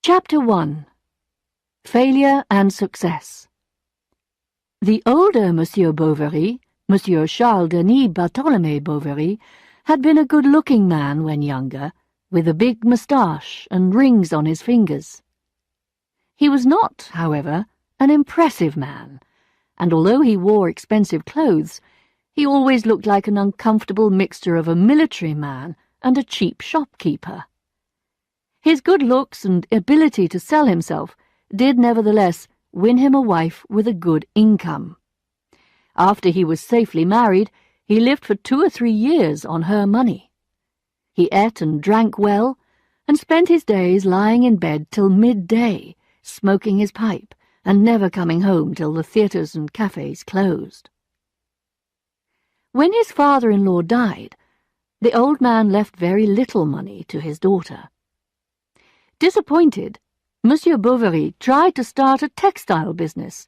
Chapter 1. Failure and Success. The older Monsieur Bovary, Monsieur Charles Denis Bartholomew Bovary, had been a good-looking man when younger, with a big moustache and rings on his fingers. He was not, however, an impressive man, and although he wore expensive clothes, he always looked like an uncomfortable mixture of a military man and a cheap shopkeeper. His good looks and ability to sell himself did nevertheless win him a wife with a good income. After he was safely married, he lived for 2 or 3 years on her money. He ate and drank well, and spent his days lying in bed till midday, smoking his pipe, and never coming home till the theatres and cafes closed. When his father-in-law died, the old man left very little money to his daughter. Disappointed, Monsieur Bovary tried to start a textile business,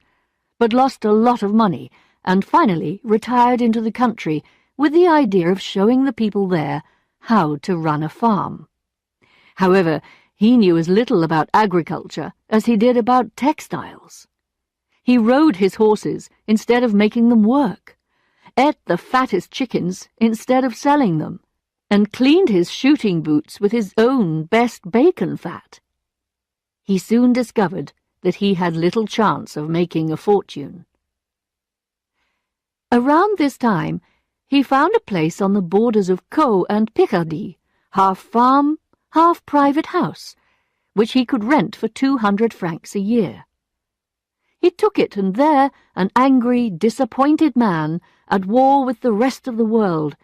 but lost a lot of money and finally retired into the country with the idea of showing the people there how to run a farm. However, he knew as little about agriculture as he did about textiles. He rode his horses instead of making them work, ate the fattest chickens instead of selling them, and cleaned his shooting boots with his own best bacon fat. He soon discovered that he had little chance of making a fortune. Around this time, he found a place on the borders of Caux and Picardy, half farm, half private house, which he could rent for 200 francs a year. He took it, and there, an angry, disappointed man, at war with the rest of the world,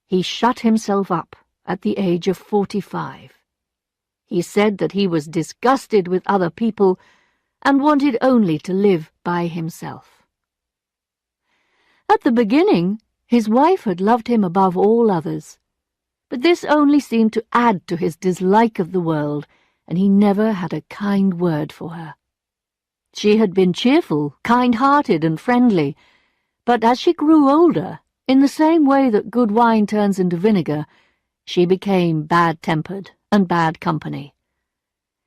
he shut himself up at the age of 45. He said that he was disgusted with other people and wanted only to live by himself. At the beginning, his wife had loved him above all others, but this only seemed to add to his dislike of the world, and he never had a kind word for her. She had been cheerful, kind-hearted, and friendly, but as she grew older, in the same way that good wine turns into vinegar, she became bad-tempered and bad company.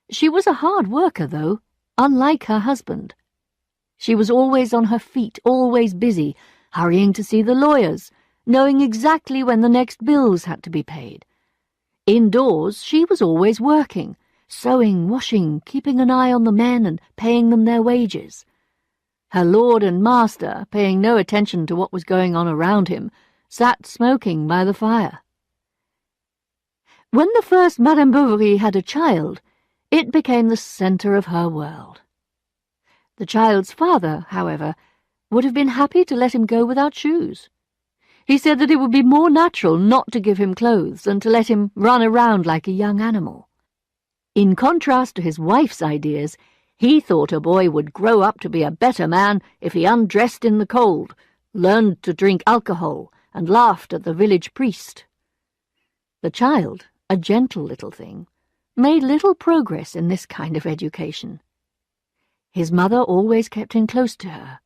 She was a hard worker, though, unlike her husband. She was always on her feet, always busy, hurrying to see the lawyers, knowing exactly when the next bills had to be paid. Indoors, she was always working, sewing, washing, keeping an eye on the men and paying them their wages. Her lord and master, paying no attention to what was going on around him, sat smoking by the fire. When the first Madame Bovary had a child, it became the centre of her world. The child's father, however, would have been happy to let him go without shoes. He said that it would be more natural not to give him clothes than to let him run around like a young animal. In contrast to his wife's ideas, he thought a boy would grow up to be a better man if he undressed in the cold, learned to drink alcohol, and laughed at the village priest. The child, a gentle little thing, made little progress in this kind of education. His mother always kept him close to her.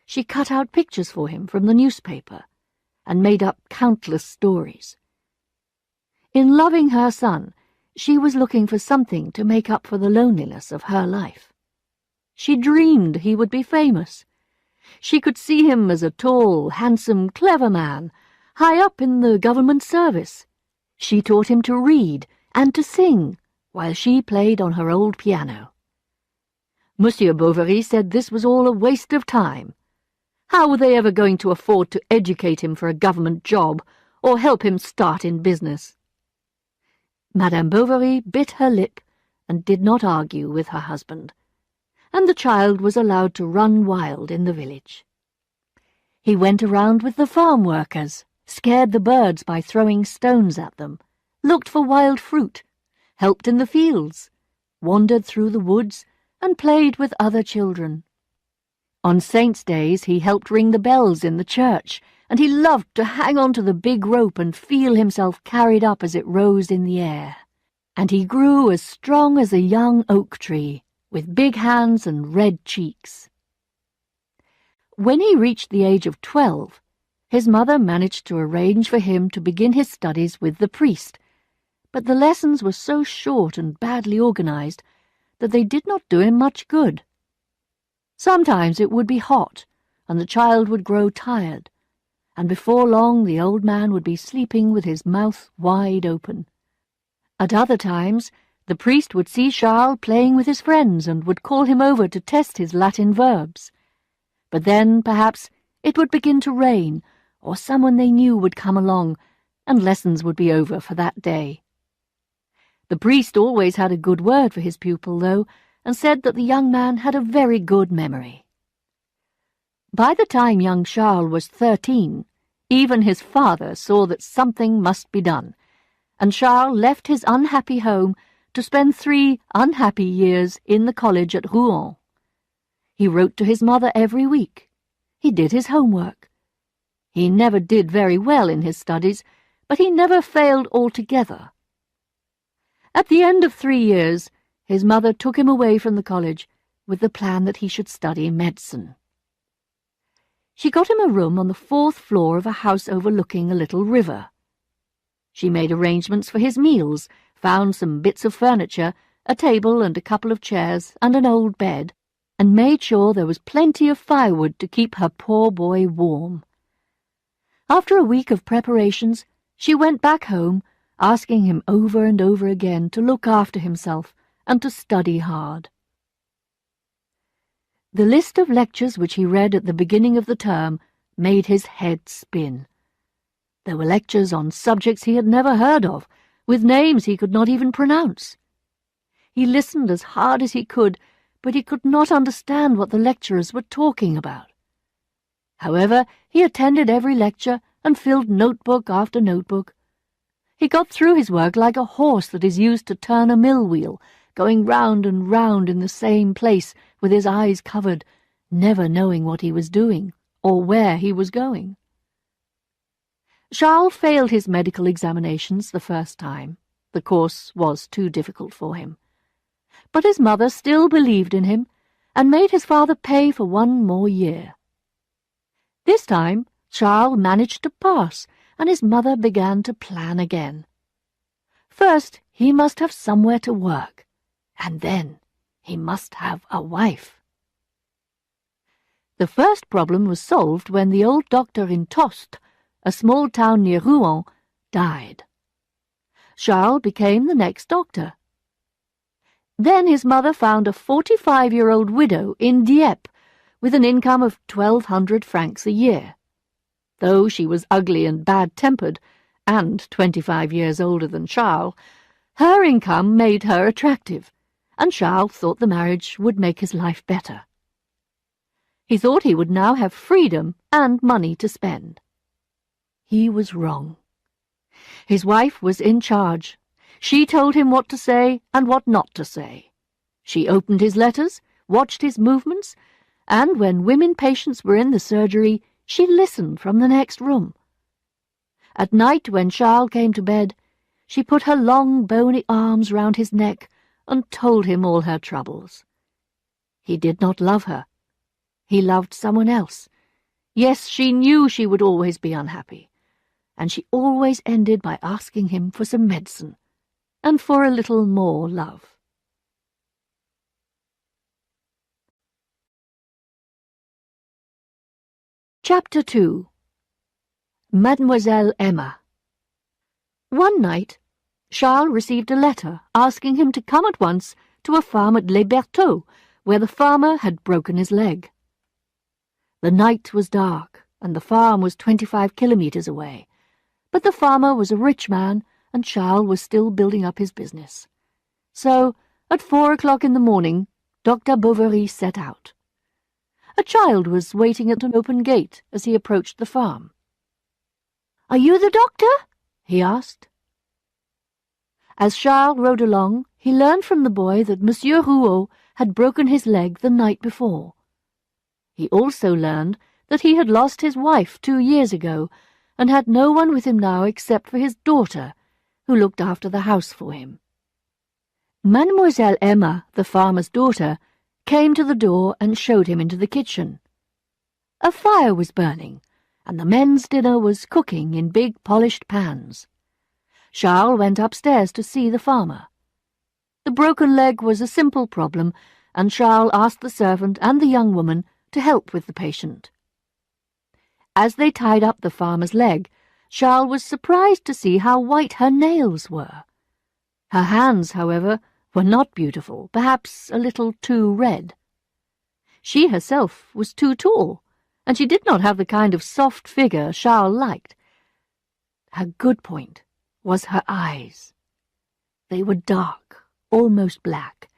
She cut out pictures for him from the newspaper and made up countless stories. In loving her son, she was looking for something to make up for the loneliness of her life. She dreamed he would be famous. She could see him as a tall, handsome, clever man, high up in the government service. She taught him to read and to sing, while she played on her old piano. Monsieur Bovary said this was all a waste of time. How were they ever going to afford to educate him for a government job or help him start in business? Madame Bovary bit her lip and did not argue with her husband, and the child was allowed to run wild in the village. He went around with the farm workers, scared the birds by throwing stones at them, looked for wild fruit, helped in the fields, wandered through the woods, and played with other children. On saints' days he helped ring the bells in the church, and he loved to hang on to the big rope and feel himself carried up as it rose in the air. And he grew as strong as a young oak tree, with big hands and red cheeks. When he reached the age of 12, his mother managed to arrange for him to begin his studies with the priest, but the lessons were so short and badly organized that they did not do him much good. Sometimes it would be hot, and the child would grow tired, and before long the old man would be sleeping with his mouth wide open. At other times, the priest would see Charles playing with his friends and would call him over to test his Latin verbs. But then, perhaps, it would begin to rain, or someone they knew would come along, and lessons would be over for that day. The priest always had a good word for his pupil, though, and said that the young man had a very good memory. By the time young Charles was 13, even his father saw that something must be done, and Charles left his unhappy home to spend 3 unhappy years in the college at Rouen. He wrote to his mother every week. He did his homework. He never did very well in his studies, but he never failed altogether. At the end of 3 years, his mother took him away from the college with the plan that he should study medicine. She got him a room on the 4th floor of a house overlooking a little river. She made arrangements for his meals, found some bits of furniture, a table and a couple of chairs and an old bed, and made sure there was plenty of firewood to keep her poor boy warm. After a week of preparations, she went back home, asking him over and over again to look after himself and to study hard. The list of lectures which he read at the beginning of the term made his head spin. There were lectures on subjects he had never heard of, with names he could not even pronounce. He listened as hard as he could, but he could not understand what the lecturers were talking about. However, he attended every lecture and filled notebook after notebook. He got through his work like a horse that is used to turn a mill wheel, going round and round in the same place with his eyes covered, never knowing what he was doing or where he was going. Charles failed his medical examinations the first time. The course was too difficult for him. But his mother still believed in him and made his father pay for 1 more year. This time, Charles managed to pass, and his mother began to plan again. First, he must have somewhere to work, and then he must have a wife. The first problem was solved when the old doctor in Tostes, a small town near Rouen, died. Charles became the next doctor. Then his mother found a 45-year-old widow in Dieppe with an income of 1,200 francs a year. Though she was ugly and bad-tempered, and 25 years older than Charles, her income made her attractive, and Charles thought the marriage would make his life better. He thought he would now have freedom and money to spend. He was wrong. His wife was in charge. She told him what to say and what not to say. She opened his letters, watched his movements, and when women patients were in the surgery, she listened from the next room. At night, when Charles came to bed, she put her long, bony arms round his neck and told him all her troubles. He did not love her. He loved someone else. Yes, she knew she would always be unhappy, and she always ended by asking him for some medicine and for a little more love. Chapter 2. Mademoiselle Emma. One night, Charles received a letter asking him to come at once to a farm at Les Bertaux, where the farmer had broken his leg. The night was dark, and the farm was 25 kilometers away, but the farmer was a rich man, and Charles was still building up his business. So, at 4 o'clock in the morning, Dr. Bovary set out. A child was waiting at an open gate as he approached the farm. "Are you the doctor?" he asked. As Charles rode along, he learned from the boy that Monsieur Rouault had broken his leg the night before. He also learned that he had lost his wife 2 years ago, and had no one with him now except for his daughter, who looked after the house for him. Mademoiselle Emma, the farmer's daughter, came to the door and showed him into the kitchen. A fire was burning, and the men's dinner was cooking in big polished pans. Charles went upstairs to see the farmer. The broken leg was a simple problem, and Charles asked the servant and the young woman to help with the patient. As they tied up the farmer's leg, Charles was surprised to see how white her nails were. Her hands, however, were not beautiful, perhaps a little too red. She herself was too tall, and she did not have the kind of soft figure Charles liked. Her good point was her eyes. They were dark, almost black,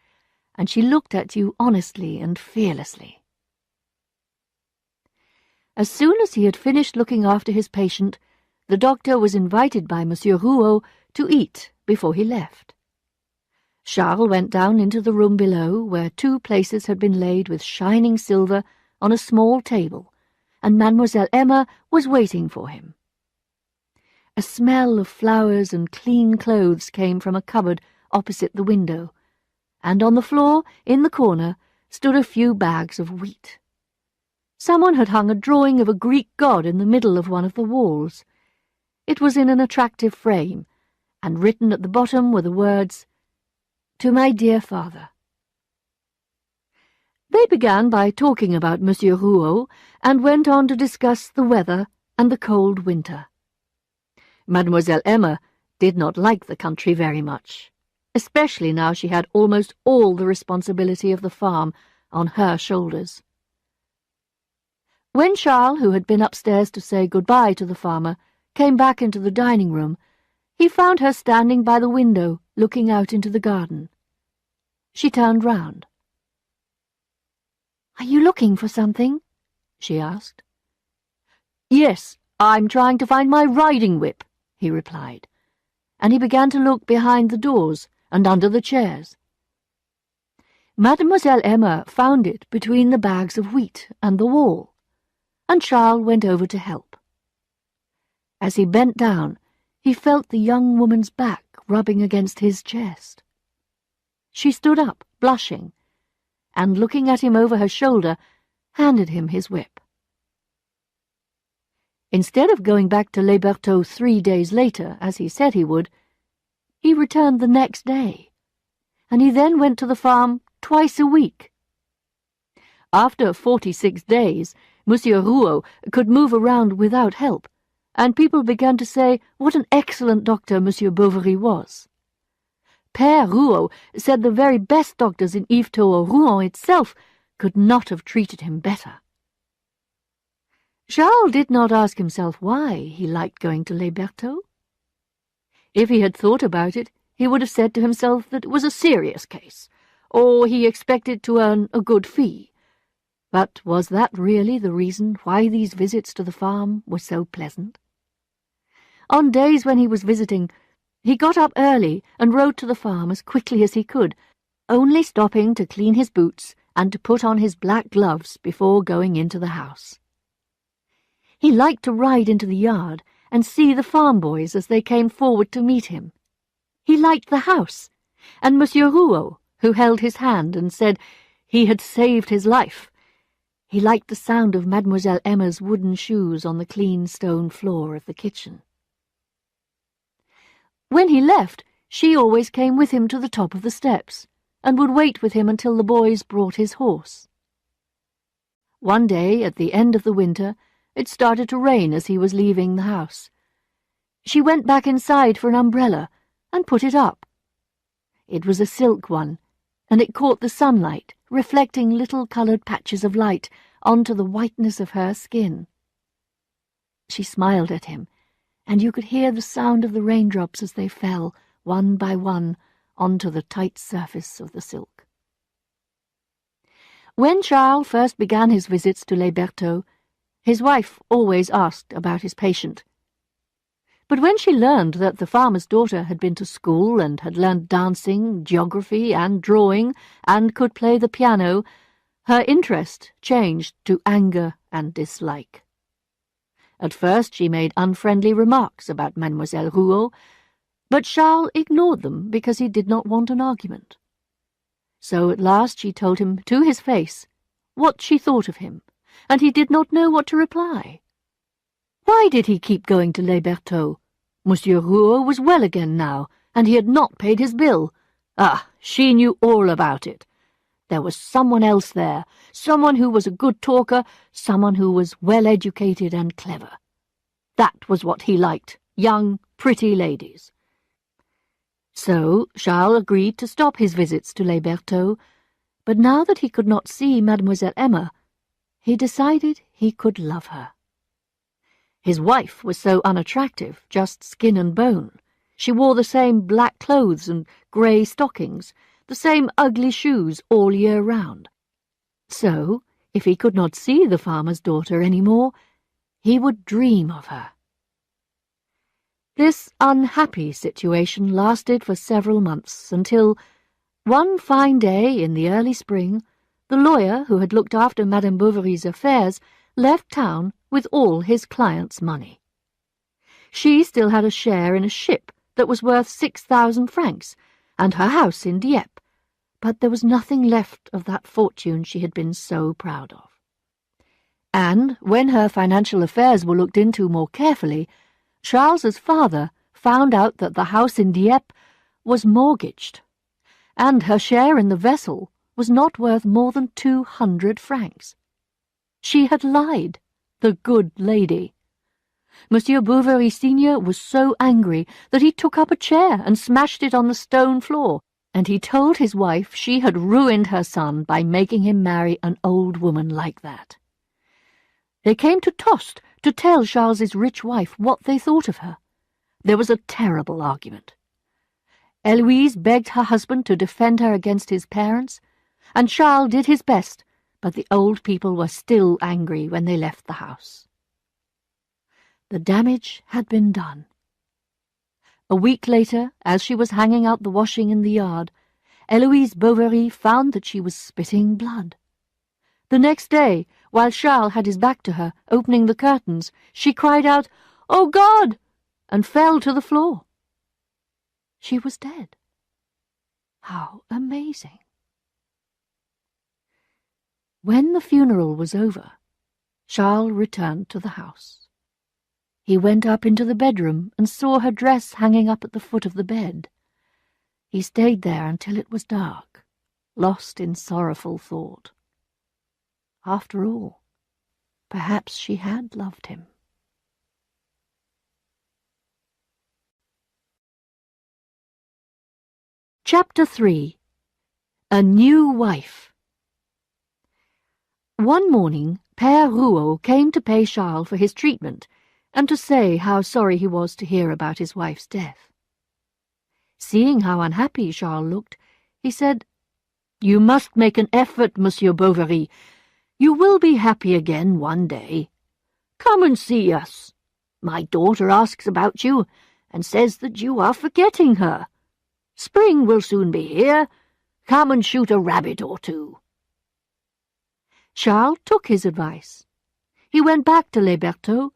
and she looked at you honestly and fearlessly. As soon as he had finished looking after his patient, the doctor was invited by Monsieur Rouault to eat before he left. Charles went down into the room below, where 2 places had been laid with shining silver on a small table, and Mademoiselle Emma was waiting for him. A smell of flowers and clean clothes came from a cupboard opposite the window, and on the floor, in the corner, stood a few bags of wheat. Someone had hung a drawing of a Greek god in the middle of one of the walls. It was in an attractive frame, and written at the bottom were the words, "To my dear father." They began by talking about Monsieur Rouault, and went on to discuss the weather and the cold winter. Mademoiselle Emma did not like the country very much, especially now she had almost all the responsibility of the farm on her shoulders. When Charles, who had been upstairs to say goodbye to the farmer, came back into the dining room, he found her standing by the window, looking out into the garden. She turned round. "Are you looking for something?" she asked. "Yes, I'm trying to find my riding whip," he replied, and he began to look behind the doors and under the chairs. Mademoiselle Emma found it between the bags of wheat and the wall, and Charles went over to help. As he bent down, he felt the young woman's back rubbing against his chest. She stood up, blushing, and, looking at him over her shoulder, handed him his whip. Instead of going back to Les Bertaux 3 days later, as he said he would, he returned the next day, and he then went to the farm twice a week. After 46 days, Monsieur Rouault could move around without help, and people began to say what an excellent doctor Monsieur Bovary was. Père Rouault said the very best doctors in Yvetot or Rouen itself could not have treated him better. Charles did not ask himself why he liked going to Les Bertaux. If he had thought about it, he would have said to himself that it was a serious case, or he expected to earn a good fee. But was that really the reason why these visits to the farm were so pleasant? On days when he was visiting, he got up early and rode to the farm as quickly as he could, only stopping to clean his boots and to put on his black gloves before going into the house. He liked to ride into the yard and see the farm boys as they came forward to meet him. He liked the house, and Monsieur Rouault, who held his hand and said he had saved his life. He liked the sound of Mademoiselle Emma's wooden shoes on the clean stone floor of the kitchen. When he left, she always came with him to the top of the steps, and would wait with him until the boys brought his horse. One day, at the end of the winter, it started to rain as he was leaving the house. She went back inside for an umbrella and put it up. It was a silk one, and it caught the sunlight, reflecting little coloured patches of light onto the whiteness of her skin. She smiled at him, and you could hear the sound of the raindrops as they fell, one by one, onto the tight surface of the silk. When Charles first began his visits to Les Bertaux, his wife always asked about his patient. But when she learned that the farmer's daughter had been to school and had learned dancing, geography, and drawing, and could play the piano, her interest changed to anger and dislike. At first she made unfriendly remarks about Mademoiselle Rouault, but Charles ignored them because he did not want an argument. So at last she told him to his face what she thought of him, and he did not know what to reply. Why did he keep going to Les Bertaux? Monsieur Rouault was well again now, and he had not paid his bill, Ah, she knew all about it. There was someone else there, someone who was a good talker, someone who was well-educated and clever. That was what he liked, young, pretty ladies. So Charles agreed to stop his visits to Les Bertaux, but now that he could not see Mademoiselle Emma, he decided he could love her. His wife was so unattractive, just skin and bone. She wore the same black clothes and grey stockings, the same ugly shoes all year round. So, if he could not see the farmer's daughter any more, he would dream of her. This unhappy situation lasted for several months until, one fine day in the early spring, the lawyer who had looked after Madame Bovary's affairs left town with all his client's money. She still had a share in a ship that was worth 6,000 francs, and her house in Dieppe, but there was nothing left of that fortune she had been so proud of. And when her financial affairs were looked into more carefully, Charles's father found out that the house in Dieppe was mortgaged, and her share in the vessel was not worth more than 200 francs. She had lied, the good lady. Monsieur Bovary Senior was so angry that he took up a chair and smashed it on the stone floor, and he told his wife she had ruined her son by making him marry an old woman like that. They came to Tostes to tell Charles's rich wife what they thought of her. There was a terrible argument. Eloise begged her husband to defend her against his parents, and Charles did his best, but the old people were still angry when they left the house. The damage had been done. A week later, as she was hanging out the washing in the yard, Eloise Bovary found that she was spitting blood. The next day, while Charles had his back to her, opening the curtains, she cried out, "Oh, God!" and fell to the floor. She was dead. How amazing! When the funeral was over, Charles returned to the house. He went up into the bedroom and saw her dress hanging up at the foot of the bed. He stayed there until it was dark, lost in sorrowful thought. After all, perhaps she had loved him. Chapter 3. A New Wife. One morning, Père Rouault came to pay Charles for his treatment, and to say how sorry he was to hear about his wife's death. Seeing how unhappy Charles looked, he said, "You must make an effort, Monsieur Bovary. You will be happy again one day. Come and see us. My daughter asks about you, and says that you are forgetting her. Spring will soon be here. Come and shoot a rabbit or two." Charles took his advice. He went back to Les Bertaux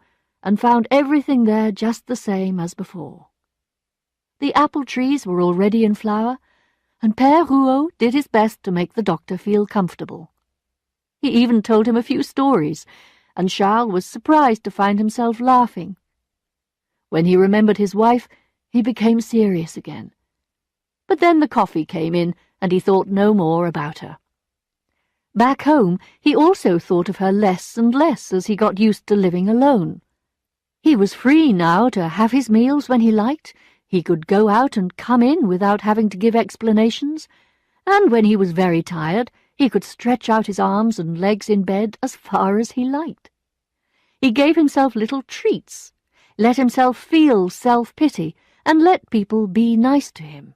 and found everything there just the same as before. The apple trees were already in flower, and Père Rouault did his best to make the doctor feel comfortable. He even told him a few stories, and Charles was surprised to find himself laughing. When he remembered his wife, he became serious again. But then the coffee came in, and he thought no more about her. Back home, he also thought of her less and less as he got used to living alone. He was free now to have his meals when he liked. He could go out and come in without having to give explanations, and when he was very tired, he could stretch out his arms and legs in bed as far as he liked. He gave himself little treats, let himself feel self-pity, and let people be nice to him.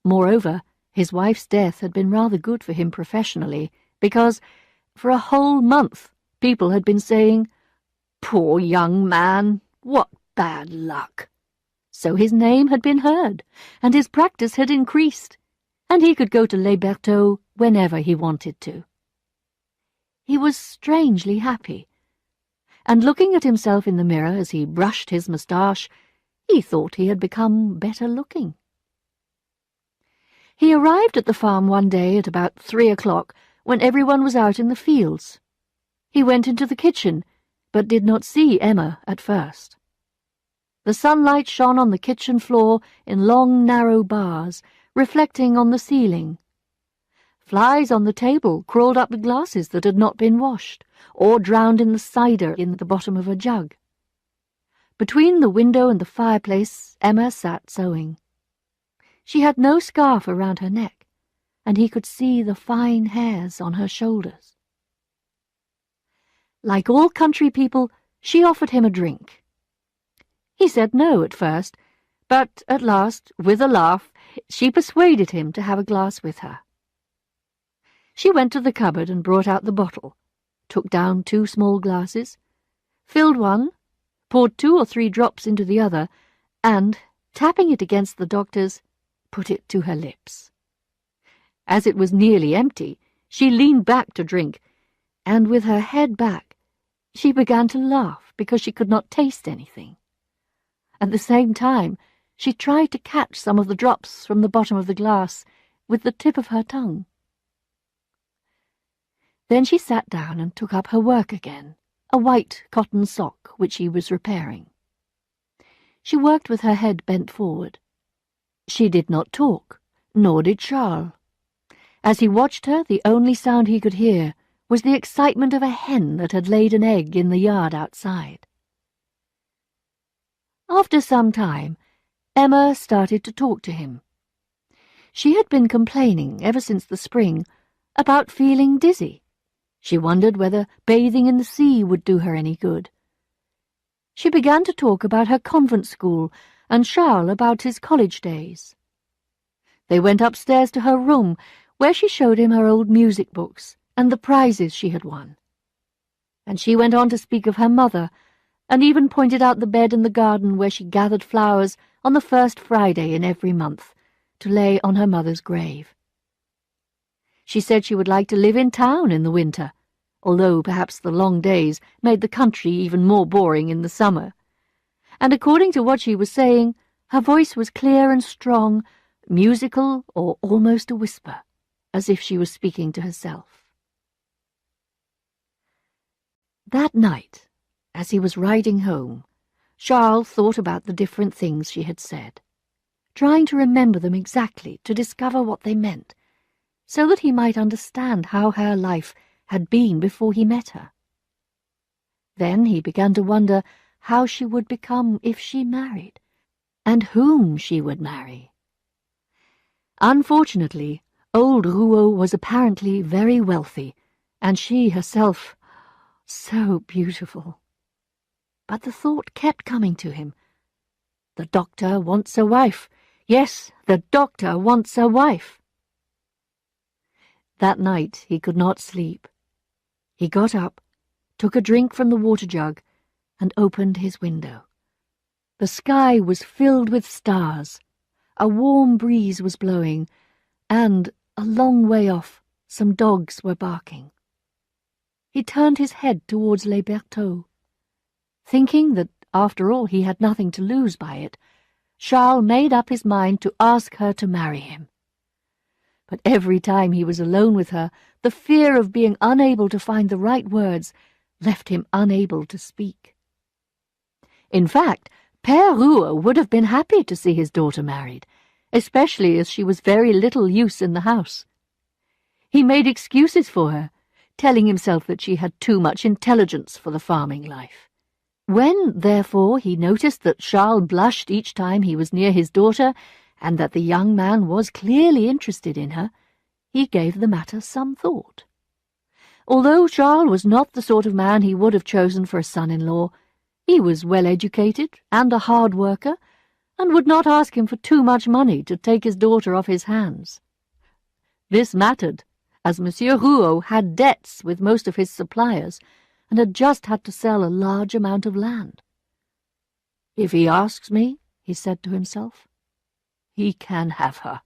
Moreover, his wife's death had been rather good for him professionally, because, for a whole month, people had been saying, "Poor young man, what bad luck." So his name had been heard, and his practice had increased, and he could go to Les Bertaux whenever he wanted to. He was strangely happy, and looking at himself in the mirror as he brushed his moustache, he thought he had become better looking. He arrived at the farm one day at about 3 o'clock, when everyone was out in the fields. He went into the kitchen, but did not see Emma at first. The sunlight shone on the kitchen floor in long narrow bars, reflecting on the ceiling. Flies on the table crawled up the glasses that had not been washed, or drowned in the cider in the bottom of a jug. Between the window and the fireplace, Emma sat sewing. She had no scarf around her neck, and he could see the fine hairs on her shoulders. Like all country people, she offered him a drink. He said no at first, but at last, with a laugh, she persuaded him to have a glass with her. She went to the cupboard and brought out the bottle, took down 2 small glasses, filled one, poured 2 or 3 drops into the other, and, tapping it against the doctor's, put it to her lips. As it was nearly empty, she leaned back to drink, and with her head back, she began to laugh because she could not taste anything. At the same time, she tried to catch some of the drops from the bottom of the glass with the tip of her tongue. Then she sat down and took up her work again, a white cotton sock which she was repairing. She worked with her head bent forward. She did not talk, nor did Charles. As he watched her, the only sound he could hear was the excitement of a hen that had laid an egg in the yard outside. After some time, Emma started to talk to him. She had been complaining ever since the spring about feeling dizzy. She wondered whether bathing in the sea would do her any good. She began to talk about her convent school and Charles about his college days. They went upstairs to her room, where she showed him her old music books and the prizes she had won. And she went on to speak of her mother, and even pointed out the bed in the garden where she gathered flowers on the first Friday in every month, to lay on her mother's grave. She said she would like to live in town in the winter, although perhaps the long days made the country even more boring in the summer. And according to what she was saying, her voice was clear and strong, musical or almost a whisper, as if she was speaking to herself. That night, as he was riding home, Charles thought about the different things she had said, trying to remember them exactly to discover what they meant, so that he might understand how her life had been before he met her. Then he began to wonder how she would become if she married, and whom she would marry. Unfortunately, old Rouault was apparently very wealthy, and she herself so beautiful. But the thought kept coming to him. The doctor wants a wife. Yes, the doctor wants a wife. That night he could not sleep. He got up, took a drink from the water jug, and opened his window. The sky was filled with stars. A warm breeze was blowing, and, a long way off, some dogs were barking. He turned his head towards Les Bertaux. Thinking that, after all, he had nothing to lose by it, Charles made up his mind to ask her to marry him. But every time he was alone with her, the fear of being unable to find the right words left him unable to speak. In fact, Père Rouault would have been happy to see his daughter married, especially as she was very little use in the house. He made excuses for her, telling himself that she had too much intelligence for the farming life. When, therefore, he noticed that Charles blushed each time he was near his daughter, and that the young man was clearly interested in her, he gave the matter some thought. Although Charles was not the sort of man he would have chosen for a son-in-law, he was well-educated and a hard worker, and would not ask him for too much money to take his daughter off his hands. This mattered, as Monsieur Rouault had debts with most of his suppliers, and had just had to sell a large amount of land. "If he asks me," he said to himself, "he can have her."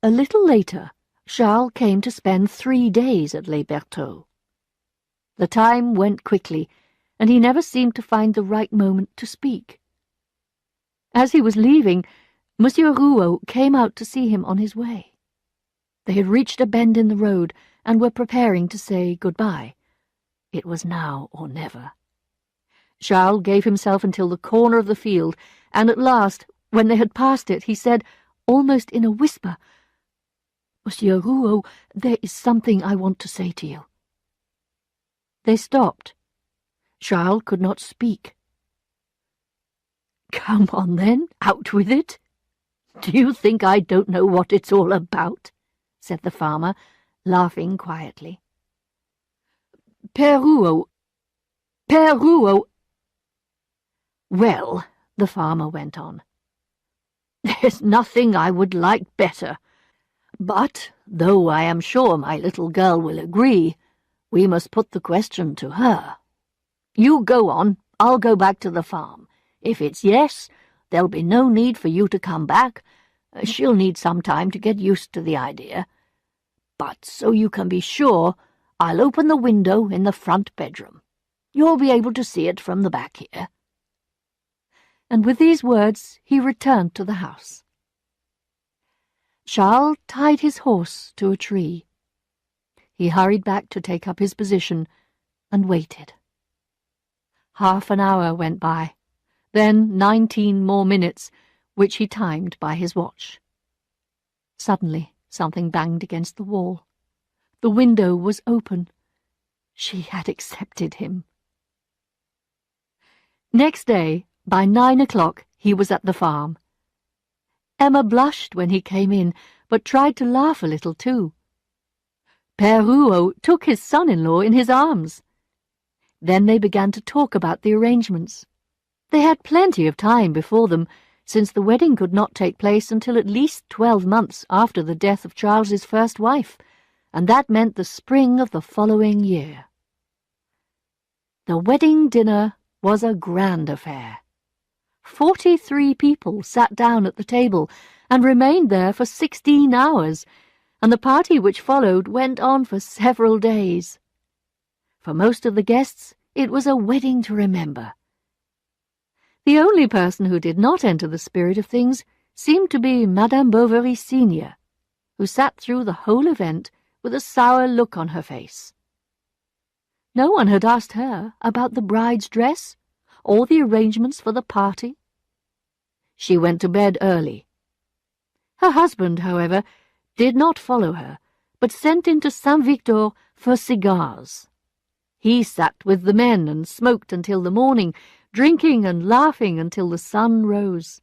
A little later, Charles came to spend 3 days at Les Bertaux. The time went quickly, and he never seemed to find the right moment to speak. As he was leaving, Monsieur Rouault came out to see him on his way. They had reached a bend in the road, and were preparing to say goodbye. It was now or never. Charles gave himself until the corner of the field, and at last, When they had passed it, he said, almost in a whisper, "Monsieur Rouault, there is something I want to say to you." They stopped. Charles could not speak. "Come on, then, out with it. Do you think I don't know what it's all about?" said the farmer, laughing quietly. "Père Rouault, Père Rouault." "Well," the farmer went on, "there's nothing I would like better. But, though I am sure my little girl will agree, we must put the question to her. You go on, I'll go back to the farm. If it's yes, there'll be no need for you to come back. She'll need some time to get used to the idea. But so you can be sure, I'll open the window in the front bedroom. You'll be able to see it from the back here." And with these words he returned to the house. Charles tied his horse to a tree. He hurried back to take up his position and waited. Half an hour went by, then 19 more minutes, which he timed by his watch. Suddenly something banged against the wall. The window was open. She had accepted him. Next day, by 9 o'clock, he was at the farm. Emma blushed when he came in, but tried to laugh a little too. Père Rouault took his son-in-law in his arms. Then they began to talk about the arrangements. They had plenty of time before them, since the wedding could not take place until at least 12 months after the death of Charles's first wife, and that meant the spring of the following year. The wedding dinner was a grand affair. 43 people sat down at the table and remained there for 16 hours, and the party which followed went on for several days. For most of the guests, it was a wedding to remember. The only person who did not enter the spirit of things seemed to be Madame Bovary Senior, who sat through the whole event with a sour look on her face. No one had asked her about the bride's dress or the arrangements for the party. She went to bed early. Her husband, however, did not follow her, but sent into Saint-Victor for cigars. He sat with the men and smoked until the morning, drinking and laughing until the sun rose.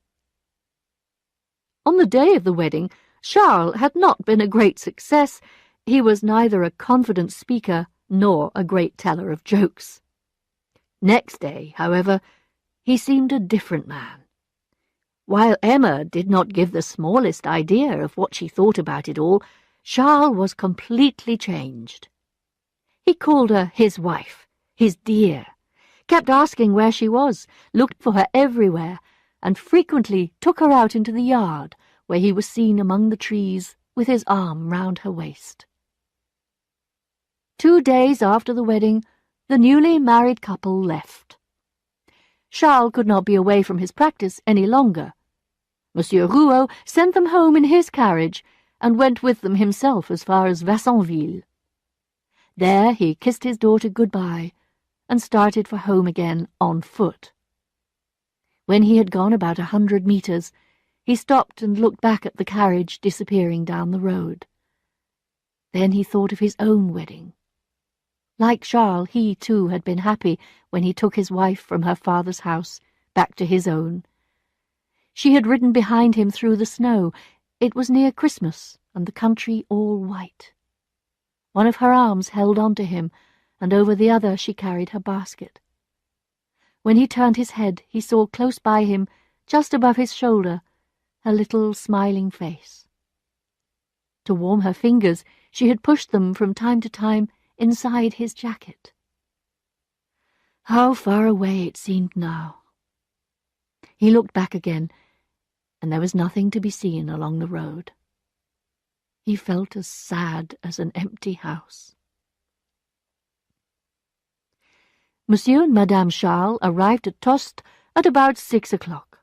On the day of the wedding, Charles had not been a great success. He was neither a confident speaker nor a great teller of jokes. Next day, however, he seemed a different man. While Emma did not give the smallest idea of what she thought about it all, Charles was completely changed. He called her his wife, his dear, kept asking where she was, looked for her everywhere, and frequently took her out into the yard, where he was seen among the trees with his arm round her waist. 2 days after the wedding, the newly married couple left. Charles could not be away from his practice any longer. Monsieur Rouault sent them home in his carriage, and went with them himself as far as Vassonville. There he kissed his daughter good-bye, and started for home again on foot. When he had gone about 100 meters, he stopped and looked back at the carriage disappearing down the road. Then he thought of his own wedding. Like Charles, he too had been happy when he took his wife from her father's house back to his own. She had ridden behind him through the snow. It was near Christmas, and the country all white. One of her arms held on to him, and over the other she carried her basket. When he turned his head, he saw close by him, just above his shoulder, her little smiling face. To warm her fingers, she had pushed them from time to time inside his jacket. How far away it seemed now. He looked back again, and there was nothing to be seen along the road. He felt as sad as an empty house. Monsieur and Madame Charles arrived at Tostes at about 6 o'clock.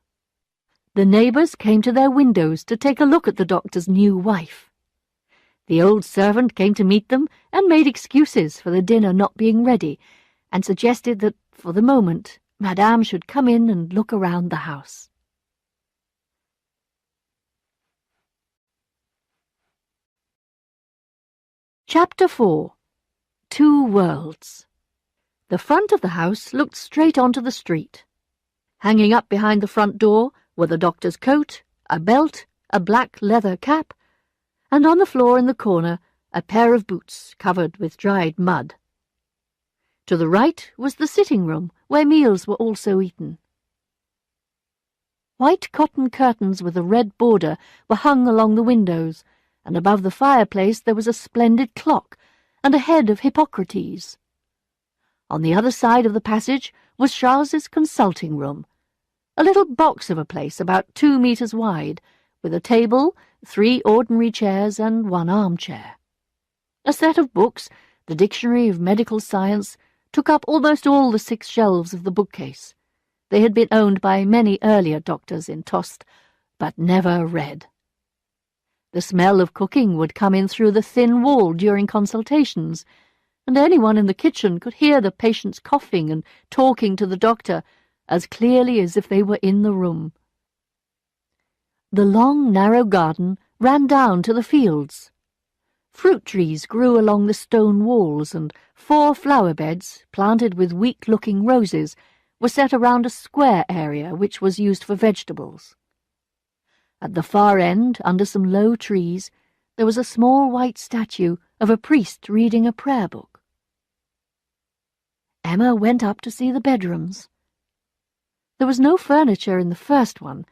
The neighbours came to their windows to take a look at the doctor's new wife. The old servant came to meet them and made excuses for the dinner not being ready, and suggested that, for the moment, Madame should come in and look around the house. Chapter 4. Two Worlds. The front of the house looked straight onto the street. Hanging up behind the front door were the doctor's coat, a belt, a black leather cap, and on the floor in the corner a pair of boots covered with dried mud. To the right was the sitting room, where meals were also eaten. White cotton curtains with a red border were hung along the windows, and above the fireplace there was a splendid clock and a head of Hippocrates. On the other side of the passage was Charles's consulting room, a little box of a place about 2 meters wide, with a table, 3 ordinary chairs, and 1 armchair. A set of books, the Dictionary of Medical Science, took up almost all the 6 shelves of the bookcase. They had been owned by many earlier doctors in Tostes, but never read. The smell of cooking would come in through the thin wall during consultations, and anyone in the kitchen could hear the patients coughing and talking to the doctor as clearly as if they were in the room. The long, narrow garden ran down to the fields. Fruit trees grew along the stone walls, and 4 flower beds, planted with weak-looking roses, were set around a square area which was used for vegetables. At the far end, under some low trees, there was a small white statue of a priest reading a prayer book. Emma went up to see the bedrooms. There was no furniture in the first one,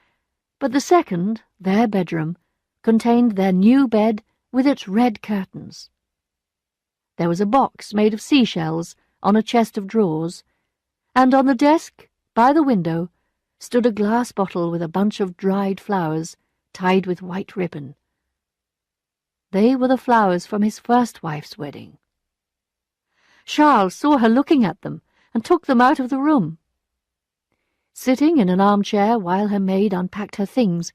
but the second, their bedroom, contained their new bed with its red curtains. There was a box made of seashells on a chest of drawers, and on the desk, by the window, stood a glass bottle with a bunch of dried flowers tied with white ribbon. They were the flowers from his first wife's wedding. Charles saw her looking at them and took them out of the room. Sitting in an armchair while her maid unpacked her things,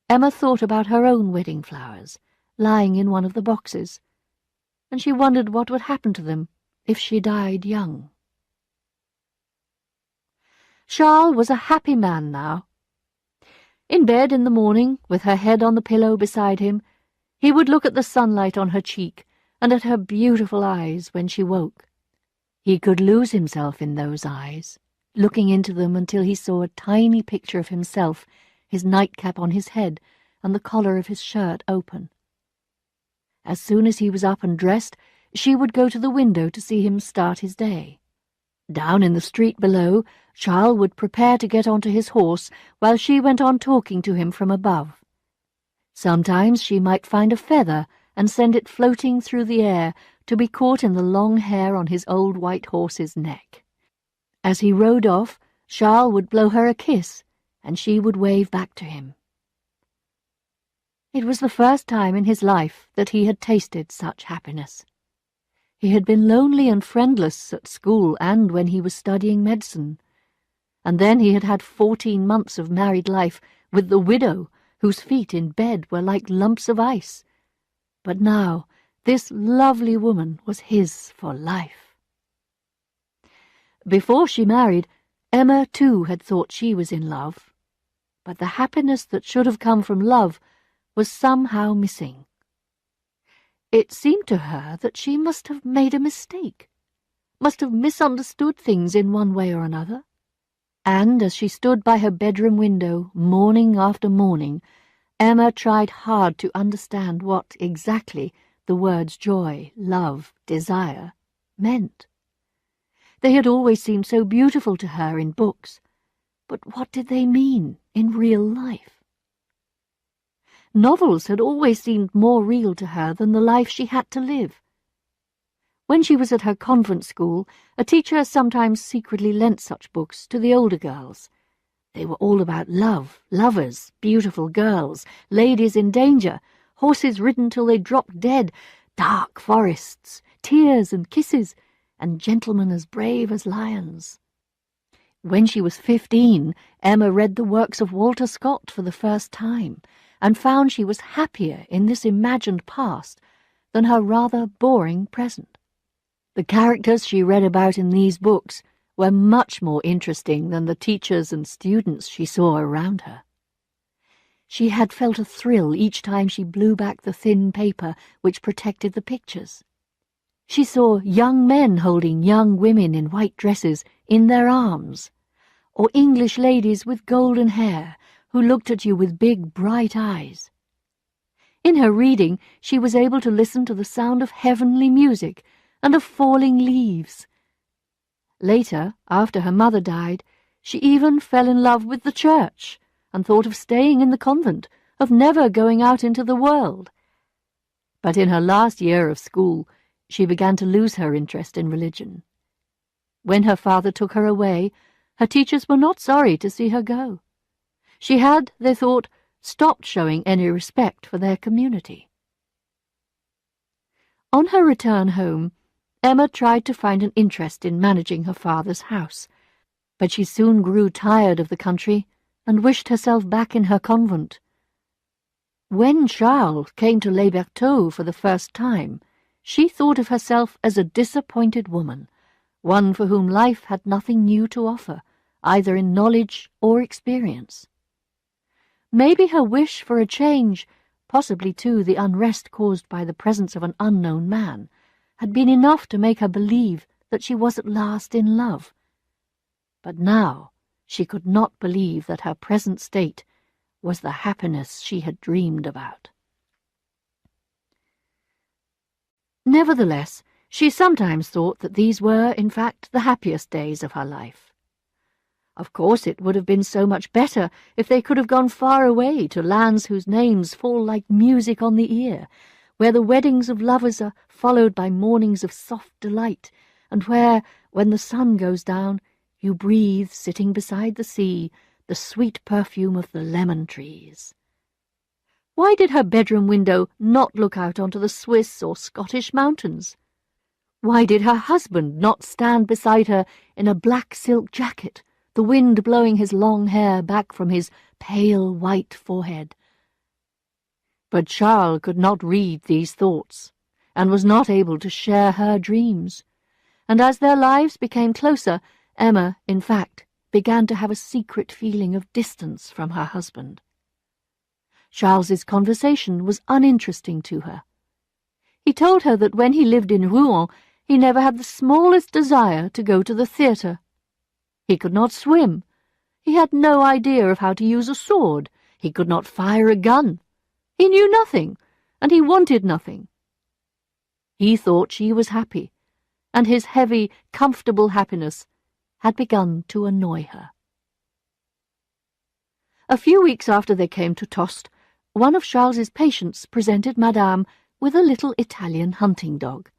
Emma thought about her own wedding flowers, lying in one of the boxes, and she wondered what would happen to them if she died young. Charles was a happy man now. In bed in the morning, with her head on the pillow beside him, he would look at the sunlight on her cheek and at her beautiful eyes when she woke. He could lose himself in those eyes, looking into them until he saw a tiny picture of himself, his nightcap on his head and the collar of his shirt open. As soon as he was up and dressed, she would go to the window to see him start his day. Down in the street below, Charles would prepare to get onto his horse while she went on talking to him from above. Sometimes she might find a feather and send it floating through the air to be caught in the long hair on his old white horse's neck. As he rode off, Charles would blow her a kiss, and she would wave back to him. It was the first time in his life that he had tasted such happiness. He had been lonely and friendless at school and when he was studying medicine. And then he had had 14 months of married life with the widow, whose feet in bed were like lumps of ice. But now this lovely woman was his for life. Before she married, Emma too had thought she was in love. But the happiness that should have come from love was somehow missing. It seemed to her that she must have made a mistake, must have misunderstood things in one way or another. And as she stood by her bedroom window, morning after morning, Emma tried hard to understand what exactly the words joy, love, desire meant. They had always seemed so beautiful to her in books, but what did they mean in real life? Novels had always seemed more real to her than the life she had to live. When she was at her convent school, a teacher sometimes secretly lent such books to the older girls. They were all about love, lovers, beautiful girls, ladies in danger, horses ridden till they dropped dead, dark forests, tears and kisses, and gentlemen as brave as lions. When she was 15, Emma read the works of Walter Scott for the first time, and found she was happier in this imagined past than her rather boring present. The characters she read about in these books were much more interesting than the teachers and students she saw around her. She had felt a thrill each time she blew back the thin paper which protected the pictures. She saw young men holding young women in white dresses in their arms, or English ladies with golden hair who looked at you with big, bright eyes. In her reading, she was able to listen to the sound of heavenly music and of falling leaves. Later, after her mother died, she even fell in love with the church and thought of staying in the convent, of never going out into the world. But in her last year of school, she began to lose her interest in religion. When her father took her away, her teachers were not sorry to see her go. She had, they thought, stopped showing any respect for their community. On her return home, Emma tried to find an interest in managing her father's house, but she soon grew tired of the country and wished herself back in her convent. When Charles came to Les Bertaux for the first time, she thought of herself as a disappointed woman, one for whom life had nothing new to offer, either in knowledge or experience. Maybe her wish for a change, possibly too the unrest caused by the presence of an unknown man, had been enough to make her believe that she was at last in love. But now she could not believe that her present state was the happiness she had dreamed about. Nevertheless, she sometimes thought that these were, in fact, the happiest days of her life. Of course, it would have been so much better if they could have gone far away to lands whose names fall like music on the ear, where the weddings of lovers are followed by mornings of soft delight, and where, when the sun goes down, you breathe, sitting beside the sea, the sweet perfume of the lemon trees. Why did her bedroom window not look out onto the Swiss or Scottish mountains? Why did her husband not stand beside her in a black silk jacket, the wind blowing his long hair back from his pale white forehead? But Charles could not read these thoughts, and was not able to share her dreams, and as their lives became closer, Emma, in fact, began to have a secret feeling of distance from her husband. Charles's conversation was uninteresting to her. He told her that when he lived in Rouen, he never had the smallest desire to go to the theatre. He could not swim. He had no idea of how to use a sword. He could not fire a gun. He knew nothing, and he wanted nothing. He thought she was happy, and his heavy, comfortable happiness had begun to annoy her. A few weeks after they came to Tostes, one of Charles's patients presented Madame with a little Italian hunting dog.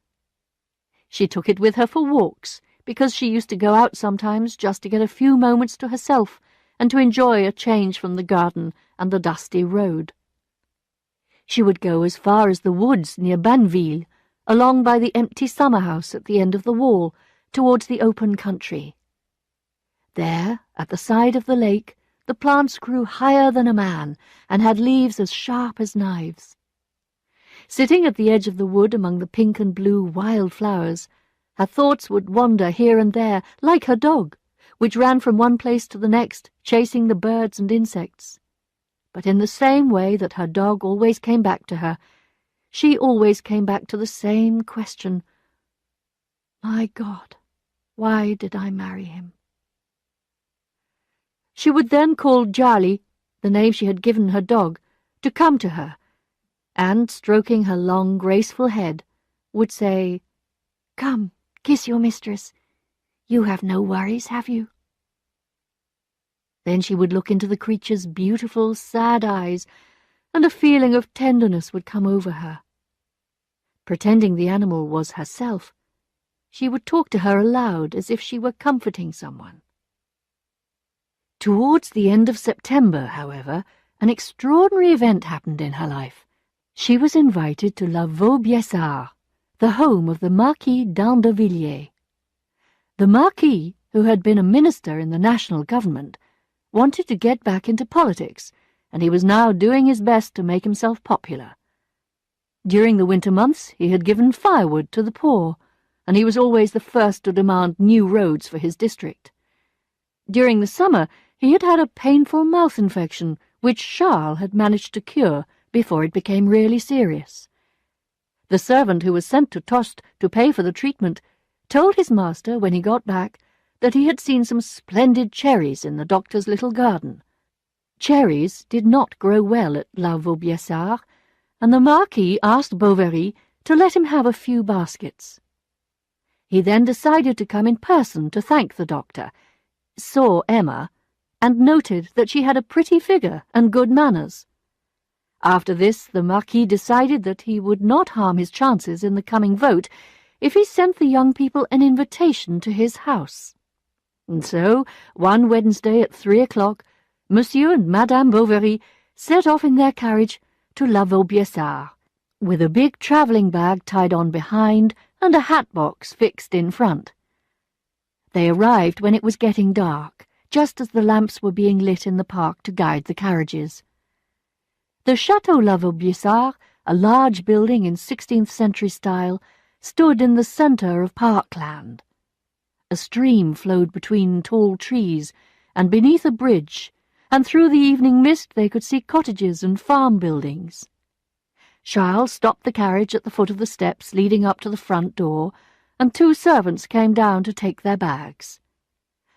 She took it with her for walks, because she used to go out sometimes just to get a few moments to herself and to enjoy a change from the garden and the dusty road. She would go as far as the woods near Banneville, along by the empty summer-house at the end of the wall, towards the open country. There, at the side of the lake, the plants grew higher than a man and had leaves as sharp as knives. Sitting at the edge of the wood among the pink and blue wild flowers, her thoughts would wander here and there, like her dog, which ran from one place to the next, chasing the birds and insects. But in the same way that her dog always came back to her, she always came back to the same question: My God, why did I marry him? She would then call Djali, the name she had given her dog, to come to her, and, stroking her long, graceful head, would say, "Come, kiss your mistress. You have no worries, have you?" Then she would look into the creature's beautiful, sad eyes, and a feeling of tenderness would come over her. Pretending the animal was herself, she would talk to her aloud as if she were comforting someone. Towards the end of September, however, an extraordinary event happened in her life. She was invited to La Vaubyessard, the home of the Marquis d'Andevillers. The Marquis, who had been a minister in the national government, wanted to get back into politics, and he was now doing his best to make himself popular. During the winter months he had given firewood to the poor, and he was always the first to demand new roads for his district. During the summer he had had a painful mouth infection, which Charles had managed to cure before it became really serious. The servant who was sent to Tostes to pay for the treatment told his master when he got back that he had seen some splendid cherries in the doctor's little garden. Cherries did not grow well at La Vaubyessard, and the Marquis asked Bovary to let him have a few baskets. He then decided to come in person to thank the doctor, saw Emma, and noted that she had a pretty figure and good manners. After this, the Marquis decided that he would not harm his chances in the coming vote if he sent the young people an invitation to his house. And so, one Wednesday at 3 o'clock, Monsieur and Madame Bovary set off in their carriage to La Vaubyessard, with a big travelling bag tied on behind and a hat-box fixed in front. They arrived when it was getting dark, just as the lamps were being lit in the park to guide the carriages. The Château La Vaubyessard, a large building in 16th-century style, stood in the centre of parkland. A stream flowed between tall trees and beneath a bridge, and through the evening mist they could see cottages and farm buildings. Charles stopped the carriage at the foot of the steps leading up to the front door, and 2 servants came down to take their bags.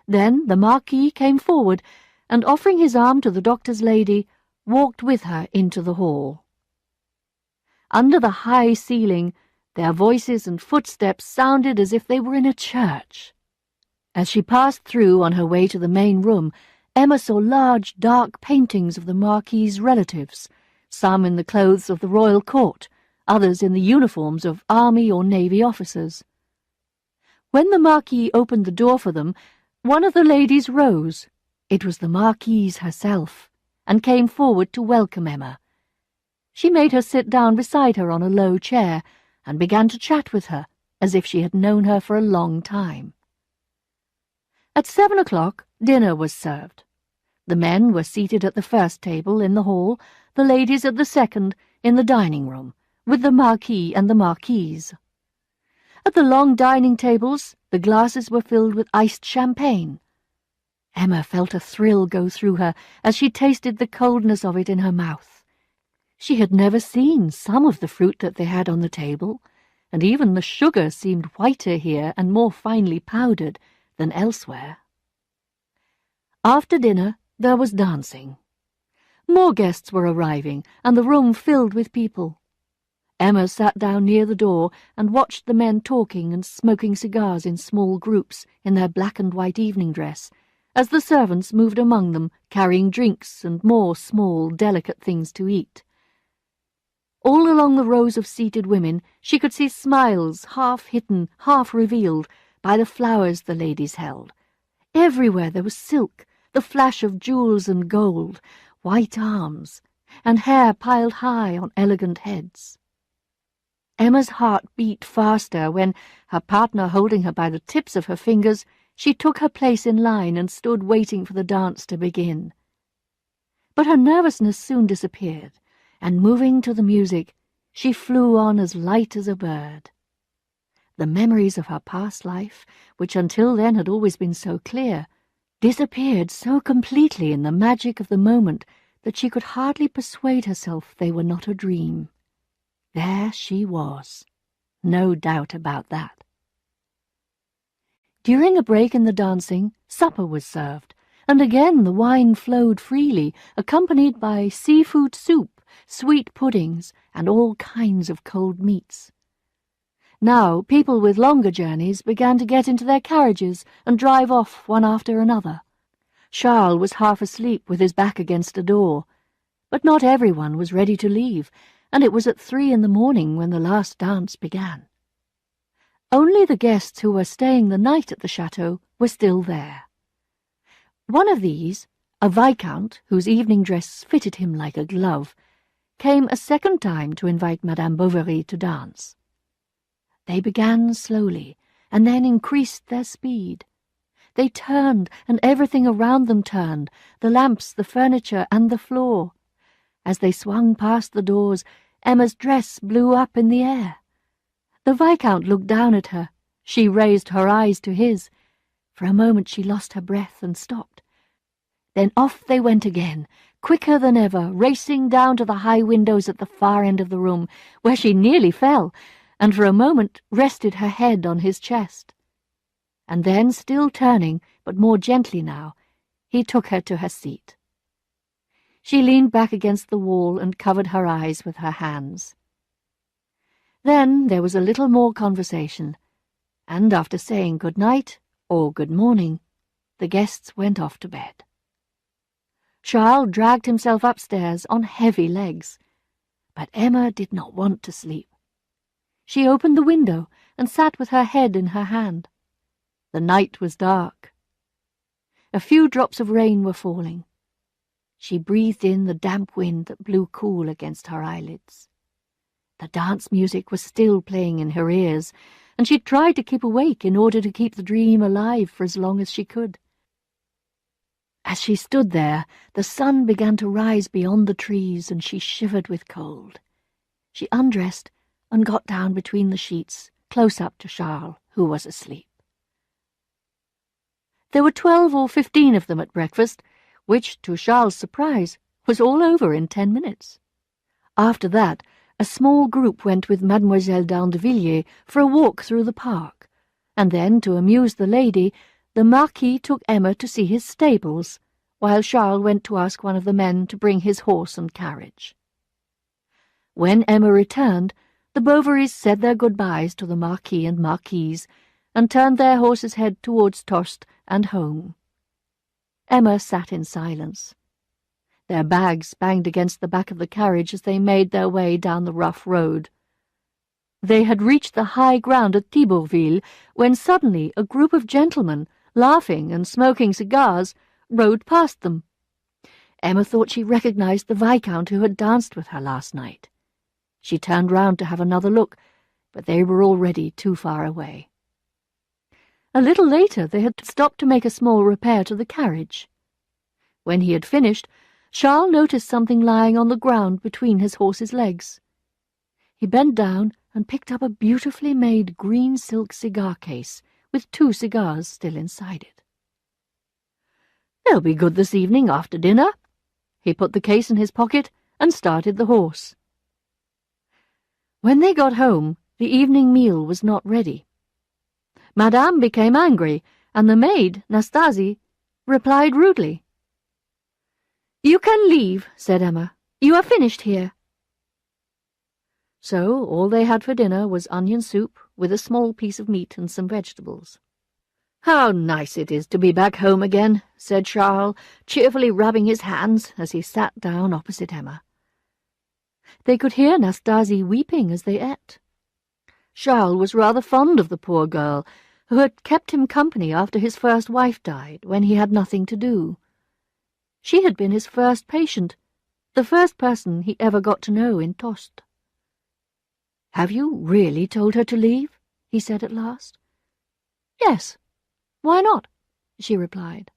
Then the Marquis came forward, and offering his arm to the doctor's lady, walked with her into the hall. Under the high ceiling, their voices and footsteps sounded as if they were in a church. As she passed through on her way to the main room, Emma saw large, dark paintings of the Marquis's relatives, some in the clothes of the royal court, others in the uniforms of army or navy officers. When the Marquis opened the door for them, one of the ladies rose. It was the Marquise herself, and came forward to welcome Emma. She made her sit down beside her on a low chair, and began to chat with her, as if she had known her for a long time. At 7 o'clock, dinner was served. The men were seated at the first table in the hall, the ladies at the second in the dining-room, with the Marquis and the Marquise. At the long dining tables, the glasses were filled with iced champagne. Emma felt a thrill go through her as she tasted the coldness of it in her mouth. She had never seen some of the fruit that they had on the table, and even the sugar seemed whiter here and more finely powdered than elsewhere. After dinner, there was dancing. More guests were arriving, and the room filled with people. Emma sat down near the door and watched the men talking and smoking cigars in small groups in their black and white evening dress, as the servants moved among them, carrying drinks and more small, delicate things to eat. All along the rows of seated women she could see smiles half-hidden, half-revealed by the flowers the ladies held. Everywhere there was silk, the flash of jewels and gold, white arms, and hair piled high on elegant heads. Emma's heart beat faster when, her partner holding her by the tips of her fingers, she took her place in line and stood waiting for the dance to begin. But her nervousness soon disappeared, and moving to the music, she flew on as light as a bird. The memories of her past life, which until then had always been so clear, disappeared so completely in the magic of the moment that she could hardly persuade herself they were not a dream. There she was, no doubt about that. During a break in the dancing, supper was served, and again the wine flowed freely, accompanied by seafood soup, sweet puddings, and all kinds of cold meats. Now people with longer journeys began to get into their carriages and drive off one after another. Charles was half asleep with his back against a door, but not everyone was ready to leave, and it was at 3 in the morning when the last dance began. Only the guests who were staying the night at the chateau were still there. One of these, a viscount whose evening dress fitted him like a glove, came a second time to invite Madame Bovary to dance. They began slowly, and then increased their speed. They turned, and everything around them turned, the lamps, the furniture, and the floor. As they swung past the doors, Emma's dress blew up in the air. The Viscount looked down at her. She raised her eyes to his. For a moment she lost her breath and stopped. Then off they went again, quicker than ever, racing down to the high windows at the far end of the room, where she nearly fell, and for a moment rested her head on his chest. And then, still turning, but more gently now, he took her to her seat. She leaned back against the wall and covered her eyes with her hands. Then there was a little more conversation, and after saying good night or good morning, the guests went off to bed. Charles dragged himself upstairs on heavy legs, but Emma did not want to sleep. She opened the window and sat with her head in her hand. The night was dark. A few drops of rain were falling. She breathed in the damp wind that blew cool against her eyelids. The dance music was still playing in her ears, and she tried to keep awake in order to keep the dream alive for as long as she could. As she stood there, the sun began to rise beyond the trees, and she shivered with cold. She undressed and got down between the sheets, close up to Charles, who was asleep. There were 12 or 15 of them at breakfast, which, to Charles's surprise, was all over in 10 minutes. After that, a small group went with Mademoiselle d'Andevillers for a walk through the park, and then, to amuse the lady, the Marquis took Emma to see his stables, while Charles went to ask one of the men to bring his horse and carriage. When Emma returned, the Bovarys said their goodbyes to the Marquis and Marquise, and turned their horses' head towards Tostes and home. Emma sat in silence. Their bags banged against the back of the carriage as they made their way down the rough road. They had reached the high ground at Thibaurville when suddenly a group of gentlemen, laughing and smoking cigars, rode past them. Emma thought she recognized the Viscount who had danced with her last night. She turned round to have another look, but they were already too far away. A little later they had stopped to make a small repair to the carriage. When he had finished, Charles noticed something lying on the ground between his horse's legs. He bent down and picked up a beautifully made green silk cigar case with 2 cigars still inside it. "They'll be good this evening after dinner." He put the case in his pocket and started the horse. When they got home, the evening meal was not ready. Madame became angry, and the maid, Nastasie, replied rudely. "You can leave," said Emma. "You are finished here." So all they had for dinner was onion soup with a small piece of meat and some vegetables. "How nice it is to be back home again," said Charles, cheerfully rubbing his hands as he sat down opposite Emma. They could hear Nastasie weeping as they ate. Charles was rather fond of the poor girl, who had kept him company after his first wife died, when he had nothing to do. She had been his first patient, the first person he ever got to know in Tostes. "Have you really told her to leave?" he said at last. "Yes. Why not?" she replied.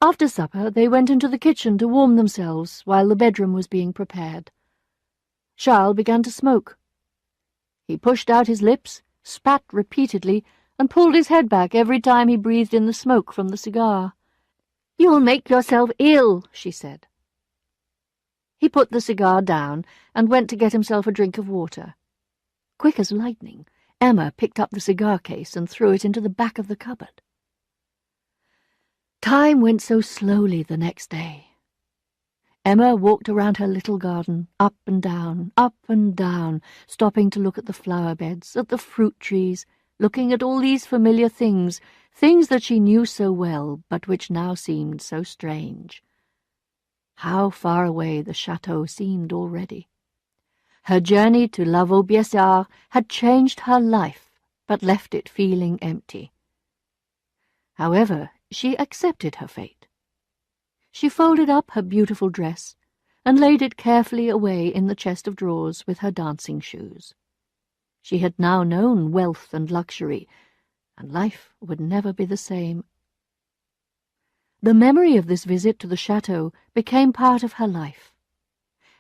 After supper they went into the kitchen to warm themselves while the bedroom was being prepared. Charles began to smoke. He pushed out his lips, spat repeatedly, and pulled his head back every time he breathed in the smoke from the cigar. "You'll make yourself ill," she said. He put the cigar down and went to get himself a drink of water. Quick as lightning, Emma picked up the cigar case and threw it into the back of the cupboard. Time went so slowly the next day. Emma walked around her little garden, up and down, stopping to look at the flower beds, at the fruit trees, looking at all these familiar things that she knew so well, but which now seemed so strange. How far away the chateau seemed already. Her journey to La Vaubyessard had changed her life, but left it feeling empty. However, she accepted her fate. She folded up her beautiful dress and laid it carefully away in the chest of drawers with her dancing shoes. She had now known wealth and luxury, and life would never be the same. The memory of this visit to the chateau became part of her life.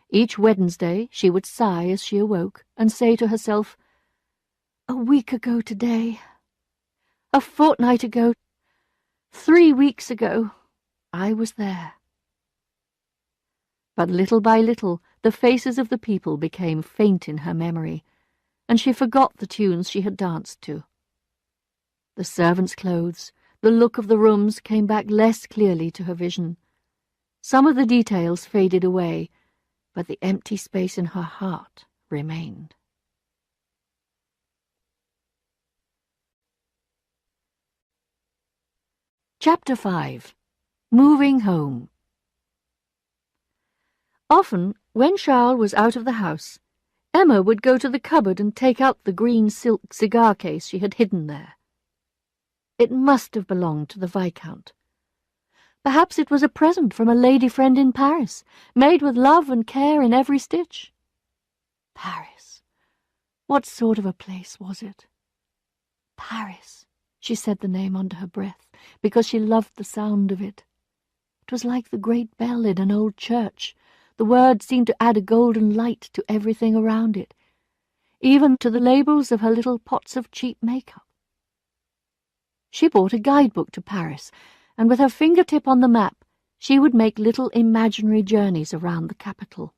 Each Wednesday she would sigh as she awoke and say to herself, "A week ago today, a fortnight ago, 3 weeks ago, I was there." But little by little, the faces of the people became faint in her memory, and she forgot the tunes she had danced to. The servants' clothes, the look of the rooms came back less clearly to her vision. Some of the details faded away, but the empty space in her heart remained. Chapter 5. Moving Home. Often, when Charles was out of the house, Emma would go to the cupboard and take out the green silk cigar case she had hidden there. It must have belonged to the Viscount. Perhaps it was a present from a lady friend in Paris, made with love and care in every stitch. Paris. What sort of a place was it? Paris. She said the name under her breath, because she loved the sound of it. It was like the great bell in an old church. The word seemed to add a golden light to everything around it, even to the labels of her little pots of cheap makeup. She bought a guidebook to Paris, and with her fingertip on the map, she would make little imaginary journeys around the capital.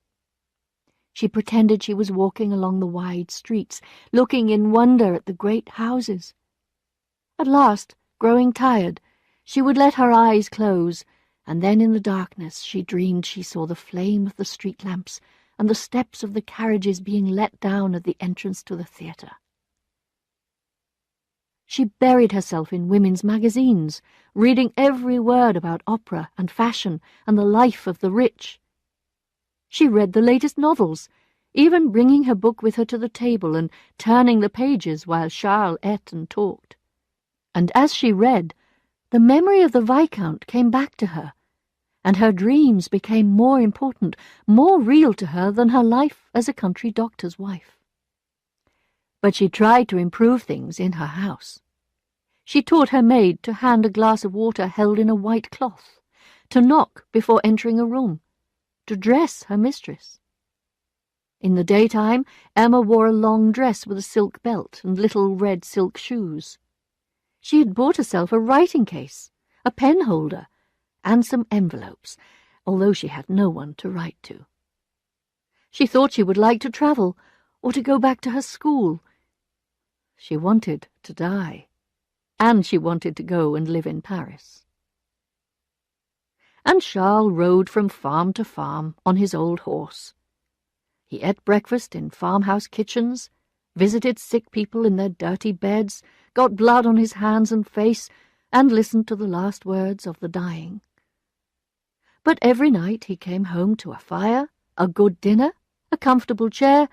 She pretended she was walking along the wide streets, looking in wonder at the great houses. At last, growing tired, she would let her eyes close, and then in the darkness she dreamed she saw the flame of the street lamps and the steps of the carriages being let down at the entrance to the theatre. She buried herself in women's magazines, reading every word about opera and fashion and the life of the rich. She read the latest novels, even bringing her book with her to the table and turning the pages while Charles ate and talked. And as she read, the memory of the Viscount came back to her, and her dreams became more important, more real to her than her life as a country doctor's wife. But she tried to improve things in her house. She taught her maid to hand a glass of water held in a white cloth, to knock before entering a room, to dress her mistress. In the daytime, Emma wore a long dress with a silk belt and little red silk shoes. She had bought herself a writing case, a pen holder, and some envelopes, although she had no one to write to. She thought she would like to travel, or to go back to her school. She wanted to die, and she wanted to go and live in Paris. And Charles rode from farm to farm on his old horse. He ate breakfast in farmhouse kitchens, visited sick people in their dirty beds, got blood on his hands and face, and listened to the last words of the dying. But every night he came home to a fire, a good dinner, a comfortable chair,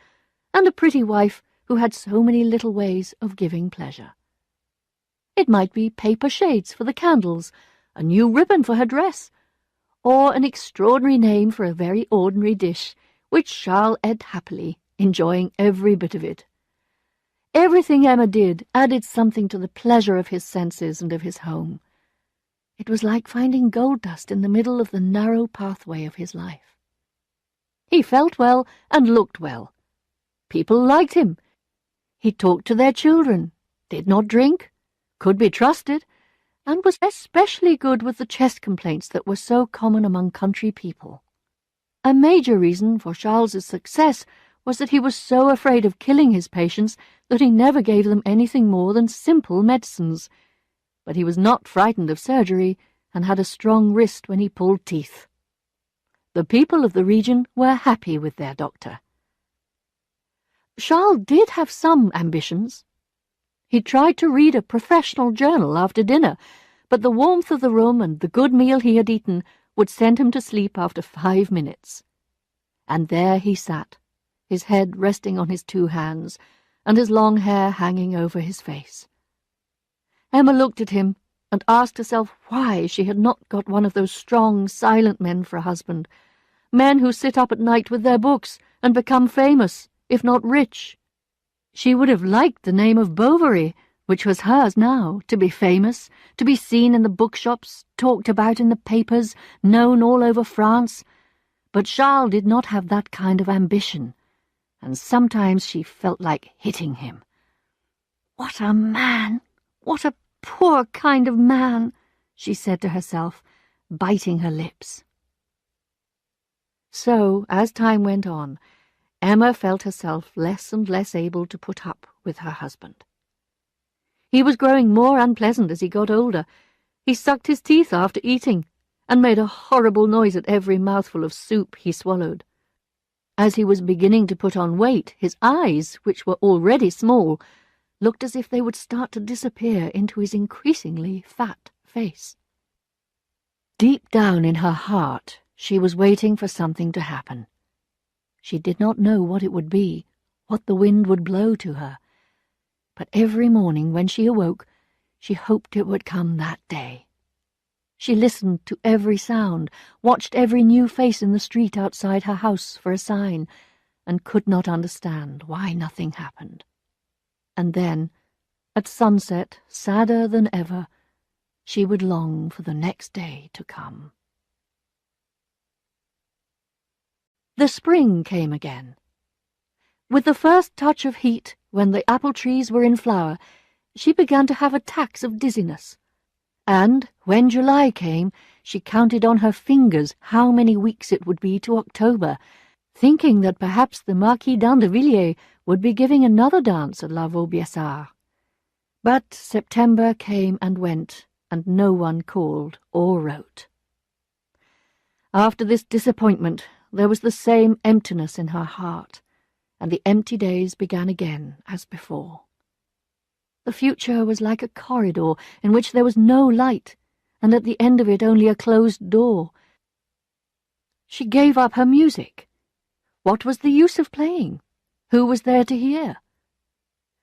and a pretty wife who had so many little ways of giving pleasure. It might be paper shades for the candles, a new ribbon for her dress, or an extraordinary name for a very ordinary dish, which Charles ate happily, enjoying every bit of it. Everything Emma did added something to the pleasure of his senses and of his home. It was like finding gold dust in the middle of the narrow pathway of his life. He felt well and looked well. People liked him. He talked to their children, did not drink, could be trusted, and was especially good with the chest complaints that were so common among country people. A major reason for Charles's success was that he was so afraid of killing his patients that he never gave them anything more than simple medicines. But he was not frightened of surgery, and had a strong wrist when he pulled teeth. The people of the region were happy with their doctor. Charles did have some ambitions. He tried to read a professional journal after dinner, but the warmth of the room and the good meal he had eaten would send him to sleep after 5 minutes. And there he sat, his head resting on his 2 hands, and his long hair hanging over his face. Emma looked at him and asked herself why she had not got one of those strong, silent men for a husband, men who sit up at night with their books and become famous, if not rich. She would have liked the name of Bovary, which was hers now, to be famous, to be seen in the bookshops, talked about in the papers, known all over France. But Charles did not have that kind of ambition, and sometimes she felt like hitting him. "What a man! What a poor kind of man!" she said to herself, biting her lips. So, as time went on, Emma felt herself less and less able to put up with her husband. He was growing more unpleasant as he got older. He sucked his teeth after eating, and made a horrible noise at every mouthful of soup he swallowed. As he was beginning to put on weight, his eyes, which were already small, looked as if they would start to disappear into his increasingly fat face. Deep down in her heart, she was waiting for something to happen. She did not know what it would be, what the wind would blow to her. But every morning when she awoke, she hoped it would come that day. She listened to every sound, watched every new face in the street outside her house for a sign, and could not understand why nothing happened. And then, at sunset, sadder than ever, she would long for the next day to come. The spring came again. With the first touch of heat, when the apple trees were in flower, she began to have attacks of dizziness. And, when July came, she counted on her fingers how many weeks it would be to October, thinking that perhaps the Marquis d'Andevillers would be giving another dance at La Vaubyessard. But September came and went, and no one called or wrote. After this disappointment, there was the same emptiness in her heart, and the empty days began again as before. The future was like a corridor in which there was no light, and at the end of it only a closed door. She gave up her music. What was the use of playing? Who was there to hear?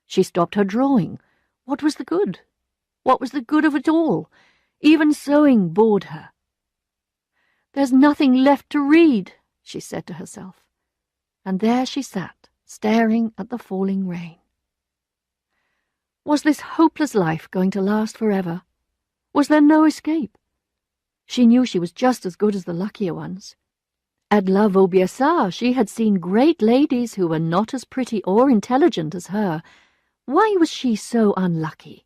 She stopped her drawing. What was the good? What was the good of it all? Even sewing bored her. "There's nothing left to read," she said to herself. And there she sat, staring at the falling rain. Was this hopeless life going to last forever? Was there no escape? She knew she was just as good as the luckier ones. At La Vaubyessard she had seen great ladies who were not as pretty or intelligent as her. Why was she so unlucky?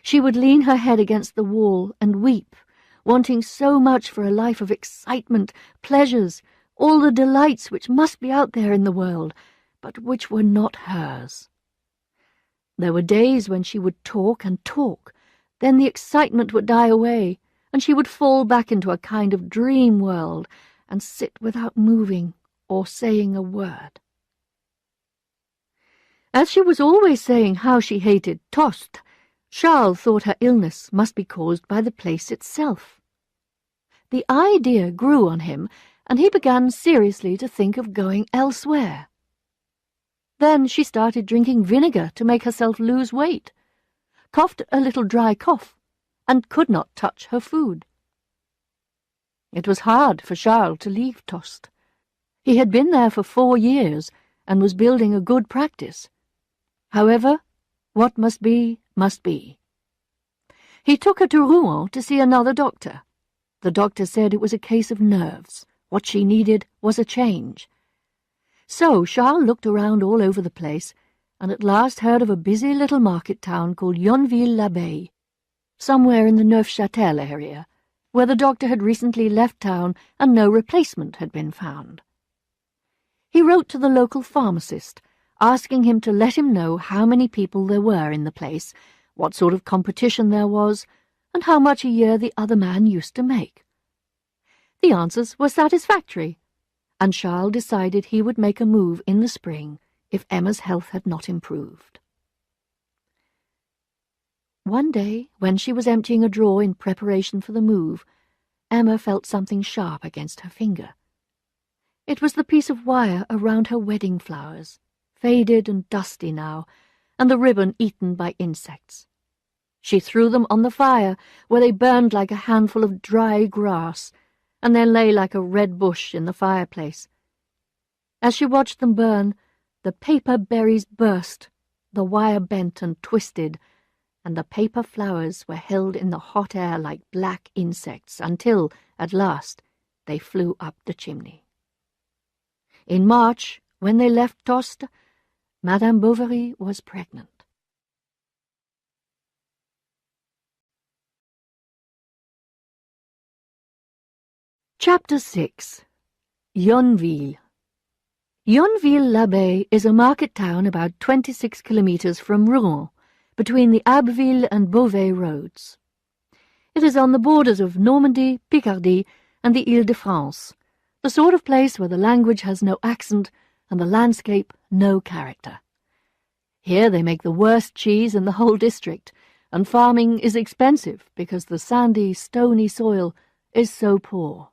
She would lean her head against the wall and weep, wanting so much for a life of excitement, pleasures, all the delights which must be out there in the world, but which were not hers. There were days when she would talk and talk, then the excitement would die away, and she would fall back into a kind of dream world and sit without moving or saying a word. As she was always saying how she hated Tostes, Charles thought her illness must be caused by the place itself. The idea grew on him, and he began seriously to think of going elsewhere. Then she started drinking vinegar to make herself lose weight, coughed a little dry cough, and could not touch her food. It was hard for Charles to leave Tostes. He had been there for 4 years and was building a good practice. However, what must be, must be. He took her to Rouen to see another doctor. The doctor said it was a case of nerves. What she needed was a change. So Charles looked around all over the place, and at last heard of a busy little market town called Yonville-l'Abbaye, somewhere in the Neufchâtel area, where the doctor had recently left town and no replacement had been found. He wrote to the local pharmacist, asking him to let him know how many people there were in the place, what sort of competition there was, and how much a year the other man used to make. The answers were satisfactory, and Charles decided he would make a move in the spring if Emma's health had not improved. One day, when she was emptying a drawer in preparation for the move, Emma felt something sharp against her finger. It was the piece of wire around her wedding flowers, faded and dusty now, and the ribbon eaten by insects. She threw them on the fire, where they burned like a handful of dry grass, and then lay like a red bush in the fireplace. As she watched them burn, the paper berries burst, the wire bent and twisted, and the paper flowers were held in the hot air like black insects until, at last, they flew up the chimney. In March, when they left Tostes, Madame Bovary was pregnant. Chapter 6. Yonville. Yonville-l'Abbaye is a market town about 26 kilometers from Rouen, between the Abbeville and Beauvais roads. It is on the borders of Normandy, Picardy, and the Ile-de-France, the sort of place where the language has no accent and the landscape no character. Here they make the worst cheese in the whole district, and farming is expensive because the sandy, stony soil is so poor.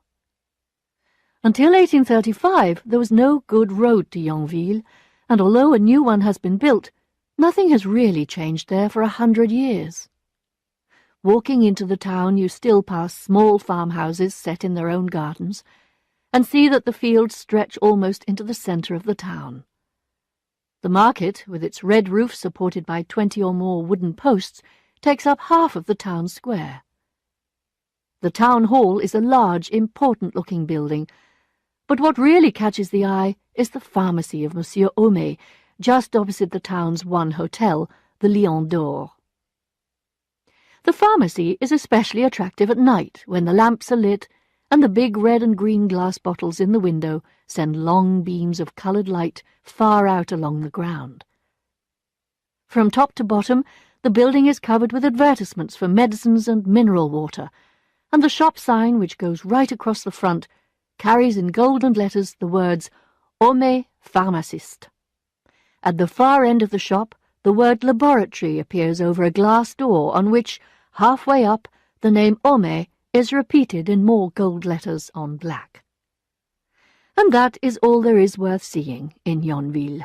Until 1835, there was no good road to Yonville, and although a new one has been built, nothing has really changed there for 100 years. Walking into the town, you still pass small farmhouses set in their own gardens, and see that the fields stretch almost into the centre of the town. The market, with its red roof supported by 20 or more wooden posts, takes up half of the town square. The town hall is a large, important-looking building, but what really catches the eye is the pharmacy of Monsieur Homais, just opposite the town's one hotel, the Lion d'Or. The pharmacy is especially attractive at night, when the lamps are lit and the big red and green glass bottles in the window send long beams of coloured light far out along the ground. From top to bottom, the building is covered with advertisements for medicines and mineral water, and the shop sign, which goes right across the front, carries in golden letters the words Homais Pharmaciste. At the far end of the shop, the word laboratory appears over a glass door on which, halfway up, the name Homais is repeated in more gold letters on black. And that is all there is worth seeing in Yonville.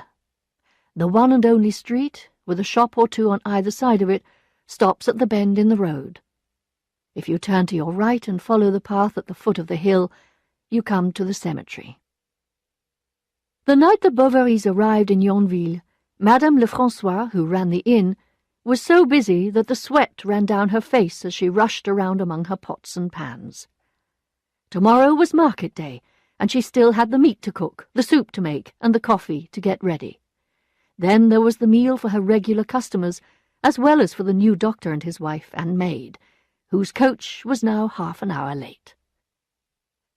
The one and only street, with a shop or two on either side of it, stops at the bend in the road. If you turn to your right and follow the path at the foot of the hill, you come to the cemetery. The night the Bovarys arrived in Yonville, Madame Lefrançois, who ran the inn, was so busy that the sweat ran down her face as she rushed around among her pots and pans. Tomorrow was market day, and she still had the meat to cook, the soup to make, and the coffee to get ready. Then there was the meal for her regular customers, as well as for the new doctor and his wife and maid, whose coach was now half an hour late.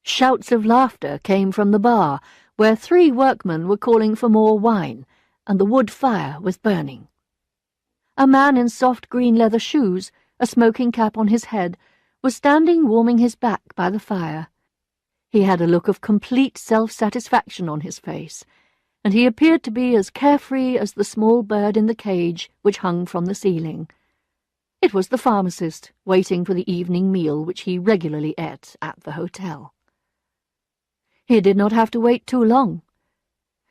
Shouts of laughter came from the bar, where 3 workmen were calling for more wine, and the wood fire was burning. A man in soft green leather shoes, a smoking cap on his head, was standing warming his back by the fire. He had a look of complete self-satisfaction on his face, and he appeared to be as carefree as the small bird in the cage which hung from the ceiling. It was the pharmacist, waiting for the evening meal which he regularly ate at the hotel. He did not have to wait too long.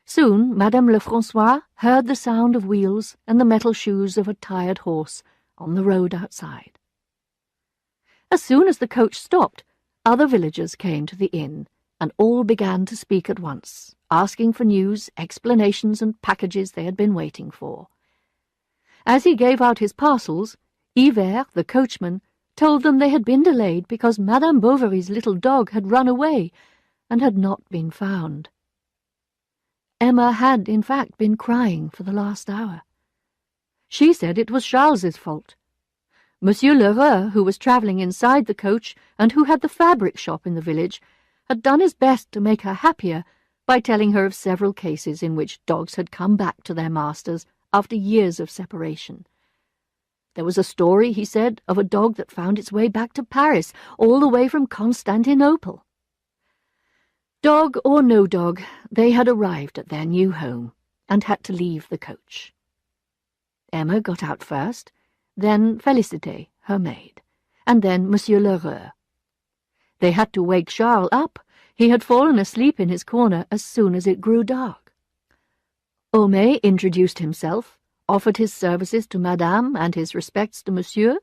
Soon Madame Lefrançois heard the sound of wheels and the metal shoes of a tired horse on the road outside. As soon as the coach stopped, other villagers came to the inn, and all began to speak at once, asking for news, explanations, and packages they had been waiting for. As he gave out his parcels, Yver, the coachman, told them they had been delayed because Madame Bovary's little dog had run away and had not been found. Emma had, in fact, been crying for the last hour. She said it was Charles's fault. Monsieur Lheureux, who was travelling inside the coach and who had the fabric shop in the village, had done his best to make her happier by telling her of several cases in which dogs had come back to their masters after years of separation. There was a story, he said, of a dog that found its way back to Paris, all the way from Constantinople. Dog or no dog, they had arrived at their new home and had to leave the coach. Emma got out first, then Félicité, her maid, and then Monsieur Lheureux. They had to wake Charles up. He had fallen asleep in his corner as soon as it grew dark. Homais introduced himself, offered his services to Madame and his respects to Monsieur,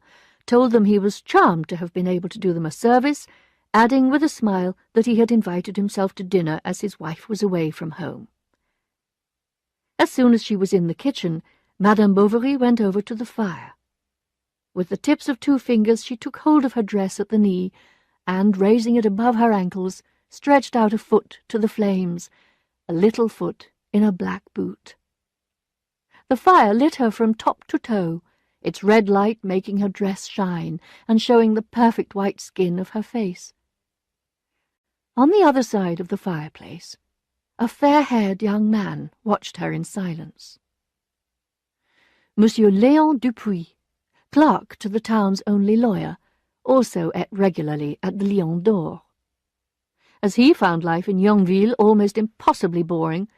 told them he was charmed to have been able to do them a service, adding with a smile that he had invited himself to dinner as his wife was away from home. As soon as she was in the kitchen, Madame Bovary went over to the fire. With the tips of 2 fingers she took hold of her dress at the knee, and, raising it above her ankles, stretched out a foot to the flames, a little foot in a black boot. The fire lit her from top to toe, its red light making her dress shine and showing the perfect white skin of her face. On the other side of the fireplace, a fair-haired young man watched her in silence. Monsieur Léon Dupuis, clerk to the town's only lawyer, also ate regularly at the Lion d'Or. As he found life in Yonville almost impossibly boring,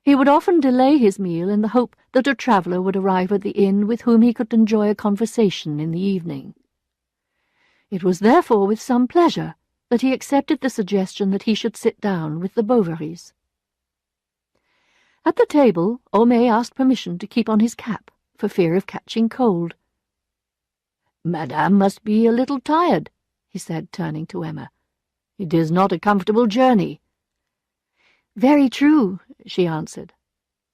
he would often delay his meal in the hope that a traveller would arrive at the inn with whom he could enjoy a conversation in the evening. It was therefore with some pleasure that he accepted the suggestion that he should sit down with the Bovarys. At the table, Homais asked permission to keep on his cap, for fear of catching cold. "Madame must be a little tired," he said, turning to Emma. "It is not a comfortable journey." "Very true," she answered.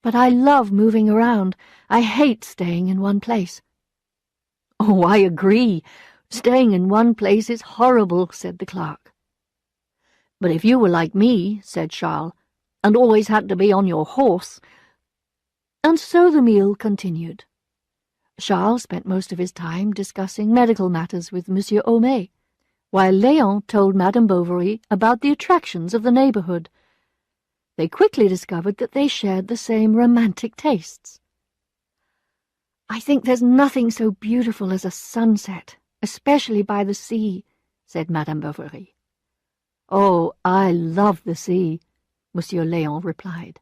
"But I love moving around. I hate staying in one place." "Oh, I agree. Staying in one place is horrible," said the clerk. "But if you were like me," said Charles, "and always had to be on your horse—" And so the meal continued. Charles spent most of his time discussing medical matters with Monsieur Homais, while Léon told Madame Bovary about the attractions of the neighbourhood. They quickly discovered that they shared the same romantic tastes. "I think there's nothing so beautiful as a sunset, especially by the sea," said Madame Bovary. "Oh, I love the sea," Monsieur Léon replied.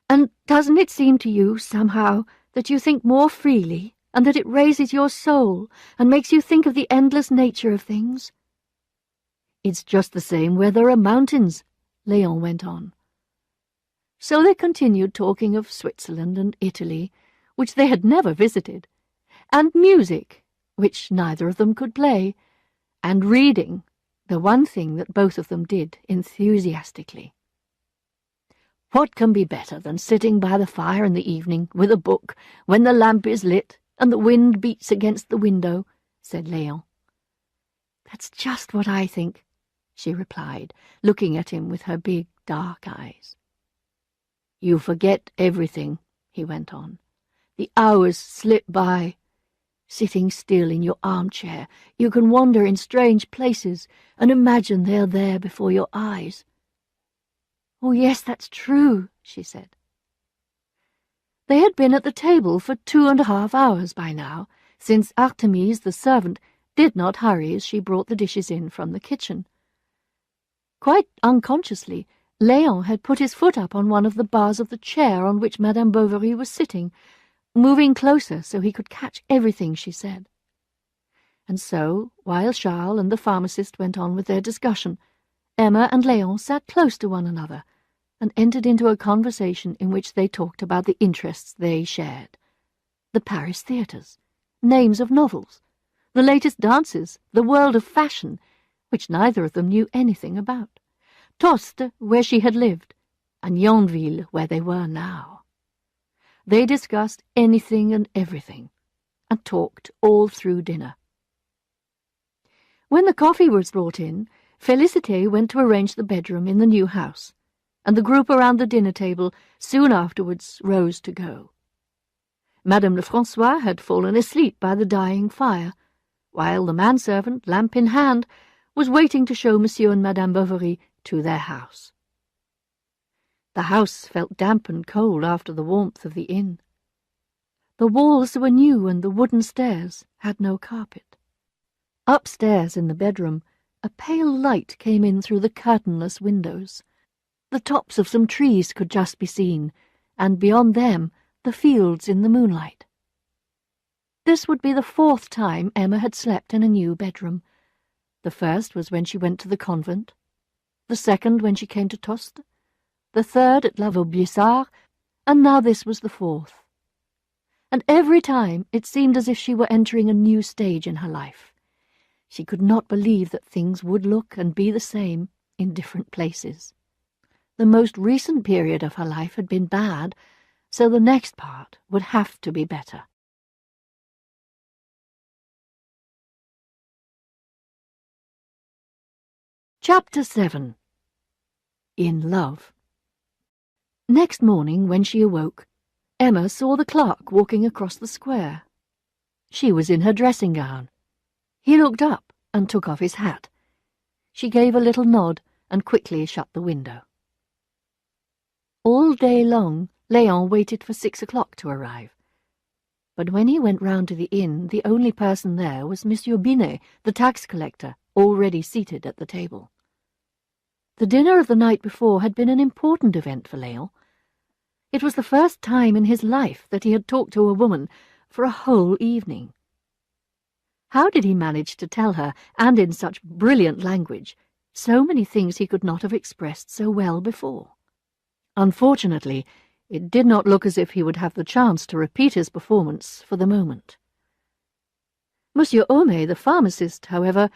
"And doesn't it seem to you, somehow, that you think more freely, and that it raises your soul, and makes you think of the endless nature of things?" "It's just the same where there are mountains," Léon went on. So they continued talking of Switzerland and Italy, which they had never visited, and music, which neither of them could play, and reading, the one thing that both of them did enthusiastically. "What can be better than sitting by the fire in the evening with a book when the lamp is lit and the wind beats against the window?" said Léon. "That's just what I think," she replied, looking at him with her big, dark eyes. "You forget everything," he went on. "The hours slip by. Sitting still in your armchair, you can wander in strange places and imagine they're there before your eyes." "Oh, yes, that's true," she said. They had been at the table for 2.5 hours by now, since Artemise, the servant, did not hurry as she brought the dishes in from the kitchen. Quite unconsciously, Léon had put his foot up on one of the bars of the chair on which Madame Bovary was sitting, moving closer so he could catch everything she said. And so, while Charles and the pharmacist went on with their discussion, Emma and Léon sat close to one another and entered into a conversation in which they talked about the interests they shared. The Paris theatres, names of novels, the latest dances, the world of fashion, which neither of them knew anything about, Tostes, where she had lived, and Yonville, where they were now. They discussed anything and everything, and talked all through dinner. When the coffee was brought in, Félicité went to arrange the bedroom in the new house, and the group around the dinner table soon afterwards rose to go. Madame Lefrançois had fallen asleep by the dying fire, while the manservant, lamp in hand, was waiting to show Monsieur and Madame Bovary to their house. The house felt damp and cold after the warmth of the inn. The walls were new and the wooden stairs had no carpet. Upstairs in the bedroom, a pale light came in through the curtainless windows. The tops of some trees could just be seen, and beyond them the fields in the moonlight. This would be the 4th time Emma had slept in a new bedroom. The first was when she went to the convent, the second when she came to Tostes, the third at La Vaubyessard, and now this was the 4th. And every time it seemed as if she were entering a new stage in her life. She could not believe that things would look and be the same in different places. The most recent period of her life had been bad, so the next part would have to be better. Chapter 7. In Love. Next morning, when she awoke, Emma saw the clerk walking across the square. She was in her dressing gown. He looked up and took off his hat. She gave a little nod and quickly shut the window. All day long, Léon waited for 6 o'clock to arrive. But when he went round to the inn, the only person there was Monsieur Binet, the tax collector, already seated at the table. The dinner of the night before had been an important event for Léon. It was the first time in his life that he had talked to a woman for a whole evening. How did he manage to tell her, and in such brilliant language, so many things he could not have expressed so well before? Unfortunately, it did not look as if he would have the chance to repeat his performance for the moment. Monsieur Homais, the pharmacist, however,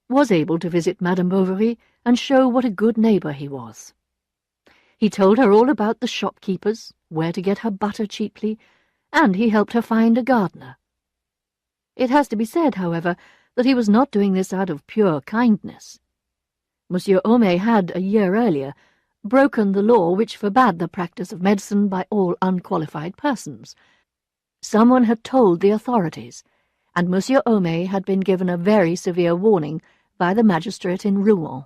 was able to visit Madame Bovary and show what a good neighbour he was. He told her all about the shopkeepers, where to get her butter cheaply, and he helped her find a gardener. It has to be said, however, that he was not doing this out of pure kindness. Monsieur Homais had, a year earlier, broken the law which forbade the practice of medicine by all unqualified persons. Someone had told the authorities, and Monsieur Homais had been given a very severe warning by the magistrate in Rouen.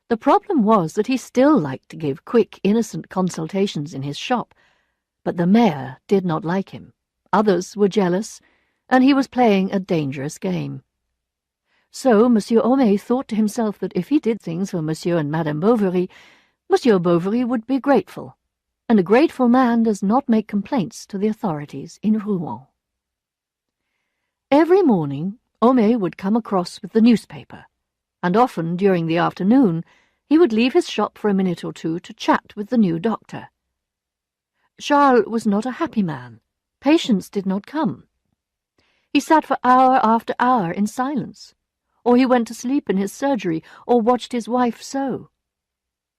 The problem was that he still liked to give quick, innocent consultations in his shop, but the mayor did not like him. Others were jealous, and he was playing a dangerous game. So Monsieur Homais thought to himself that if he did things for Monsieur and Madame Bovary, Monsieur Bovary would be grateful, and a grateful man does not make complaints to the authorities in Rouen. Every morning, Homais would come across with the newspaper, and often during the afternoon he would leave his shop for a minute or two to chat with the new doctor. Charles was not a happy man. Patients did not come. He sat for hour after hour in silence, or he went to sleep in his surgery, or watched his wife sew.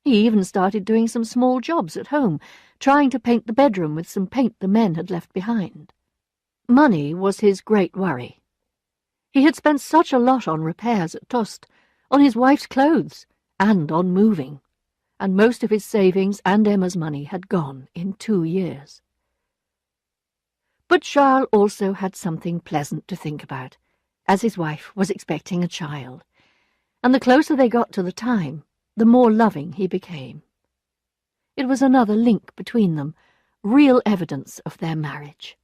He even started doing some small jobs at home, trying to paint the bedroom with some paint the men had left behind. Money was his great worry. He had spent such a lot on repairs at Tostes, on his wife's clothes, and on moving, and most of his savings and Emma's money had gone in 2 years. But Charles also had something pleasant to think about, as his wife was expecting a child, and the closer they got to the time, the more loving he became. It was another link between them, real evidence of their marriage.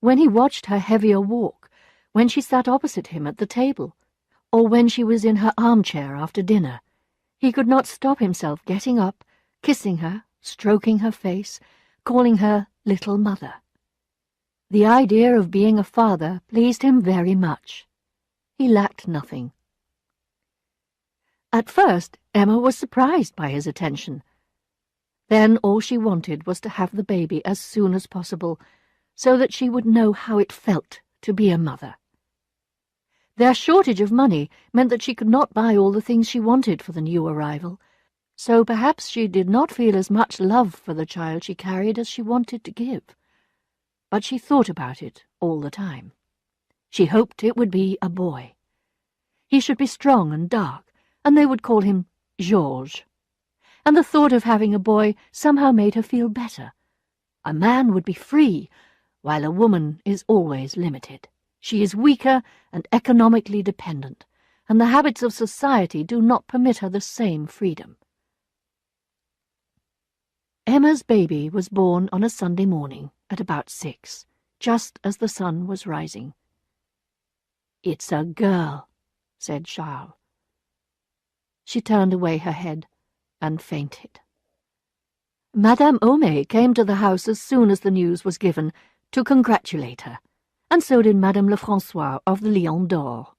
When he watched her heavier walk, when she sat opposite him at the table, or when she was in her armchair after dinner, he could not stop himself getting up, kissing her, stroking her face, calling her little mother. The idea of being a father pleased him very much. He lacked nothing. At first, Emma was surprised by his attention. Then all she wanted was to have the baby as soon as possible, so that she would know how it felt to be a mother. Their shortage of money meant that she could not buy all the things she wanted for the new arrival, so perhaps she did not feel as much love for the child she carried as she wanted to give. But she thought about it all the time. She hoped it would be a boy. He should be strong and dark, and they would call him Georges. And the thought of having a boy somehow made her feel better. A man would be free, while a woman is always limited. She is weaker and economically dependent, and the habits of society do not permit her the same freedom. Emma's baby was born on a Sunday morning at about 6, just as the sun was rising. "It's a girl," said Charles. She turned away her head and fainted. Madame Homais came to the house as soon as the news was given to congratulate her, and so did Madame Lefrançois of the Lion d'Or.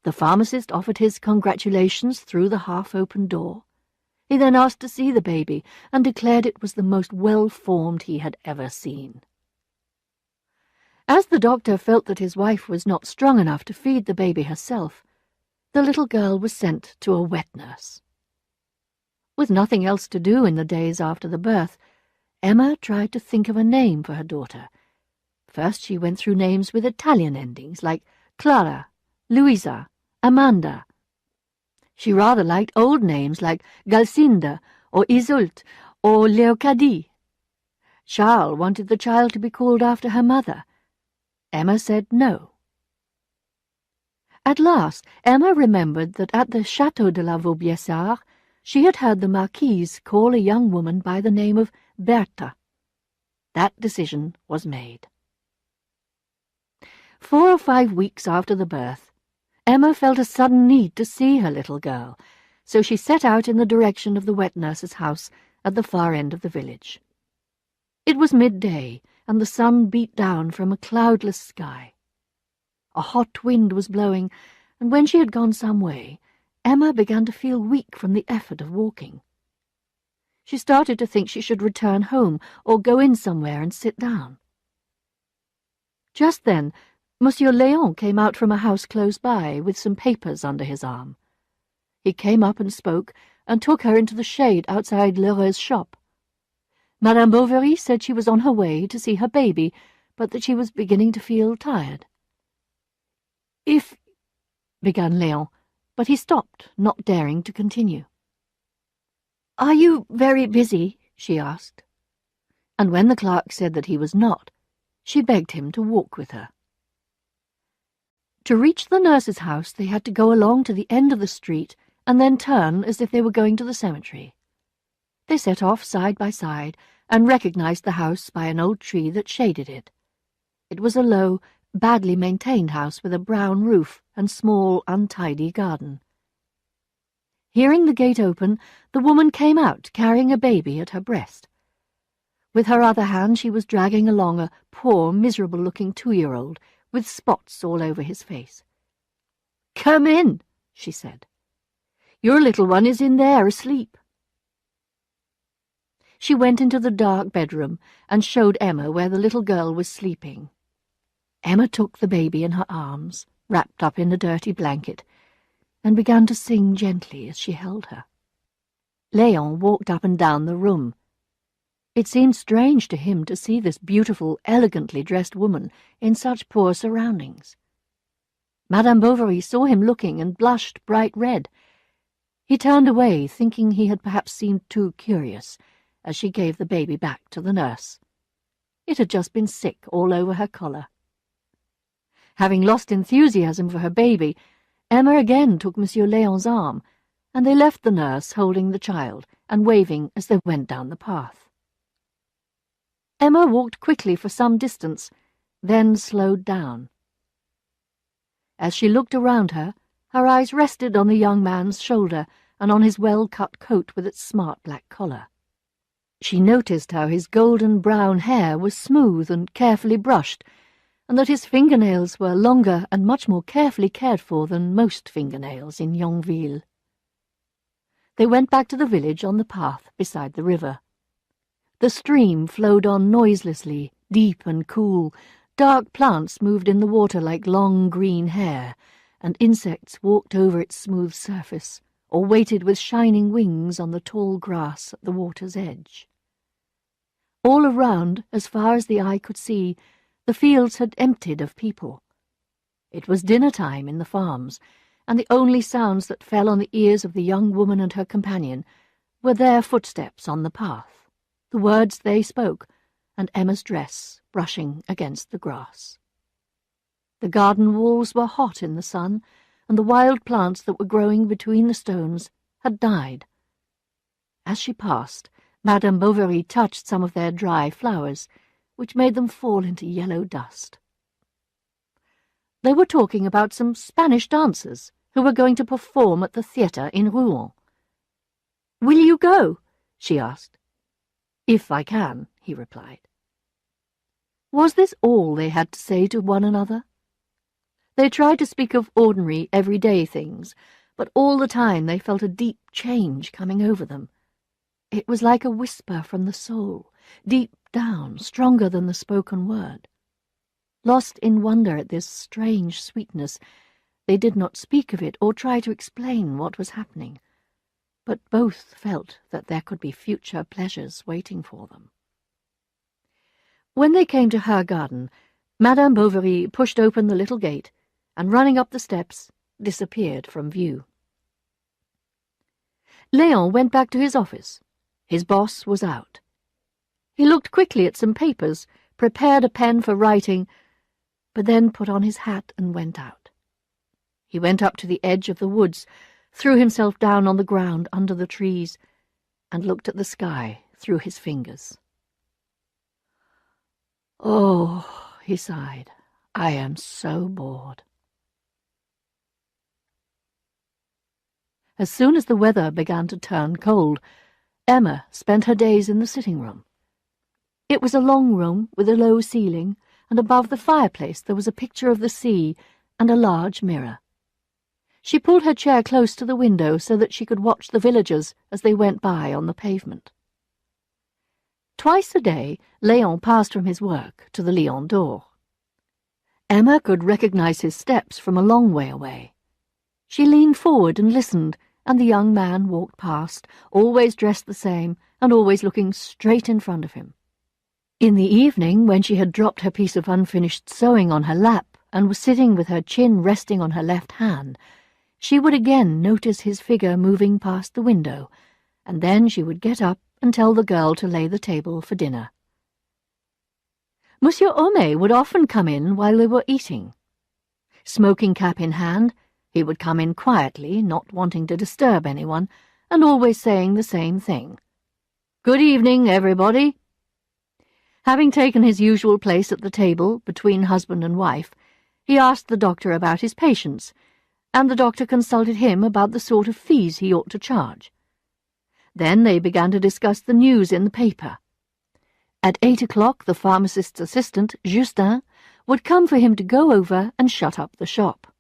The pharmacist offered his congratulations through the half-open door. He then asked to see the baby, and declared it was the most well-formed he had ever seen. As the doctor felt that his wife was not strong enough to feed the baby herself, the little girl was sent to a wet nurse. With nothing else to do in the days after the birth, Emma tried to think of a name for her daughter. First she went through names with Italian endings, like Clara, Luisa, Amanda. She rather liked old names like Galcinda, or Iseult, or Leocadie. Charles wanted the child to be called after her mother. Emma said no. At last, Emma remembered that at the Château de la Vaubyessard she had heard the Marquise call a young woman by the name of Berthe. That decision was made. 4 or 5 weeks after the birth, Emma felt a sudden need to see her little girl, so she set out in the direction of the wet nurse's house at the far end of the village. It was midday, and the sun beat down from a cloudless sky. A hot wind was blowing, and when she had gone some way, Emma began to feel weak from the effort of walking. She started to think she should return home or go in somewhere and sit down. Just then, Monsieur Léon came out from a house close by with some papers under his arm. He came up and spoke, and took her into the shade outside Lheureux's shop. Madame Bovary said she was on her way to see her baby, but that she was beginning to feel tired. "If—" began Léon, but he stopped, not daring to continue. "Are you very busy?" she asked. And when the clerk said that he was not, she begged him to walk with her. To reach the nurse's house they had to go along to the end of the street and then turn as if they were going to the cemetery. They set off side by side and recognized the house by an old tree that shaded it. It was a low, badly maintained house with a brown roof and small, untidy garden. Hearing the gate open, the woman came out carrying a baby at her breast. With her other hand she was dragging along a poor, miserable-looking 2-year-old with spots all over his face. "Come in," she said. "Your little one is in there asleep." She went into the dark bedroom and showed Emma where the little girl was sleeping. Emma took the baby in her arms, wrapped up in a dirty blanket, and began to sing gently as she held her. Léon walked up and down the room. It seemed strange to him to see this beautiful, elegantly dressed woman in such poor surroundings. Madame Bovary saw him looking and blushed bright red. He turned away, thinking he had perhaps seemed too curious, as she gave the baby back to the nurse. It had just been sick all over her collar. Having lost enthusiasm for her baby, Emma again took Monsieur Léon's arm, and they left the nurse holding the child and waving as they went down the path. Emma walked quickly for some distance, then slowed down. As she looked around her, her eyes rested on the young man's shoulder and on his well-cut coat with its smart black collar. She noticed how his golden-brown hair was smooth and carefully brushed, and that his fingernails were longer and much more carefully cared for than most fingernails in Yonville. They went back to the village on the path beside the river. The stream flowed on noiselessly, deep and cool. Dark plants moved in the water like long green hair, and insects walked over its smooth surface, or waited with shining wings on the tall grass at the water's edge. All around, as far as the eye could see, the fields had emptied of people. It was dinner-time in the farms, and the only sounds that fell on the ears of the young woman and her companion were their footsteps on the path, the words they spoke, and Emma's dress brushing against the grass. The garden walls were hot in the sun, and the wild plants that were growing between the stones had died. As she passed, Madame Bovary touched some of their dry flowers, which made them fall into yellow dust. They were talking about some Spanish dancers who were going to perform at the theatre in Rouen. "Will you go?" she asked. "If I can," he replied. Was this all they had to say to one another? They tried to speak of ordinary, everyday things, but all the time they felt a deep change coming over them. It was like a whisper from the soul, deep down, stronger than the spoken word. Lost in wonder at this strange sweetness, they did not speak of it or try to explain what was happening, but both felt that there could be future pleasures waiting for them. When they came to her garden, Madame Bovary pushed open the little gate, and running up the steps, disappeared from view. Léon went back to his office. His boss was out. He looked quickly at some papers, prepared a pen for writing, but then put on his hat and went out. He went up to the edge of the woods, threw himself down on the ground under the trees, and looked at the sky through his fingers. "Oh," he sighed, "I am so bored." As soon as the weather began to turn cold, Emma spent her days in the sitting room. It was a long room with a low ceiling, and above the fireplace there was a picture of the sea and a large mirror. She pulled her chair close to the window so that she could watch the villagers as they went by on the pavement. Twice a day, Léon passed from his work to the Lion d'Or. Emma could recognize his steps from a long way away. She leaned forward and listened, and the young man walked past, always dressed the same, and always looking straight in front of him. In the evening, when she had dropped her piece of unfinished sewing on her lap and was sitting with her chin resting on her left hand, she would again notice his figure moving past the window, and then she would get up and tell the girl to lay the table for dinner. Monsieur Homais would often come in while they were eating. Smoking cap in hand, he would come in quietly, not wanting to disturb anyone, and always saying the same thing. "Good evening, everybody." Having taken his usual place at the table between husband and wife, he asked the doctor about his patients, and the doctor consulted him about the sort of fees he ought to charge. Then they began to discuss the news in the paper. At 8 o'clock the pharmacist's assistant, Justin, would come for him to go over and shut up the shop.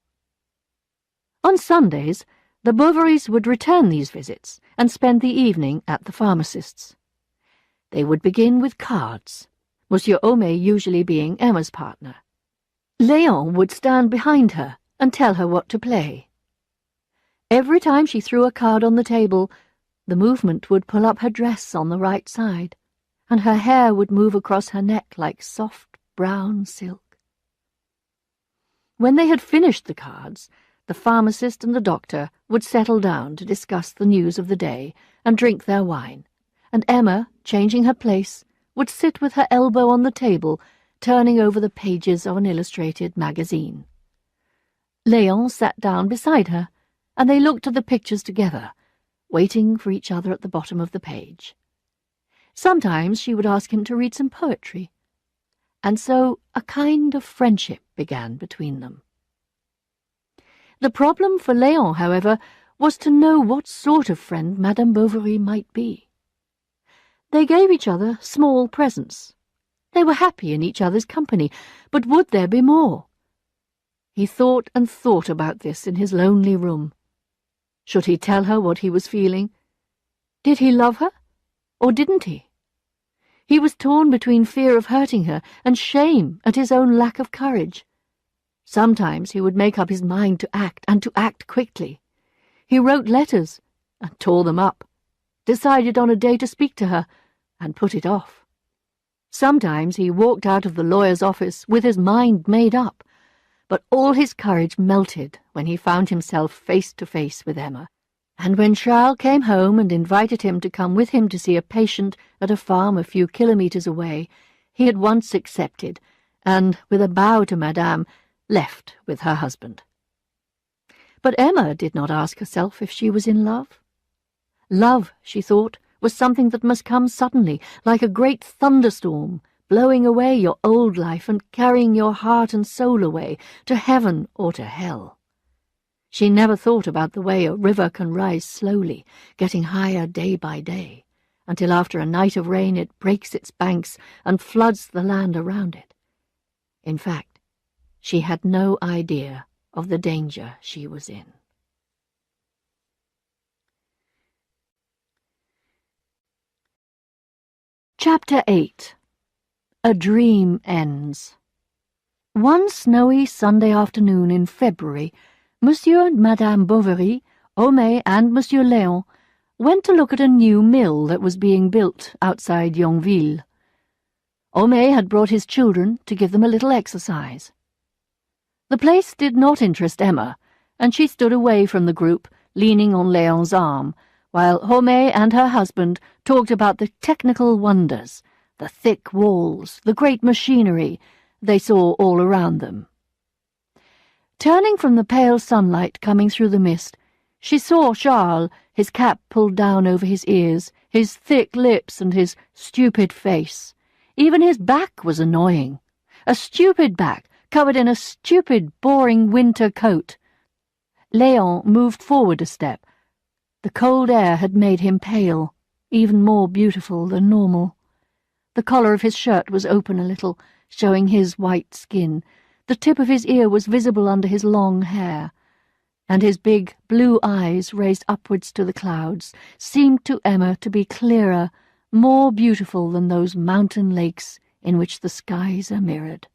On Sundays, the Bovarys would return these visits and spend the evening at the pharmacist's. They would begin with cards, Monsieur Homais usually being Emma's partner. Léon would stand behind her and tell her what to play. Every time she threw a card on the table, the movement would pull up her dress on the right side, and her hair would move across her neck like soft brown silk. When they had finished the cards, the pharmacist and the doctor would settle down to discuss the news of the day and drink their wine, and Emma, changing her place, would sit with her elbow on the table, turning over the pages of an illustrated magazine. Léon sat down beside her, and they looked at the pictures together, waiting for each other at the bottom of the page. Sometimes she would ask him to read some poetry, and so a kind of friendship began between them. The problem for Léon, however, was to know what sort of friend Madame Bovary might be. They gave each other small presents. They were happy in each other's company, but would there be more? He thought and thought about this in his lonely room. Should he tell her what he was feeling? Did he love her, or didn't he? He was torn between fear of hurting her and shame at his own lack of courage. Sometimes he would make up his mind to act, and to act quickly. He wrote letters and tore them up, decided on a day to speak to her, and put it off. Sometimes he walked out of the lawyer's office with his mind made up, but all his courage melted when he found himself face to face with Emma, and when Charles came home and invited him to come with him to see a patient at a farm a few kilometres away, he at once accepted, and, with a bow to Madame, left with her husband. But Emma did not ask herself if she was in love. Love, she thought, was something that must come suddenly, like a great thunderstorm, blowing away your old life and carrying your heart and soul away, to heaven or to hell. She never thought about the way a river can rise slowly, getting higher day by day, until after a night of rain it breaks its banks and floods the land around it. In fact, she had no idea of the danger she was in. Chapter 8. A Dream Ends. One snowy Sunday afternoon in February, Monsieur and Madame Bovary, Homais and Monsieur Léon went to look at a new mill that was being built outside Yonville. Homais had brought his children to give them a little exercise. The place did not interest Emma, and she stood away from the group, leaning on Léon's arm, while Homais and her husband talked about the technical wonders, the thick walls, the great machinery they saw all around them. Turning from the pale sunlight coming through the mist, she saw Charles, his cap pulled down over his ears, his thick lips and his stupid face. Even his back was annoying. A stupid back, covered in a stupid, boring winter coat. Léon moved forward a step. The cold air had made him pale, even more beautiful than normal. The collar of his shirt was open a little, showing his white skin. The tip of his ear was visible under his long hair, and his big blue eyes, raised upwards to the clouds, seemed to Emma to be clearer, more beautiful than those mountain lakes in which the skies are mirrored.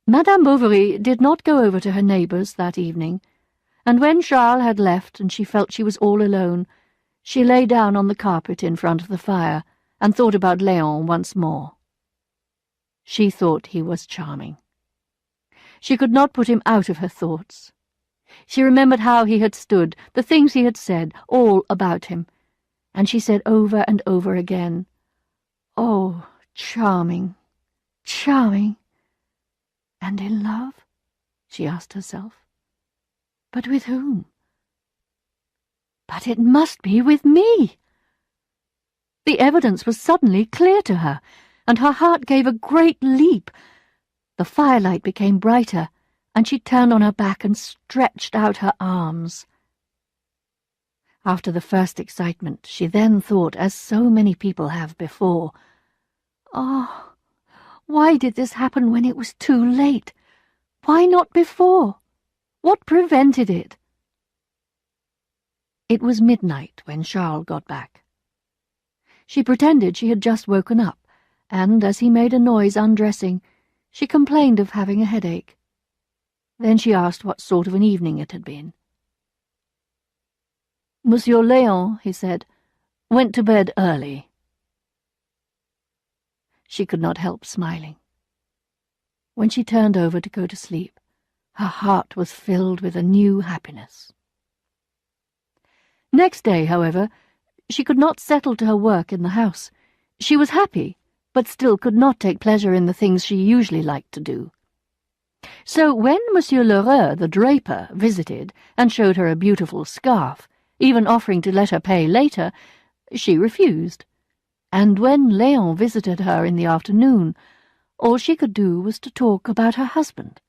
Madame Bovary did not go over to her neighbours that evening, and when Charles had left and she felt she was all alone, she lay down on the carpet in front of the fire and thought about Léon once more. She thought he was charming. She could not put him out of her thoughts. She remembered how he had stood, the things he had said, all about him, and she said over and over again, "Oh, charming, charming." And in love? She asked herself. But with whom? But it must be with me. The evidence was suddenly clear to her, and her heart gave a great leap. The firelight became brighter, and she turned on her back and stretched out her arms. After the first excitement, she then thought, as so many people have before, "Oh, why did this happen when it was too late? Why not before? What prevented it?" It was midnight when Charles got back. She pretended she had just woken up, and, as he made a noise undressing, she complained of having a headache. Then she asked what sort of an evening it had been. "Monsieur Léon," he said, "went to bed early." She could not help smiling. When she turned over to go to sleep, her heart was filled with a new happiness. Next day, however, she could not settle to her work in the house. She was happy, but still could not take pleasure in the things she usually liked to do. So when Monsieur Lheureux, the draper, visited and showed her a beautiful scarf, even offering to let her pay later, she refused. And when Léon visited her in the afternoon, all she could do was to talk about her husband.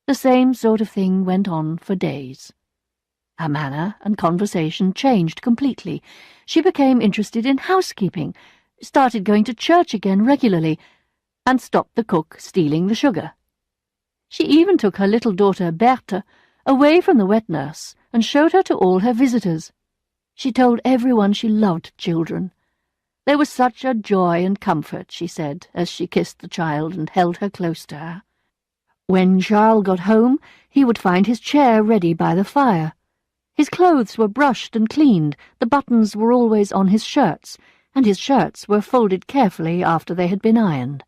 The same sort of thing went on for days. Her manner and conversation changed completely. She became interested in housekeeping, started going to church again regularly, and stopped the cook stealing the sugar. She even took her little daughter Berthe away from the wet nurse and showed her to all her visitors. She told everyone she loved children. There was such a joy and comfort, she said, as she kissed the child and held her close to her. When Charles got home, he would find his chair ready by the fire. His clothes were brushed and cleaned, the buttons were always on his shirts, and his shirts were folded carefully after they had been ironed.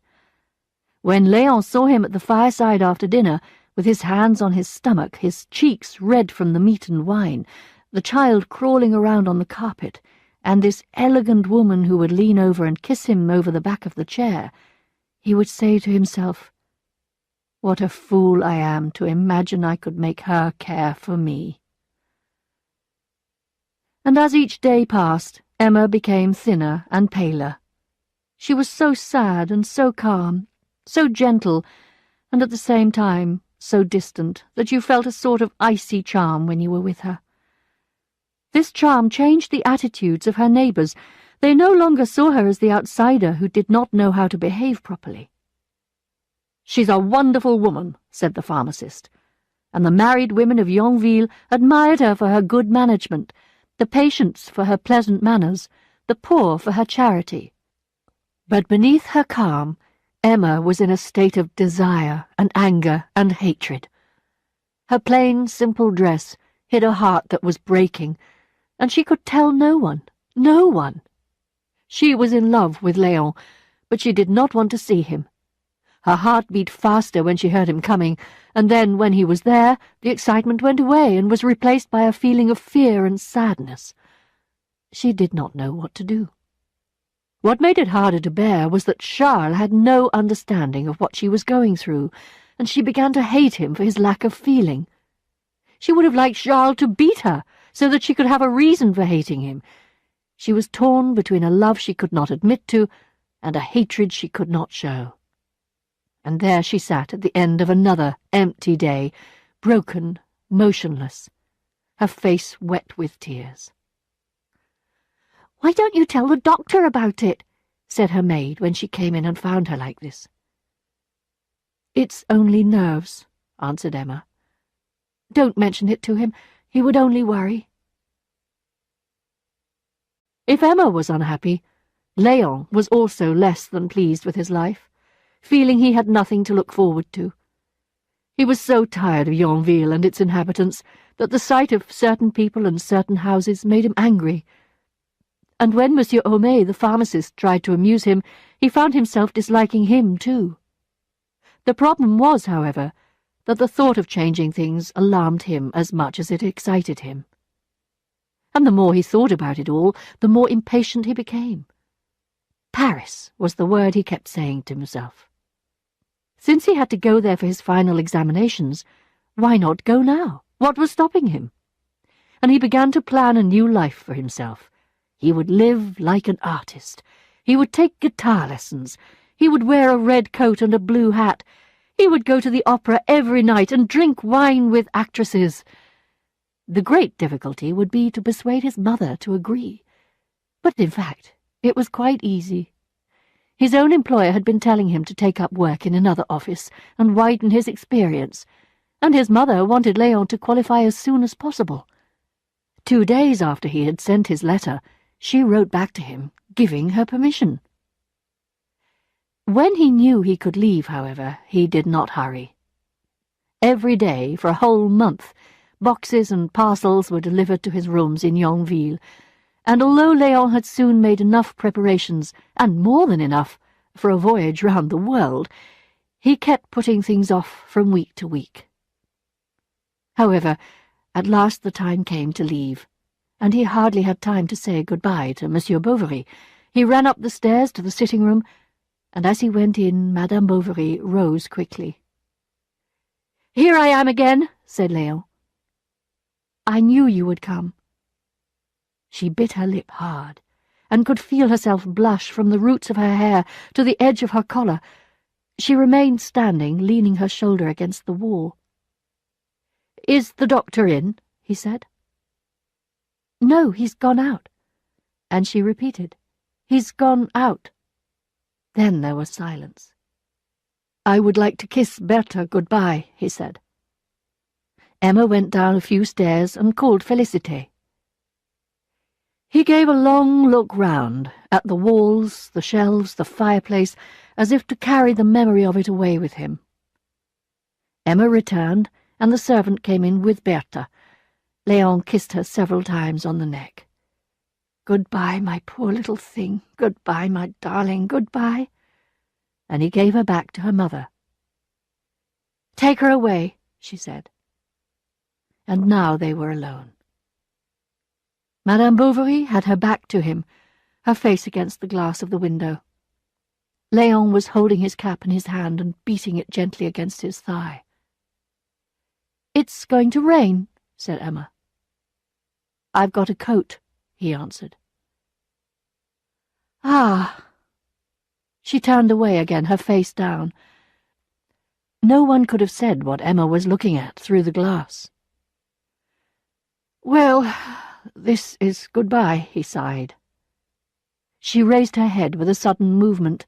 When Léon saw him at the fireside after dinner, with his hands on his stomach, his cheeks red from the meat and wine, the child crawling around on the carpet, and this elegant woman who would lean over and kiss him over the back of the chair, he would say to himself, "What a fool I am to imagine I could make her care for me." And as each day passed, Emma became thinner and paler. She was so sad and so calm, so gentle, and at the same time so distant that you felt a sort of icy charm when you were with her. This charm changed the attitudes of her neighbours. They no longer saw her as the outsider who did not know how to behave properly. "She's a wonderful woman," said the pharmacist, and the married women of Yonville admired her for her good management, the patients for her pleasant manners, the poor for her charity. But beneath her calm, Emma was in a state of desire and anger and hatred. Her plain, simple dress hid a heart that was breaking, and she could tell no one, no one. She was in love with Léon, but she did not want to see him. Her heart beat faster when she heard him coming, and then, when he was there, the excitement went away and was replaced by a feeling of fear and sadness. She did not know what to do. What made it harder to bear was that Charles had no understanding of what she was going through, and she began to hate him for his lack of feeling. She would have liked Charles to beat her, so that she could have a reason for hating him. She was torn between a love she could not admit to and a hatred she could not show. And there she sat at the end of another empty day, broken, motionless, her face wet with tears. "Why don't you tell the doctor about it?" said her maid when she came in and found her like this. "It's only nerves," answered Emma. "Don't mention it to him. He would only worry." If Emma was unhappy, Léon was also less than pleased with his life, feeling he had nothing to look forward to. He was so tired of Yonville and its inhabitants that the sight of certain people and certain houses made him angry. And when Monsieur Homais, the pharmacist, tried to amuse him, he found himself disliking him too. The problem was, however, that the thought of changing things alarmed him as much as it excited him. And the more he thought about it all, the more impatient he became. Paris was the word he kept saying to himself. Since he had to go there for his final examinations, why not go now? What was stopping him? And he began to plan a new life for himself. He would live like an artist. He would take guitar lessons. He would wear a red coat and a blue hat. He would go to the opera every night and drink wine with actresses. The great difficulty would be to persuade his mother to agree. But in fact, it was quite easy. His own employer had been telling him to take up work in another office and widen his experience, and his mother wanted Léon to qualify as soon as possible. 2 days after he had sent his letter, she wrote back to him, giving her permission. When he knew he could leave, however, he did not hurry. Every day, for a whole month, boxes and parcels were delivered to his rooms in Yonville, and although Léon had soon made enough preparations, and more than enough, for a voyage round the world, he kept putting things off from week to week. However, at last the time came to leave, and he hardly had time to say good-bye to Monsieur Bovary. He ran up the stairs to the sitting-room, and as he went in, Madame Bovary rose quickly. "Here I am again," said Léon. "I knew you would come." She bit her lip hard, and could feel herself blush from the roots of her hair to the edge of her collar. She remained standing, leaning her shoulder against the wall. "Is the doctor in?" he said. "No, he's gone out." And she repeated, "He's gone out." Then there was silence. "I would like to kiss Bertha good-bye," he said. Emma went down a few stairs and called Félicité. He gave a long look round, at the walls, the shelves, the fireplace, as if to carry the memory of it away with him. Emma returned, and the servant came in with Bertha. Léon kissed her several times on the neck. "Good-bye, my poor little thing. Good-bye, my darling. Good-bye." And he gave her back to her mother. "Take her away," she said. And now they were alone. Madame Bovary had her back to him, her face against the glass of the window. Léon was holding his cap in his hand and beating it gently against his thigh. "It's going to rain," said Emma. "I've got a coat," he answered. "Ah!" She turned away again, her face down. No one could have said what Emma was looking at through the glass. "Well, this is good-bye," he sighed. She raised her head with a sudden movement.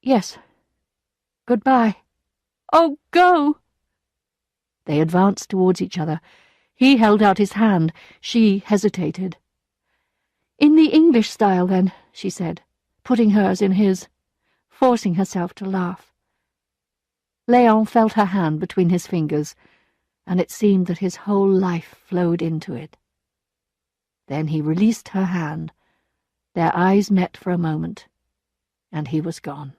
"Yes, good-bye." "Oh, go!" They advanced towards each other. He held out his hand. She hesitated. "In the English style, then," she said, putting hers in his, forcing herself to laugh. Léon felt her hand between his fingers, and it seemed that his whole life flowed into it. Then he released her hand. Their eyes met for a moment, and he was gone.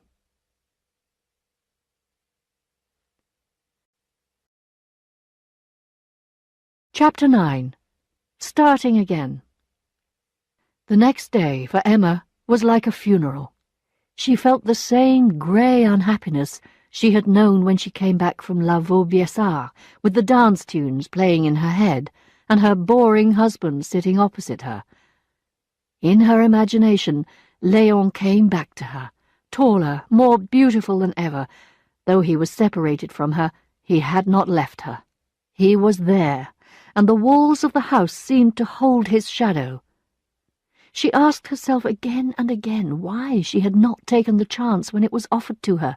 Chapter 9. Starting Again. The next day, for Emma, was like a funeral. She felt the same grey unhappiness she had known when she came back from La Vaubyessard, with the dance tunes playing in her head, and her boring husband sitting opposite her. In her imagination, Léon came back to her, taller, more beautiful than ever. Though he was separated from her, he had not left her. He was there, and the walls of the house seemed to hold his shadow. She asked herself again and again why she had not taken the chance when it was offered to her.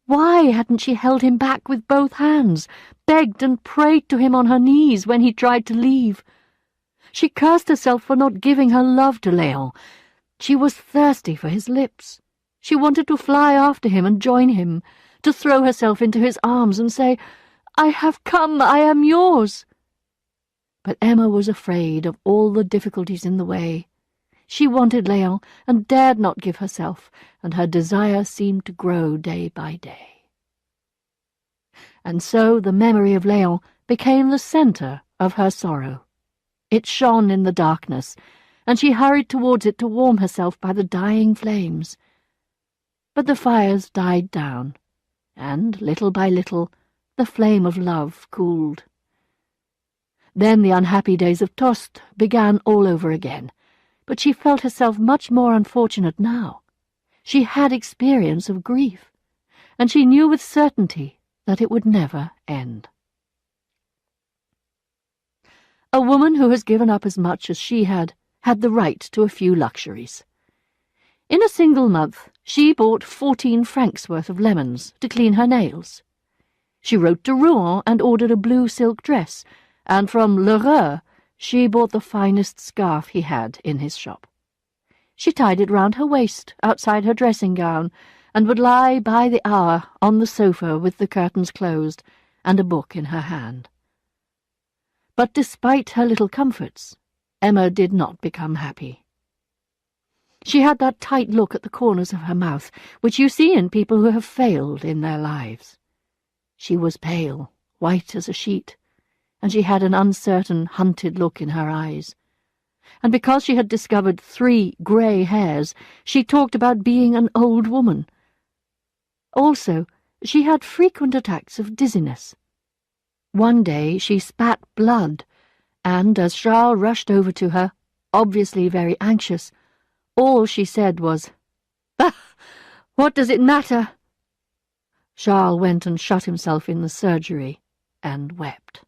Why hadn't she held him back with both hands, begged and prayed to him on her knees when he tried to leave? She cursed herself for not giving her love to Léon. She was thirsty for his lips. She wanted to fly after him and join him, to throw herself into his arms and say, "I have come, I am yours." But Emma was afraid of all the difficulties in the way. She wanted Léon and dared not give herself, and her desire seemed to grow day by day. And so the memory of Léon became the centre of her sorrow. It shone in the darkness, and she hurried towards it to warm herself by the dying flames. But the fires died down, and, little by little, the flame of love cooled. Then the unhappy days of Tostes began all over again, but she felt herself much more unfortunate now. She had experience of grief, and she knew with certainty that it would never end. A woman who has given up as much as she had the right to a few luxuries. In a single month, she bought 14 francs worth of lemons to clean her nails. She wrote to Rouen and ordered a blue silk dress, and from Lheureux she bought the finest scarf he had in his shop. She tied it round her waist outside her dressing gown, and would lie by the hour on the sofa with the curtains closed and a book in her hand. But despite her little comforts, Emma did not become happy. She had that tight look at the corners of her mouth which you see in people who have failed in their lives. She was pale, white as a sheet, and she had an uncertain, hunted look in her eyes. And because she had discovered 3 grey hairs, she talked about being an old woman. Also, she had frequent attacks of dizziness. One day she spat blood, and as Charles rushed over to her, obviously very anxious, all she said was, "Ah, what does it matter?" Charles went and shut himself in the surgery and wept.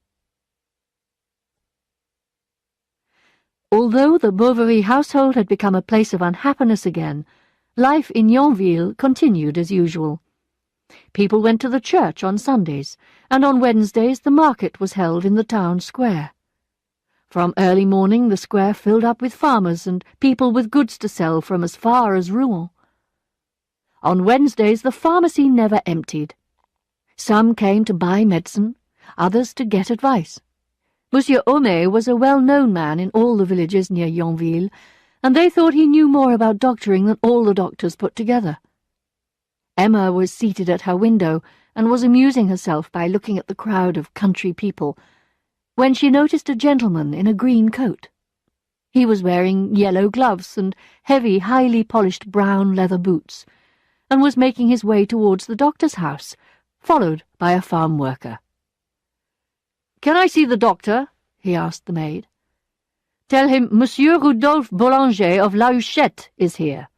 Although the Bovary household had become a place of unhappiness again, life in Yonville continued as usual. People went to the church on Sundays, and on Wednesdays the market was held in the town square. From early morning the square filled up with farmers and people with goods to sell from as far as Rouen. On Wednesdays the pharmacy never emptied. Some came to buy medicine, others to get advice. Monsieur Homais was a well-known man in all the villages near Yonville, and they thought he knew more about doctoring than all the doctors put together. Emma was seated at her window and was amusing herself by looking at the crowd of country people, when she noticed a gentleman in a green coat. He was wearing yellow gloves and heavy, highly polished brown leather boots, and was making his way towards the doctor's house, followed by a farm worker. "Can I see the doctor?" he asked the maid. "Tell him Monsieur Rodolphe Boulanger of La Huchette is here."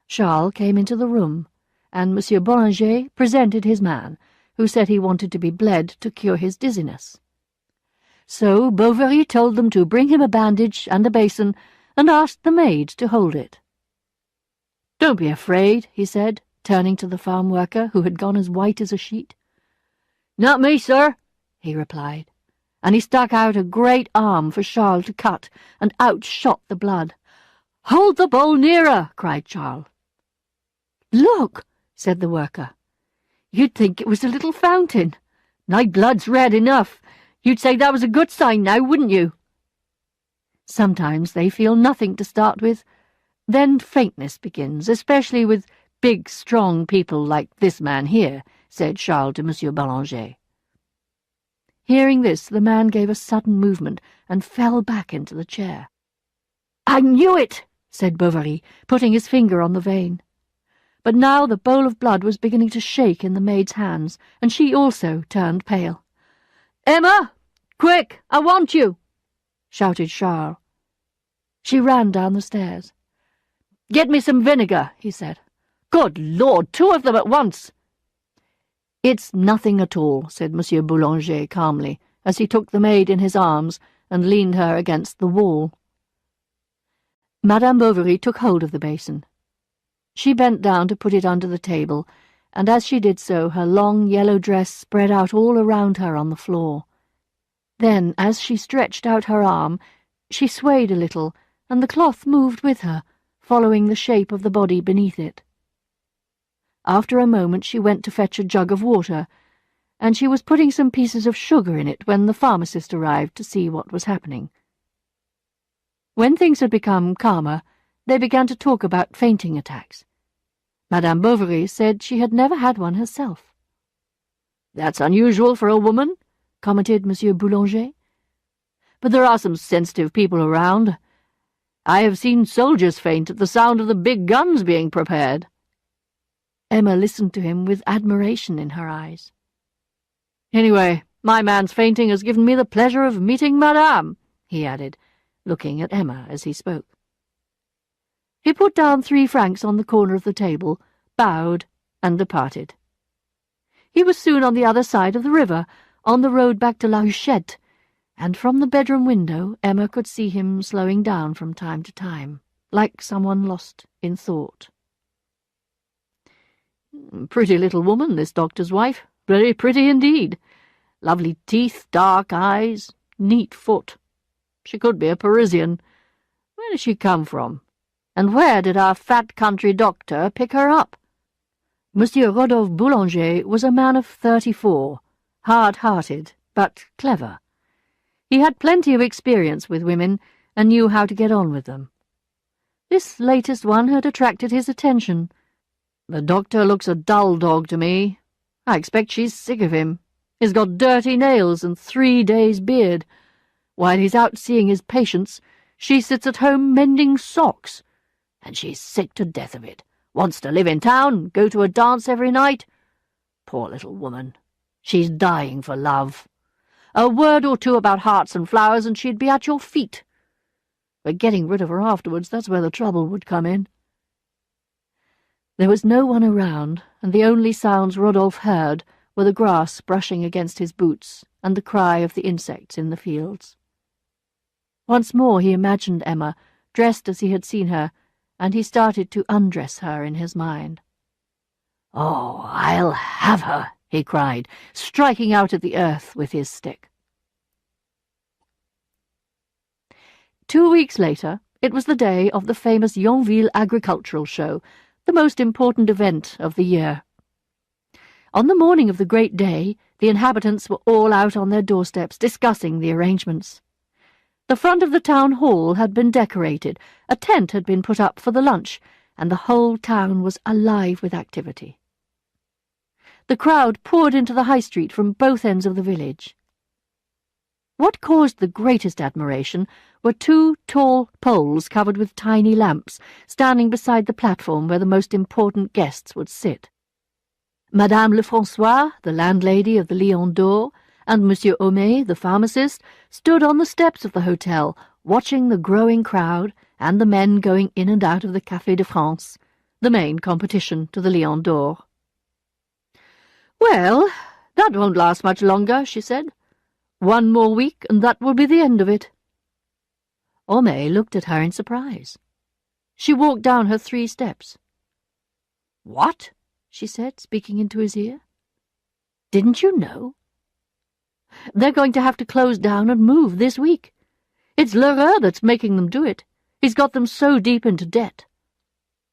Charles came into the room, and Monsieur Boulanger presented his man, who said he wanted to be bled to cure his dizziness. So Bovary told them to bring him a bandage and a basin, and asked the maid to hold it. "Don't be afraid," he said, turning to the farm worker, who had gone as white as a sheet. "Not me, sir," he replied, and he stuck out a great arm for Charles to cut, and out shot the blood. "Hold the bowl nearer," cried Charles. "Look," said the worker. "You'd think it was a little fountain. My blood's red enough. You'd say that was a good sign now, wouldn't you?" Sometimes they feel nothing to start with. Then faintness begins, especially with big, strong people like this man here, said Charles to Monsieur Boulanger. Hearing this, the man gave a sudden movement and fell back into the chair. "I knew it," said Bovary, putting his finger on the vein. But now the bowl of blood was beginning to shake in the maid's hands, and she also turned pale. "Emma! Quick! I want you!" shouted Charles. She ran down the stairs. "Get me some vinegar," he said. "Good Lord, 2 of them at once!" "It's nothing at all," said Monsieur Boulanger calmly, as he took the maid in his arms and leaned her against the wall. Madame Bovary took hold of the basin. She bent down to put it under the table, and as she did so her long yellow dress spread out all around her on the floor. Then, as she stretched out her arm, she swayed a little, and the cloth moved with her, following the shape of the body beneath it. After a moment she went to fetch a jug of water, and she was putting some pieces of sugar in it when the pharmacist arrived to see what was happening. When things had become calmer, they began to talk about fainting attacks. Madame Bovary said she had never had one herself. "That's unusual for a woman," commented Monsieur Boulanger. "But there are some sensitive people around. I have seen soldiers faint at the sound of the big guns being prepared." Emma listened to him with admiration in her eyes. "Anyway, my man's fainting has given me the pleasure of meeting Madame," he added, looking at Emma as he spoke. He put down 3 francs on the corner of the table, bowed, and departed. He was soon on the other side of the river, on the road back to La Huchette, and from the bedroom window Emma could see him slowing down from time to time, like someone lost in thought. "Pretty little woman, this doctor's wife. Very pretty indeed. Lovely teeth, dark eyes, neat foot. She could be a Parisian. Where did she come from? And where did our fat country doctor pick her up?" Monsieur Rodolphe Boulanger was a man of 34, hard-hearted, but clever. He had plenty of experience with women, and knew how to get on with them. This latest one had attracted his attention. "The doctor looks a dull dog to me. I expect she's sick of him. He's got dirty nails and 3 days' beard. While he's out seeing his patients, she sits at home mending socks. And she's sick to death of it. Wants to live in town, go to a dance every night. Poor little woman. She's dying for love. A word or 2 about hearts and flowers, and she'd be at your feet. But getting rid of her afterwards, that's where the trouble would come in." There was no one around, and the only sounds Rodolphe heard were the grass brushing against his boots and the cry of the insects in the fields. Once more he imagined Emma, dressed as he had seen her, and he started to undress her in his mind. "Oh, I'll have her," he cried, striking out at the earth with his stick. 2 weeks later, it was the day of the famous Yonville Agricultural Show, the most important event of the year. On the morning of the great day, the inhabitants were all out on their doorsteps discussing the arrangements. The front of the town hall had been decorated, a tent had been put up for the lunch, and the whole town was alive with activity. The crowd poured into the high street from both ends of the village. What caused the greatest admiration were 2 tall poles covered with tiny lamps, standing beside the platform where the most important guests would sit. Madame Lefrançois, the landlady of the Lion d'Or, and Monsieur Homais, the pharmacist, stood on the steps of the hotel, watching the growing crowd and the men going in and out of the Café de France, the main competition to the Lion d'Or. "Well, that won't last much longer," she said. "1 more week, and that will be the end of it." Homais looked at her in surprise. She walked down her 3 steps. "What?" she said, speaking into his ear. "Didn't you know? They're going to have to close down and move this week. It's Lheureux that's making them do it. He's got them so deep into debt."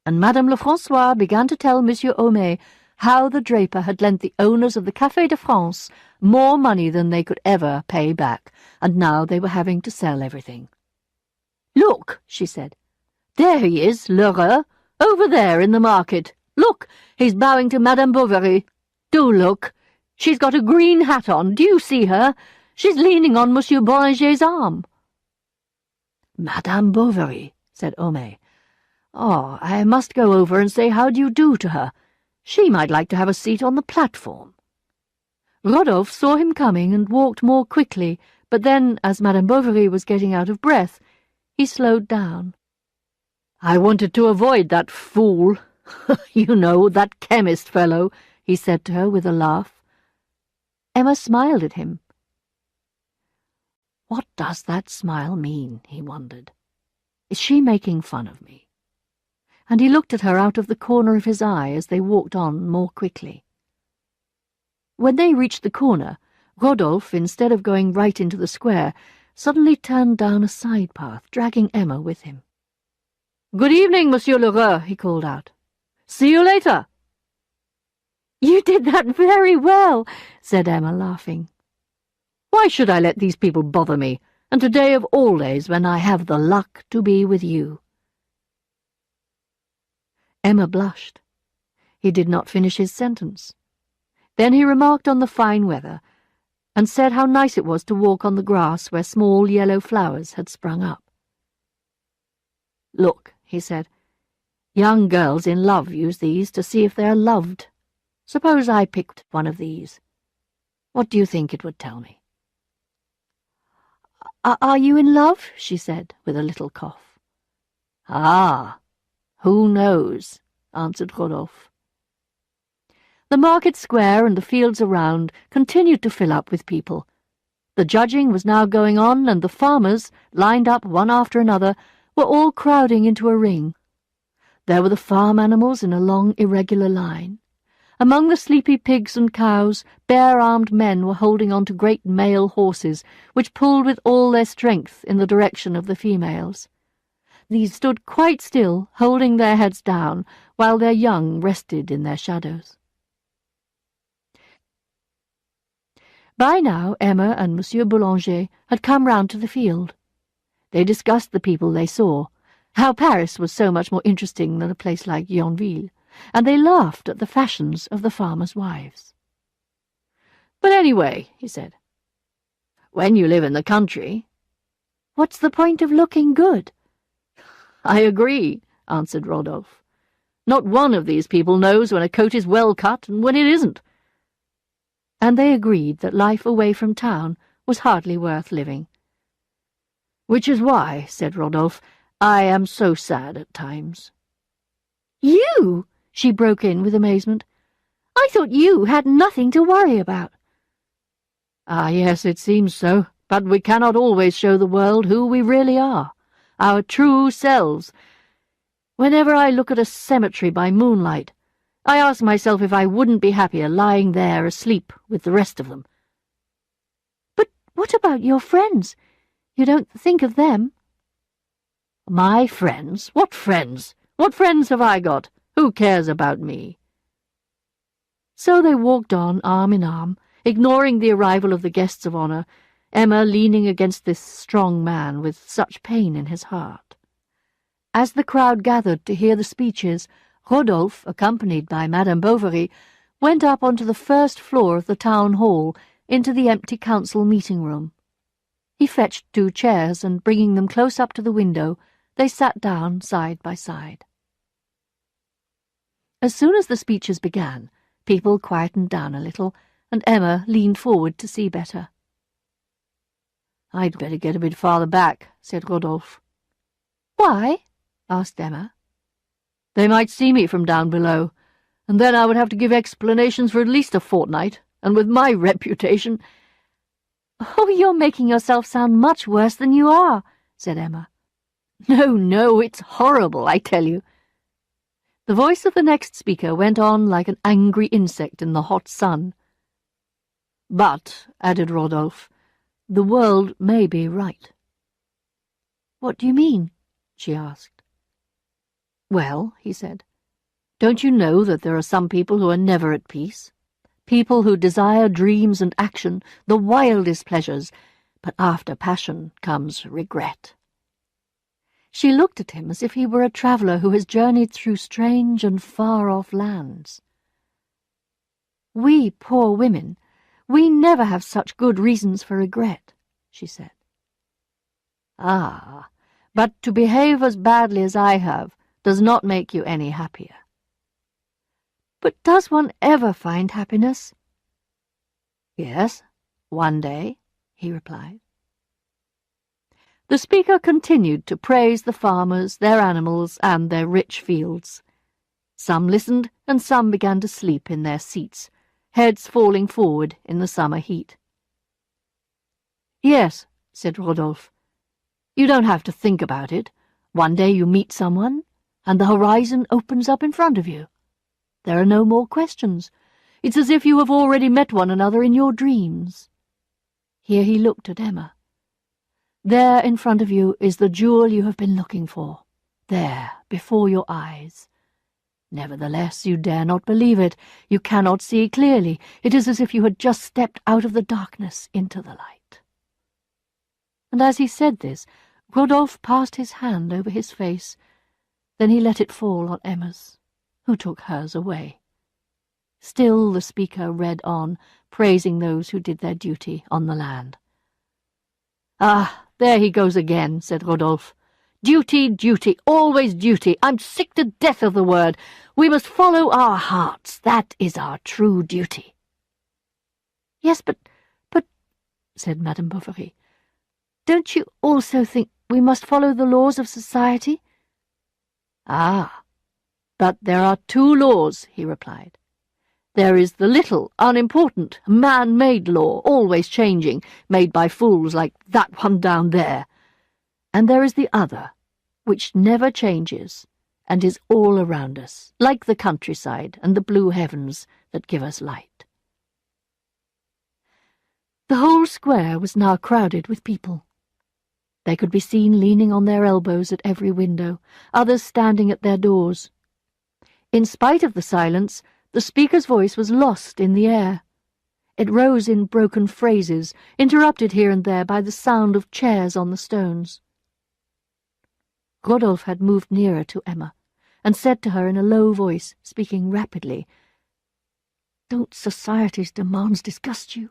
And Madame Lefrançois began to tell Monsieur Homais how the draper had lent the owners of the Café de France more money than they could ever pay back, and now they were having to sell everything. "Look," she said. "There he is, Lheureux, over there in the market. Look, he's bowing to Madame Bovary. Do look. She's got a green hat on. Do you see her? She's leaning on Monsieur Boulanger's arm." "Madame Bovary," said Homais. Oh, I must go over and say how do you do to her. She might like to have a seat on the platform. Rodolphe saw him coming and walked more quickly, but then, as Madame Bovary was getting out of breath, he slowed down. I wanted to avoid that fool. You know, that chemist fellow, he said to her with a laugh. Emma smiled at him. What does that smile mean, he wondered. Is she making fun of me? And he looked at her out of the corner of his eye as they walked on more quickly. When they reached the corner, Rodolphe, instead of going right into the square, suddenly turned down a side path, dragging Emma with him. "Good evening, Monsieur Lheureux," he called out. "See you later." "You did that very well," said Emma, laughing. "Why should I let these people bother me, and today of all days when I have the luck to be with you?" Emma blushed. He did not finish his sentence. Then he remarked on the fine weather, and said how nice it was to walk on the grass where small yellow flowers had sprung up. "Look," he said, "young girls in love use these to see if they are loved. Suppose I picked one of these. What do you think it would tell me?" Are you in love?" she said, with a little cough. "Ah, who knows?" answered Rodolphe. The market square and the fields around continued to fill up with people. The judging was now going on, and the farmers, lined up one after another, were all crowding into a ring. There were the farm animals in a long, irregular line. Among the sleepy pigs and cows, bare-armed men were holding on to great male horses, which pulled with all their strength in the direction of the females. These stood quite still, holding their heads down, while their young rested in their shadows. By now Emma and Monsieur Boulanger had come round to the field. They discussed the people they saw, how Paris was so much more interesting than a place like Yonville, and they laughed at the fashions of the farmers' wives. "But anyway," he said, "when you live in the country, what's the point of looking good?" "I agree," answered Rodolphe. "Not one of these people knows when a coat is well cut and when it isn't." And they agreed that life away from town was hardly worth living. "Which is why," said Rodolphe, "I am so sad at times." "You?" she broke in with amazement. "I thought you had nothing to worry about." "Ah, yes, it seems so, but we cannot always show the world who we really are, our true selves. Whenever I look at a cemetery by moonlight, I ask myself if I wouldn't be happier lying there asleep with the rest of them." "But what about your friends? You don't think of them?" "My friends? What friends? What friends have I got? Who cares about me?" So they walked on arm in arm, ignoring the arrival of the guests of honour, Emma leaning against this strong man with such pain in his heart. As the crowd gathered to hear the speeches, Rodolphe, accompanied by Madame Bovary, went up onto the first floor of the town hall into the empty council meeting-room. He fetched 2 chairs, and bringing them close up to the window, they sat down side by side. As soon as the speeches began, people quietened down a little, and Emma leaned forward to see better. "I'd better get a bit farther back," said Rodolphe. "Why?" asked Emma. "They might see me from down below, and then I would have to give explanations for at least a fortnight, and with my reputation—" "Oh, you're making yourself sound much worse than you are," said Emma. No, it's horrible, I tell you." The voice of the next speaker went on like an angry insect in the hot sun. "But," added Rodolphe, "the world may be right." "What do you mean?" she asked. "Well," he said, "don't you know that there are some people who are never at peace? People who desire dreams and action, the wildest pleasures, but after passion comes regret." She looked at him as if he were a traveller who has journeyed through strange and far-off lands. "We poor women, we never have such good reasons for regret," she said. "Ah, but to behave as badly as I have, does not make you any happier. But does one ever find happiness? Yes, one day, he replied. The speaker continued to praise the farmers, their animals, and their rich fields. Some listened, and some began to sleep in their seats, heads falling forward in the summer heat. Yes, said Rodolphe. You don't have to think about it. One day you meet someone, and the horizon opens up in front of you. There are no more questions. It's as if you have already met one another in your dreams. Here he looked at Emma. There in front of you is the jewel you have been looking for. There, before your eyes. Nevertheless, you dare not believe it. You cannot see clearly. It is as if you had just stepped out of the darkness into the light. And as he said this, Rodolphe passed his hand over his face. Then he let it fall on Emma's, who took hers away. Still the speaker read on, praising those who did their duty on the land. Ah, there he goes again, said Rodolphe. Duty, duty, always duty. I'm sick to death of the word. We must follow our hearts. That is our true duty. Yes, but, said Madame Bovary, don't you also think we must follow the laws of society? Ah, but there are two laws, he replied. There is the little, unimportant, man-made law, always changing, made by fools like that one down there. And there is the other, which never changes, and is all around us, like the countryside and the blue heavens that give us light. The whole square was now crowded with people. They could be seen leaning on their elbows at every window, others standing at their doors. In spite of the silence, the speaker's voice was lost in the air. It rose in broken phrases, interrupted here and there by the sound of chairs on the stones. Rodolphe had moved nearer to Emma, and said to her in a low voice, speaking rapidly, "Don't society's demands disgust you?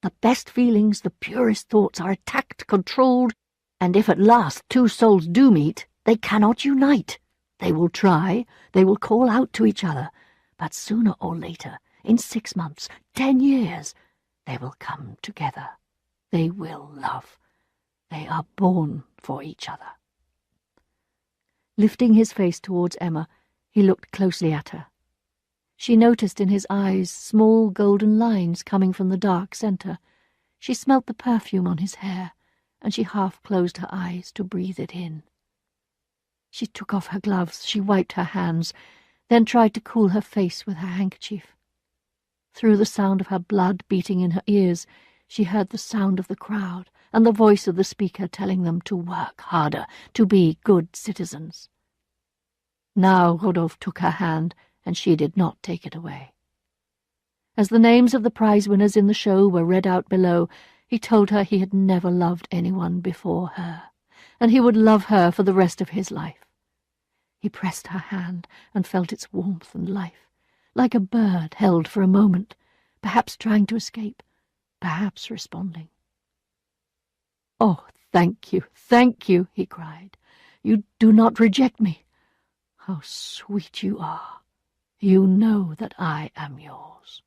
The best feelings, the purest thoughts are attacked, controlled, and if at last two souls do meet, they cannot unite. They will try, they will call out to each other, but sooner or later, in 6 months, 10 years, they will come together. They will love. They are born for each other." Lifting his face towards Emma, he looked closely at her. She noticed in his eyes small golden lines coming from the dark centre. She smelt the perfume on his hair, and she half closed her eyes to breathe it in. She took off her gloves, she wiped her hands, then tried to cool her face with her handkerchief. Through the sound of her blood beating in her ears, she heard the sound of the crowd and the voice of the speaker telling them to work harder, to be good citizens. Now Rodolphe took her hand, and she did not take it away. As the names of the prize-winners in the show were read out below, he told her he had never loved anyone before her, and he would love her for the rest of his life. He pressed her hand and felt its warmth and life, like a bird held for a moment, perhaps trying to escape, perhaps responding. "Oh, thank you," he cried. "You do not reject me. How sweet you are. You know that I am yours."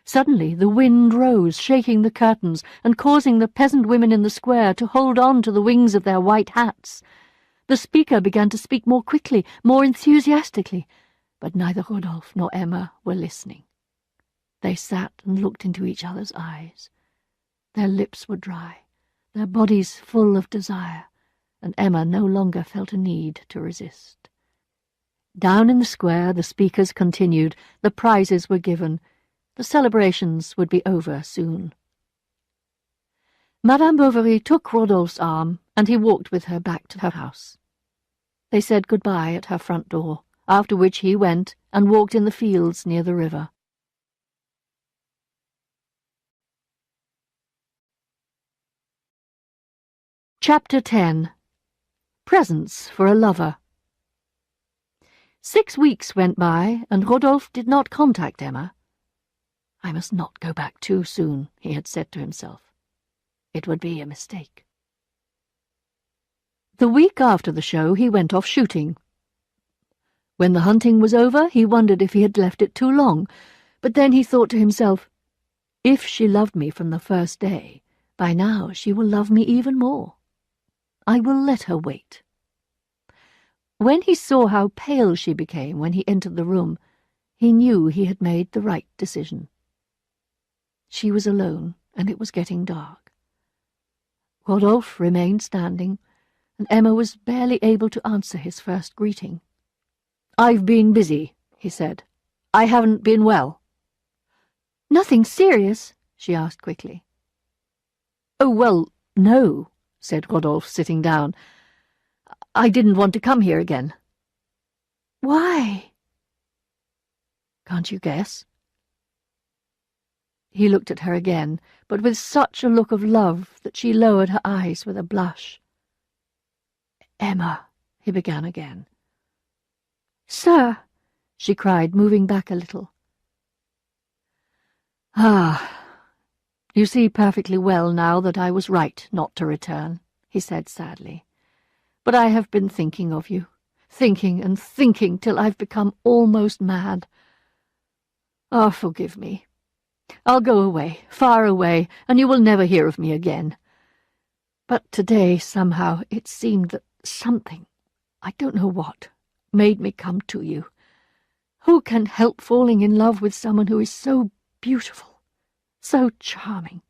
Suddenly the wind rose, shaking the curtains and causing the peasant women in the square to hold on to the wings of their white hats. The speaker began to speak more quickly, more enthusiastically, but neither Rodolphe nor Emma were listening. They sat and looked into each other's eyes. Their lips were dry, their bodies full of desire, and Emma no longer felt a need to resist. Down in the square the speakers continued, the prizes were given. The celebrations would be over soon. Madame Bovary took Rodolphe's arm, and he walked with her back to her house. They said good-bye at her front door, after which he went and walked in the fields near the river. Chapter 10. Presents for a Lover. 6 weeks went by, and Rodolphe did not contact Emma. "I must not go back too soon," he had said to himself. "It would be a mistake." The week after the show, he went off shooting. When the hunting was over, he wondered if he had left it too long, but then he thought to himself, if she loved me from the first day, by now she will love me even more. I will let her wait. When he saw how pale she became when he entered the room, he knew he had made the right decision. She was alone, and it was getting dark. Rodolphe remained standing, and Emma was barely able to answer his first greeting. "I've been busy," he said. "I haven't been well." "Nothing serious?" she asked quickly. "Oh, well, no," said Rodolphe, sitting down. "I didn't want to come here again." "Why?" "Can't you guess?" He looked at her again, but with such a look of love that she lowered her eyes with a blush. "Emma," he began again. "Sir," she cried, moving back a little. "Ah, you see perfectly well now that I was right not to return," he said sadly. "But I have been thinking of you, thinking and thinking till I've become almost mad. Ah, forgive me. I'll go away, far away, and you will never hear of me again. But today, somehow, it seemed that something, I don't know what, made me come to you. Who can help falling in love with someone who is so beautiful, so charming?"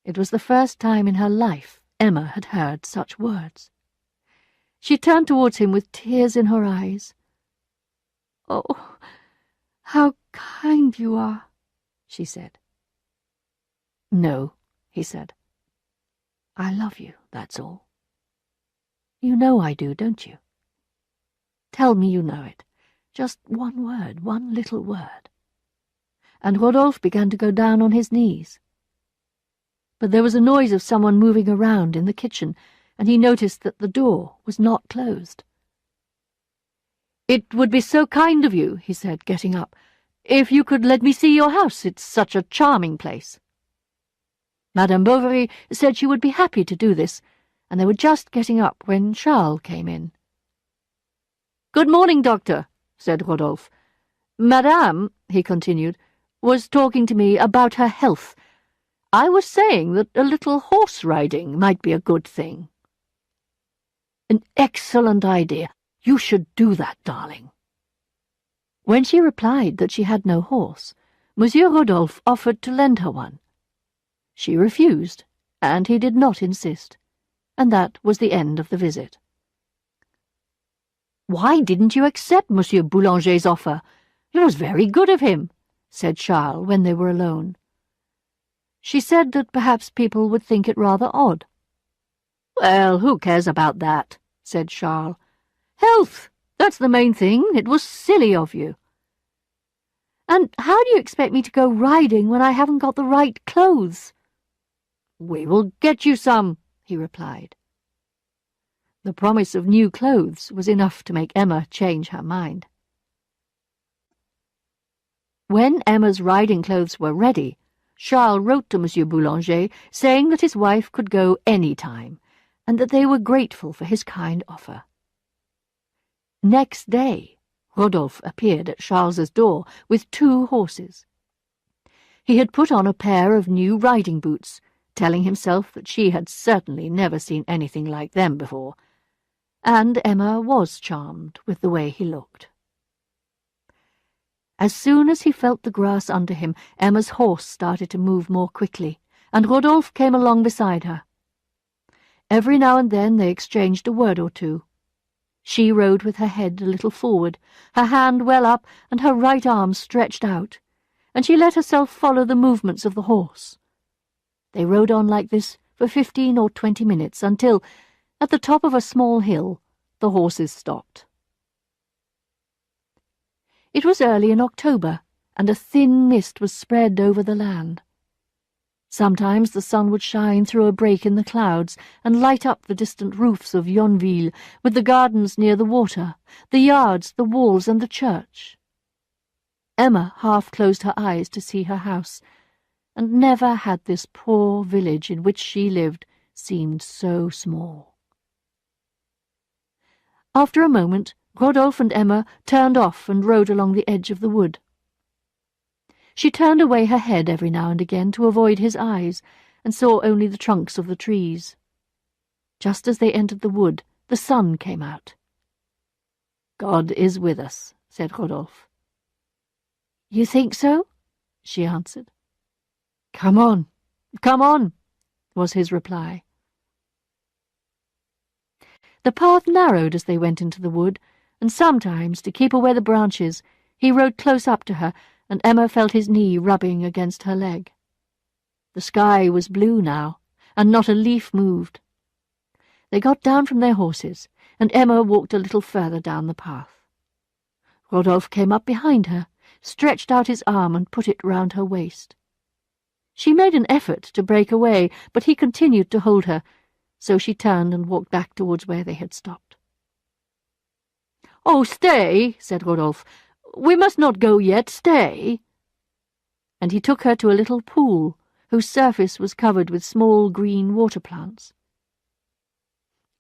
It was the first time in her life Emma had heard such words. She turned towards him with tears in her eyes. "Oh, how kind you are," she said. "No," he said. "I love you, that's all. You know I do, don't you? Tell me you know it. Just one word, one little word." And Rodolphe began to go down on his knees. But there was a noise of someone moving around in the kitchen, and he noticed that the door was not closed. "It would be so kind of you," he said, getting up, "if you could let me see your house. It's such a charming place." Madame Bovary said she would be happy to do this, and they were just getting up when Charles came in. "Good morning, doctor," said Rodolphe. "Madame," he continued, "was talking to me about her health. I was saying that a little horse-riding might be a good thing." "An excellent idea. You should do that, darling." When she replied that she had no horse, Monsieur Rodolphe offered to lend her one. She refused, and he did not insist, and that was the end of the visit. "Why didn't you accept Monsieur Boulanger's offer? It was very good of him," said Charles when they were alone. She said that perhaps people would think it rather odd. "Well, who cares about that?" said Charles. "Health, that's the main thing. It was silly of you." "And how do you expect me to go riding when I haven't got the right clothes?" "We will get you some," he replied. The promise of new clothes was enough to make Emma change her mind. When Emma's riding clothes were ready, Charles wrote to Monsieur Boulanger saying that his wife could go any time, and that they were grateful for his kind offer. Next day, Rodolphe appeared at Charles's door with 2 horses. He had put on a pair of new riding boots, telling himself that she had certainly never seen anything like them before, and Emma was charmed with the way he looked. As soon as he felt the grass under him, Emma's horse started to move more quickly, and Rodolphe came along beside her. Every now and then they exchanged a word or two. She rode with her head a little forward, her hand well up and her right arm stretched out, and she let herself follow the movements of the horse. They rode on like this for 15 or 20 minutes until, at the top of a small hill, the horses stopped. It was early in October, and a thin mist was spread over the land. Sometimes the sun would shine through a break in the clouds and light up the distant roofs of Yonville, with the gardens near the water, the yards, the walls, and the church. Emma half closed her eyes to see her house, and never had this poor village in which she lived seemed so small. After a moment, Rodolphe and Emma turned off and rode along the edge of the wood. She turned away her head every now and again to avoid his eyes, and saw only the trunks of the trees. Just as they entered the wood, the sun came out. "God is with us," said Rodolphe. "You think so?" she answered. "Come on, come on," was his reply. The path narrowed as they went into the wood, and sometimes, to keep away the branches, he rode close up to her, and Emma felt his knee rubbing against her leg. The sky was blue now, and not a leaf moved. They got down from their horses, and Emma walked a little further down the path. Rodolphe came up behind her, stretched out his arm and put it round her waist. She made an effort to break away, but he continued to hold her, so she turned and walked back towards where they had stopped. "Oh, stay," said Rodolphe. "We must not go yet, stay." And he took her to a little pool, whose surface was covered with small green water plants.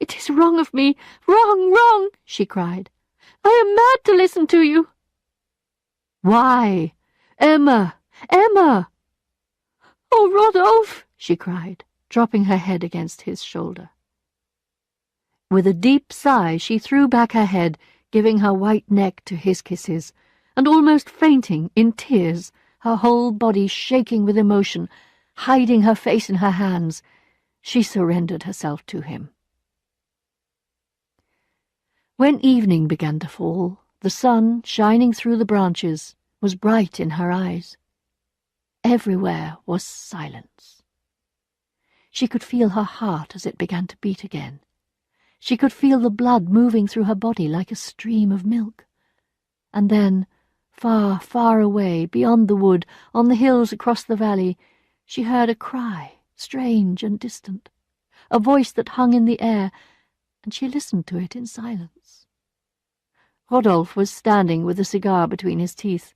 "It is wrong of me, wrong, wrong," she cried. "I am mad to listen to you." "Why? Emma, Emma!" "Oh, Rodolphe!" she cried, dropping her head against his shoulder. With a deep sigh, she threw back her head, giving her white neck to his kisses, and almost fainting, in tears, her whole body shaking with emotion, hiding her face in her hands, she surrendered herself to him. When evening began to fall, the sun, shining through the branches, was bright in her eyes. Everywhere was silence. She could feel her heart as it began to beat again. She could feel the blood moving through her body like a stream of milk. And then, far, far away, beyond the wood, on the hills across the valley, she heard a cry, strange and distant, a voice that hung in the air, and she listened to it in silence. Rodolphe was standing with a cigar between his teeth,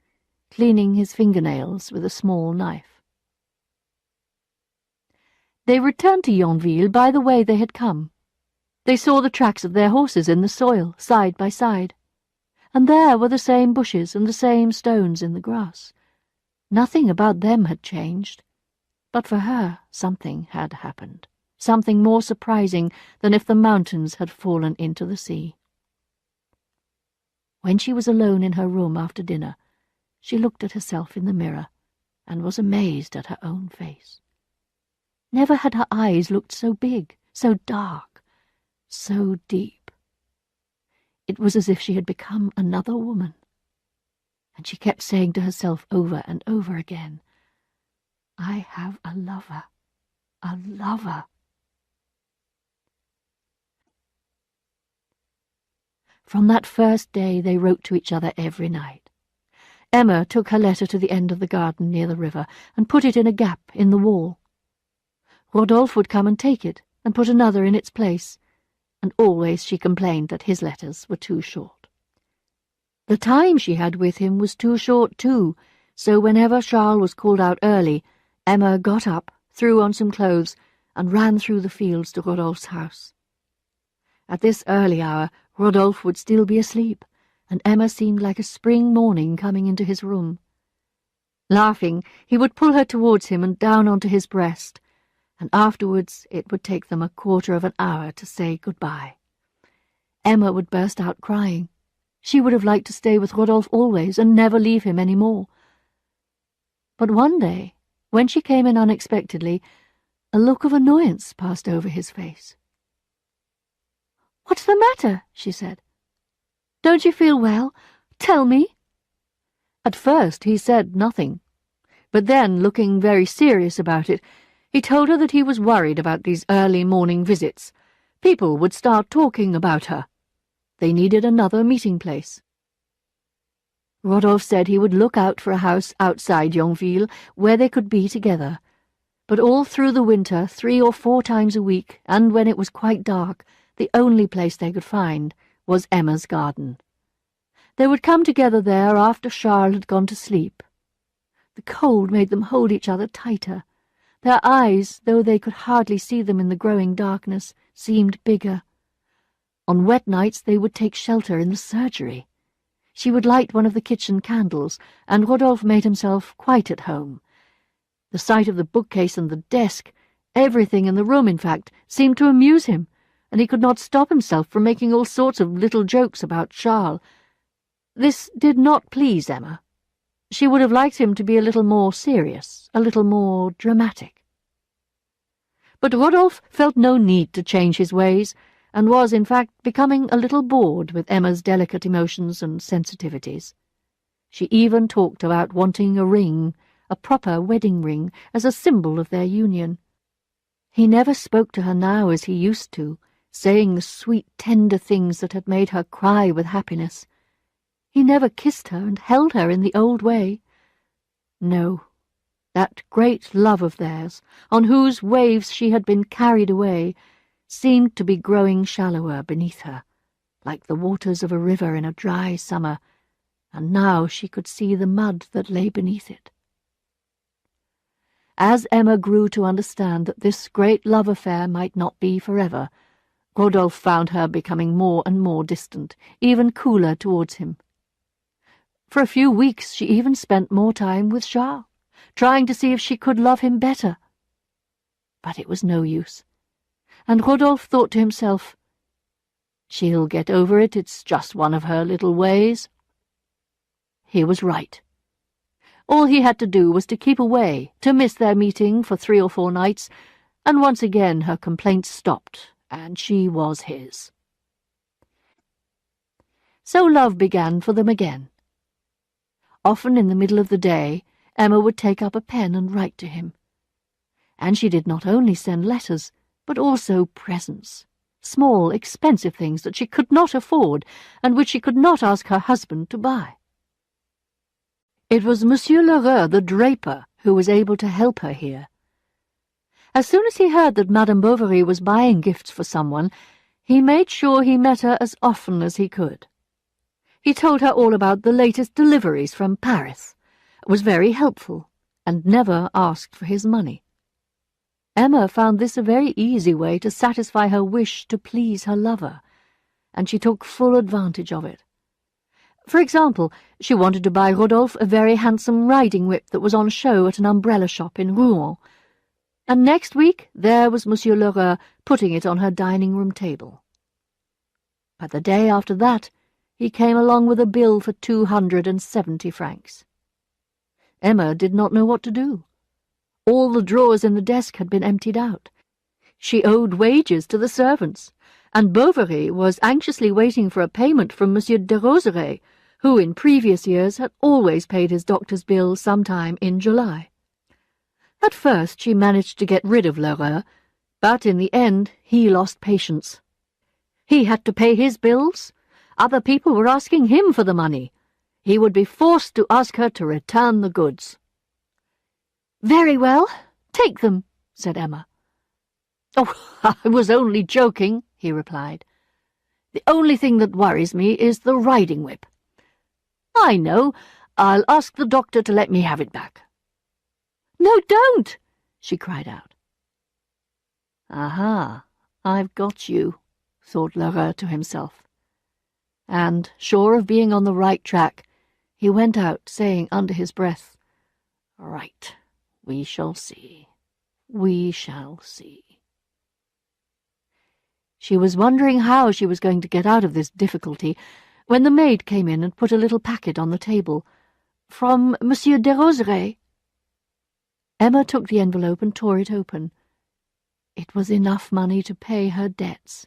cleaning his fingernails with a small knife. They returned to Yonville by the way they had come. They saw the tracks of their horses in the soil, side by side, and there were the same bushes and the same stones in the grass. Nothing about them had changed, but for her something had happened, something more surprising than if the mountains had fallen into the sea. When she was alone in her room after dinner, she looked at herself in the mirror and was amazed at her own face. Never had her eyes looked so big, so dark, so deep. It was as if she had become another woman, and she kept saying to herself over and over again, "I have a lover, a lover." From that first day they wrote to each other every night. Emma took her letter to the end of the garden near the river and put it in a gap in the wall. Rodolphe would come and take it and put another in its place, and always she complained that his letters were too short. The time she had with him was too short too, so whenever Charles was called out early, Emma got up, threw on some clothes, and ran through the fields to Rodolphe's house. At this early hour, Rodolphe would still be asleep, and Emma seemed like a spring morning coming into his room. Laughing, he would pull her towards him and down onto his breast, and afterwards it would take them a quarter of an hour to say goodbye. Emma would burst out crying. She would have liked to stay with Rodolphe always and never leave him any more. But one day, when she came in unexpectedly, a look of annoyance passed over his face. "What's the matter?" she said. "Don't you feel well? Tell me." At first he said nothing, but then, looking very serious about it, he told her that he was worried about these early morning visits. People would start talking about her. They needed another meeting place. Rodolphe said he would look out for a house outside Yonville where they could be together, but all through the winter, 3 or 4 times a week, and when it was quite dark, the only place they could find was Emma's garden. They would come together there after Charles had gone to sleep. The cold made them hold each other tighter. Their eyes, though they could hardly see them in the growing darkness, seemed bigger. On wet nights they would take shelter in the surgery. She would light one of the kitchen candles, and Rodolphe made himself quite at home. The sight of the bookcase and the desk, everything in the room, in fact, seemed to amuse him, and he could not stop himself from making all sorts of little jokes about Charles. This did not please Emma. She would have liked him to be a little more serious, a little more dramatic. But Rodolphe felt no need to change his ways, and was, in fact, becoming a little bored with Emma's delicate emotions and sensitivities. She even talked about wanting a ring, a proper wedding ring, as a symbol of their union. He never spoke to her now as he used to, saying the sweet, tender things that had made her cry with happiness. He never kissed her and held her in the old way. No, that great love of theirs, on whose waves she had been carried away, seemed to be growing shallower beneath her, like the waters of a river in a dry summer, and now she could see the mud that lay beneath it. As Emma grew to understand that this great love affair might not be forever, Rodolphe found her becoming more and more distant, even cooler towards him. For a few weeks she even spent more time with Charles, trying to see if she could love him better. But it was no use, and Rodolphe thought to himself, "She'll get over it, it's just one of her little ways." He was right. All he had to do was to keep away, to miss their meeting for 3 or 4 nights, and once again her complaints stopped, and she was his. So love began for them again. Often in the middle of the day, Emma would take up a pen and write to him. And she did not only send letters, but also presents, small, expensive things that she could not afford, and which she could not ask her husband to buy. It was Monsieur Lheureux, the draper, who was able to help her here. As soon as he heard that Madame Bovary was buying gifts for someone, he made sure he met her as often as he could. He told her all about the latest deliveries from Paris, was very helpful, and never asked for his money. Emma found this a very easy way to satisfy her wish to please her lover, and she took full advantage of it. For example, she wanted to buy Rodolphe a very handsome riding whip that was on show at an umbrella shop in Rouen, and next week there was Monsieur Lheureux putting it on her dining-room table. But the day after that, he came along with a bill for 270 francs. Emma did not know what to do. All the drawers in the desk had been emptied out. She owed wages to the servants, and Bovary was anxiously waiting for a payment from Monsieur de Roseray, who in previous years had always paid his doctor's bill sometime in July. At first she managed to get rid of Lheureux, but in the end he lost patience. He had to pay his bills. Other people were asking him for the money. He would be forced to ask her to return the goods. "Very well, take them," said Emma. "Oh, I was only joking," he replied. "The only thing that worries me is the riding whip. I know, I'll ask the doctor to let me have it back." "No, don't!" she cried out. "Aha, I've got you," thought Lheureux to himself. And, sure of being on the right track, he went out, saying under his breath, "Right, we shall see, we shall see." She was wondering how she was going to get out of this difficulty, when the maid came in and put a little packet on the table. "From Monsieur de Roseray." Emma took the envelope and tore it open. It was enough money to pay her debts.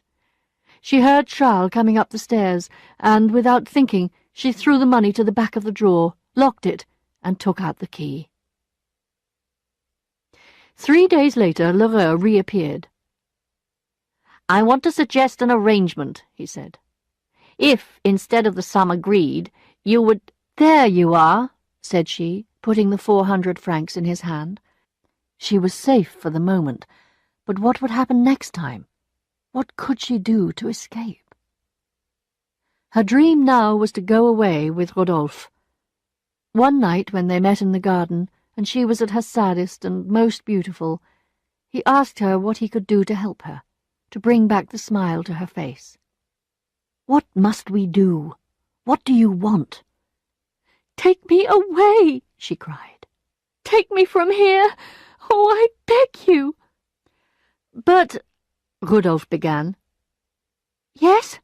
She heard Charles coming up the stairs, and, without thinking, she threw the money to the back of the drawer, locked it, and took out the key. 3 days later, Lheureux reappeared. "I want to suggest an arrangement," he said. "If, instead of the sum agreed, you would—" "There you are," said she, putting the 400 francs in his hand. She was safe for the moment, but what would happen next time? What could she do to escape? Her dream now was to go away with Rodolphe. One night, when they met in the garden, and she was at her saddest and most beautiful, he asked her what he could do to help her, to bring back the smile to her face. "What must we do? What do you want?" "Take me away," she cried. "Take me from here. Oh, I beg you." "But—" Rodolphe began. "Yes?"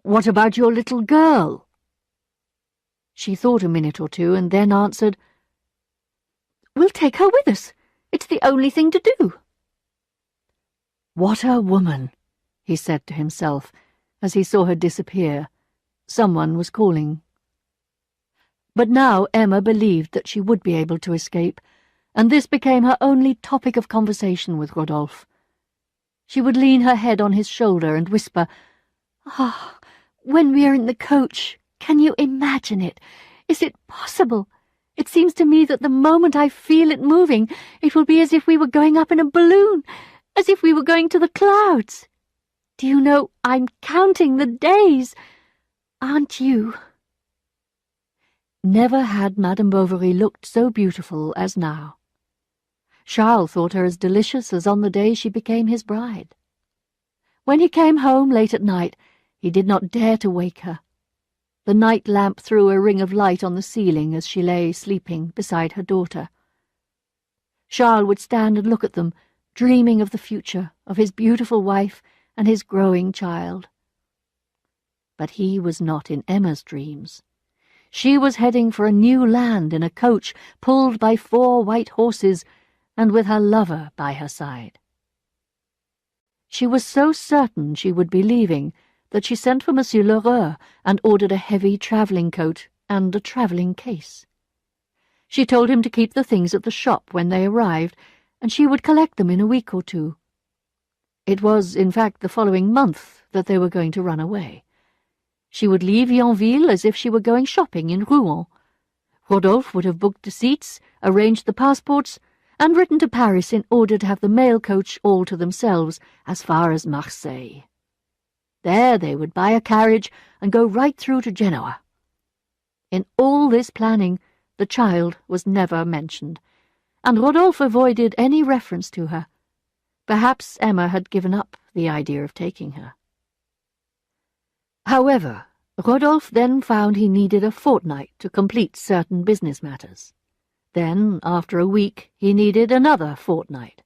"What about your little girl?" She thought a minute or two and then answered, "We'll take her with us. It's the only thing to do." "What a woman," he said to himself as he saw her disappear. Someone was calling. But now Emma believed that she would be able to escape, and this became her only topic of conversation with Rodolphe. She would lean her head on his shoulder and whisper, "Ah, when we are in the coach, can you imagine it? Is it possible? It seems to me that the moment I feel it moving, it will be as if we were going up in a balloon, as if we were going to the clouds. Do you know, I'm counting the days. Aren't you?" Never had Madame Bovary looked so beautiful as now. Charles thought her as delicious as on the day she became his bride. When he came home late at night, he did not dare to wake her. The night lamp threw a ring of light on the ceiling as she lay sleeping beside her daughter. Charles would stand and look at them, dreaming of the future, of his beautiful wife and his growing child. But he was not in Emma's dreams. She was heading for a new land in a coach pulled by 4 white horses and with her lover by her side. She was so certain she would be leaving that she sent for Monsieur Lheureux and ordered a heavy travelling coat and a travelling case. She told him to keep the things at the shop when they arrived, and she would collect them in a week or 2. It was, in fact, the following month that they were going to run away. She would leave Yonville as if she were going shopping in Rouen. Rodolphe would have booked the seats, arranged the passports, and written to Paris in order to have the mail coach all to themselves as far as Marseille. There they would buy a carriage and go right through to Genoa. In all this planning, the child was never mentioned, and Rodolphe avoided any reference to her. Perhaps Emma had given up the idea of taking her. However, Rodolphe then found he needed a fortnight to complete certain business matters. Then, after a week, he needed another fortnight.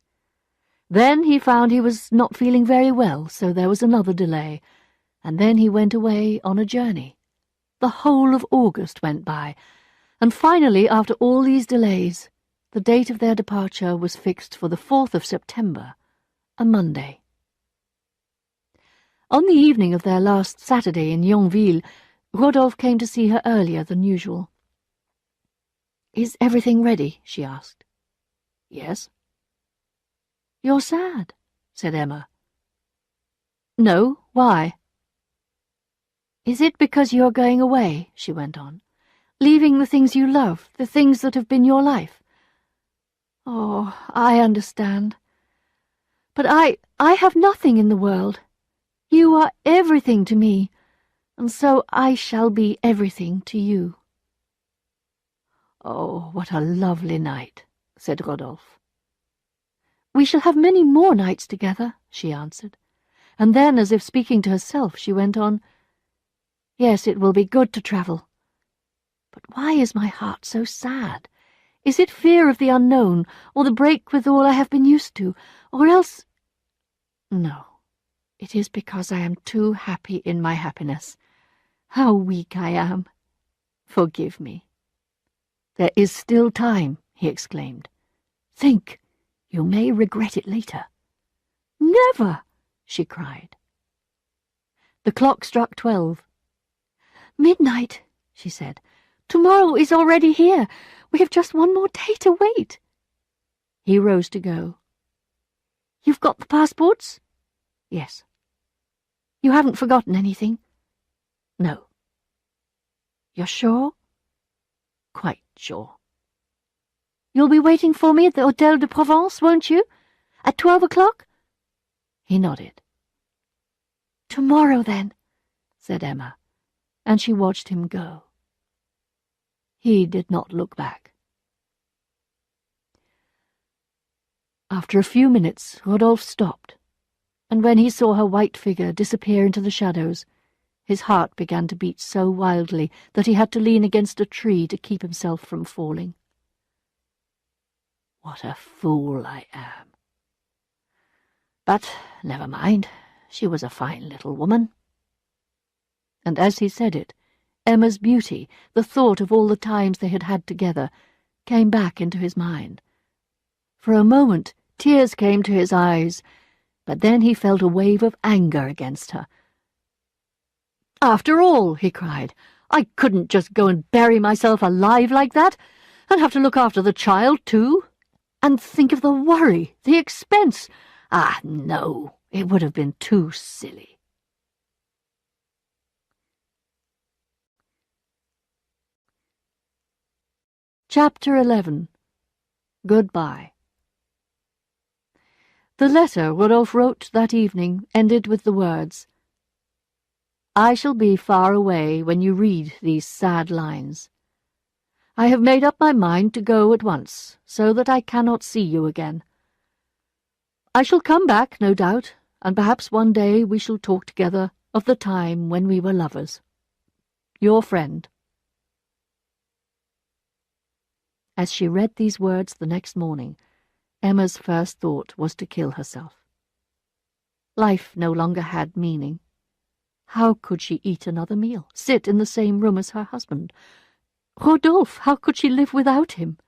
Then he found he was not feeling very well, so there was another delay, and then he went away on a journey. The whole of August went by, and finally, after all these delays, the date of their departure was fixed for the 4th of September, a Monday. On the evening of their last Saturday in Yonville, Rodolphe came to see her earlier than usual. "Is everything ready?" she asked. "Yes." "You're sad," said Emma. "No, why?" "Is it because you're going away?" she went on, "leaving the things you love, the things that have been your life?" "Oh, I understand. But I have nothing in the world. You are everything to me, and so I shall be everything to you." "Oh, what a lovely night," said Rodolphe. "We shall have many more nights together," she answered, and then, as if speaking to herself, she went on, "Yes, it will be good to travel. But why is my heart so sad? Is it fear of the unknown, or the break with all I have been used to, or else— No. It is because I am too happy in my happiness. How weak I am. Forgive me." "There is still time," he exclaimed. "Think, you may regret it later." "Never!" she cried. The clock struck 12. "Midnight," she said. "Tomorrow is already here. We have just one more day to wait." He rose to go. "You've got the passports?" "Yes." "You haven't forgotten anything?" "No." "You're sure?" "Quite sure." "You'll be waiting for me at the Hôtel de Provence, won't you? At 12 o'clock? He nodded. "Tomorrow, then," said Emma, and she watched him go. He did not look back. After a few minutes, Rodolphe stopped, and when he saw her white figure disappear into the shadows, his heart began to beat so wildly that he had to lean against a tree to keep himself from falling. What a fool I am. But never mind, she was a fine little woman. And as he said it, Emma's beauty, the thought of all the times they had had together, came back into his mind. For a moment, tears came to his eyes, but then he felt a wave of anger against her. "After all," he cried, "I couldn't just go and bury myself alive like that, and have to look after the child, too. And think of the worry, the expense. Ah, no, it would have been too silly." Chapter 11. Goodbye. The letter Rodolphe wrote that evening ended with the words, "I shall be far away when you read these sad lines. I have made up my mind to go at once, so that I cannot see you again. I shall come back, no doubt, and perhaps one day we shall talk together of the time when we were lovers. Your friend." As she read these words the next morning, Emma's first thought was to kill herself. Life no longer had meaning. How could she eat another meal, sit in the same room as her husband? Rodolphe, how could she live without him?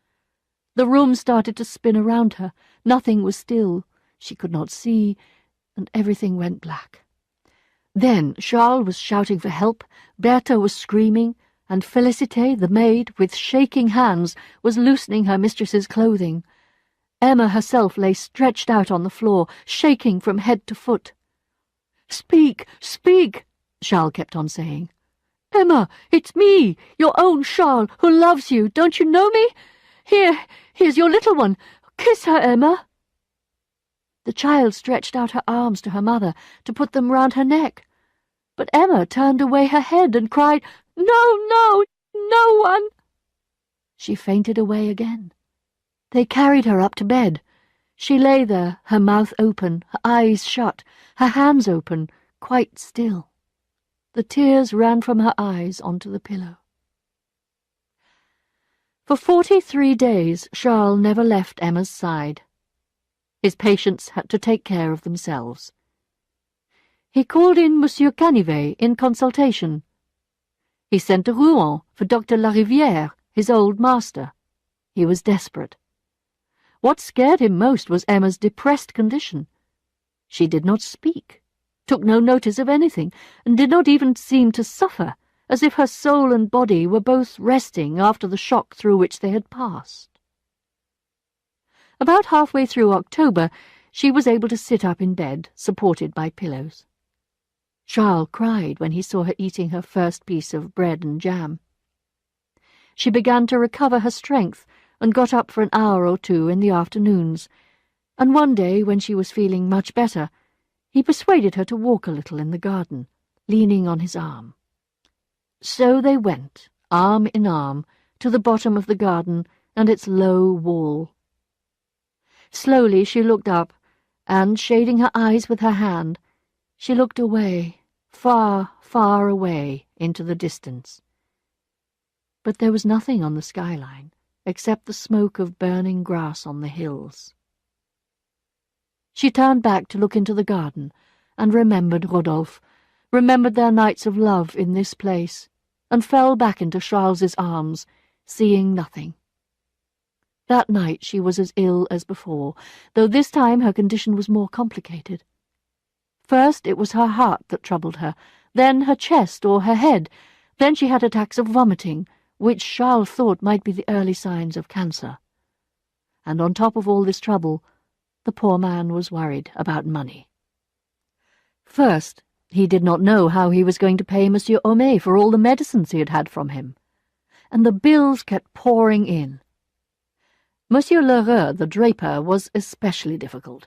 The room started to spin around her. Nothing was still. She could not see, and everything went black. Then Charles was shouting for help, Bertha was screaming, and Félicité, the maid, with shaking hands, was loosening her mistress's clothing. Emma herself lay stretched out on the floor, shaking from head to foot. "Speak, speak," Charles kept on saying. "Emma, it's me, your own Charles, who loves you. Don't you know me? Here's your little one. Kiss her, Emma." The child stretched out her arms to her mother to put them round her neck. But Emma turned away her head and cried, "No, no, no one." She fainted away again. They carried her up to bed. She lay there, her mouth open, her eyes shut, her hands open, quite still. The tears ran from her eyes onto the pillow. For 43 days Charles never left Emma's side. His patients had to take care of themselves. He called in Monsieur Canivet in consultation. He sent to Rouen for Dr. Larivière, his old master. He was desperate. What scared him most was Emma's depressed condition. She did not speak, took no notice of anything, and did not even seem to suffer, as if her soul and body were both resting after the shock through which they had passed. About halfway through October, she was able to sit up in bed, supported by pillows. Charles cried when he saw her eating her first piece of bread and jam. She began to recover her strength and got up for an hour or two in the afternoons, and one day, when she was feeling much better, he persuaded her to walk a little in the garden, leaning on his arm. So they went, arm in arm, to the bottom of the garden and its low wall. Slowly she looked up, and, shading her eyes with her hand, she looked away, far, far away, into the distance. But there was nothing on the skyline, except the smoke of burning grass on the hills. She turned back to look into the garden, and remembered Rodolphe, remembered their nights of love in this place, and fell back into Charles's arms, seeing nothing. That night she was as ill as before, though this time her condition was more complicated. First it was her heart that troubled her, then her chest or her head, then she had attacks of vomiting, which Charles thought might be the early signs of cancer. And on top of all this trouble, the poor man was worried about money. First, he did not know how he was going to pay Monsieur Homais for all the medicines he had had from him, and the bills kept pouring in. Monsieur Lheureux, the draper, was especially difficult.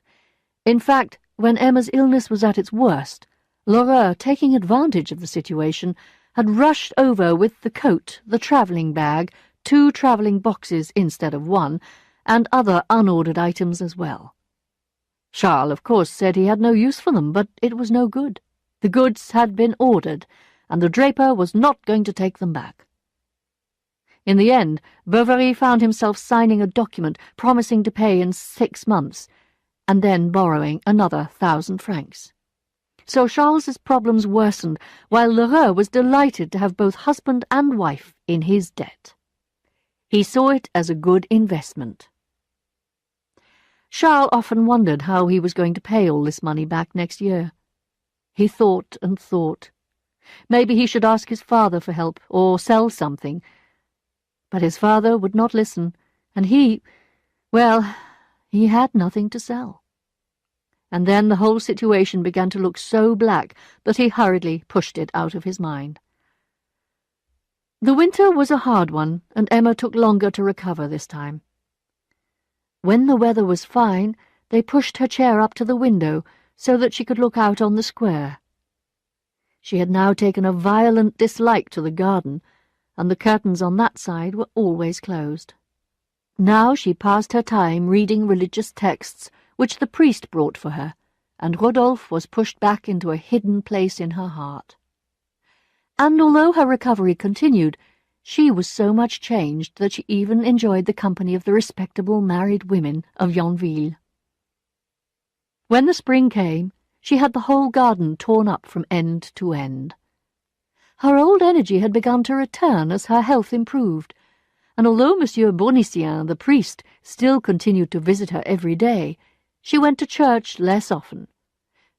In fact, when Emma's illness was at its worst, Lheureux, taking advantage of the situation, had rushed over with the coat, the travelling bag, 2 travelling boxes instead of 1, and other unordered items as well. Charles, of course, said he had no use for them, but it was no good. The goods had been ordered, and the draper was not going to take them back. In the end, Bovary found himself signing a document promising to pay in 6 months, and then borrowing another 1,000 francs. So Charles's problems worsened, while Lheureux was delighted to have both husband and wife in his debt. He saw it as a good investment. Charles often wondered how he was going to pay all this money back next year. He thought and thought. Maybe he should ask his father for help, or sell something. But his father would not listen, and he had nothing to sell. And then the whole situation began to look so black that he hurriedly pushed it out of his mind. The winter was a hard one, and Emma took longer to recover this time. When the weather was fine, they pushed her chair up to the window so that she could look out on the square. She had now taken a violent dislike to the garden, and the curtains on that side were always closed. Now she passed her time reading religious texts which the priest brought for her, and Rodolphe was pushed back into a hidden place in her heart. And although her recovery continued, she was so much changed that she even enjoyed the company of the respectable married women of Yonville. When the spring came, she had the whole garden torn up from end to end. Her old energy had begun to return as her health improved, and although Monsieur Bournisien, the priest, still continued to visit her every day, she went to church less often.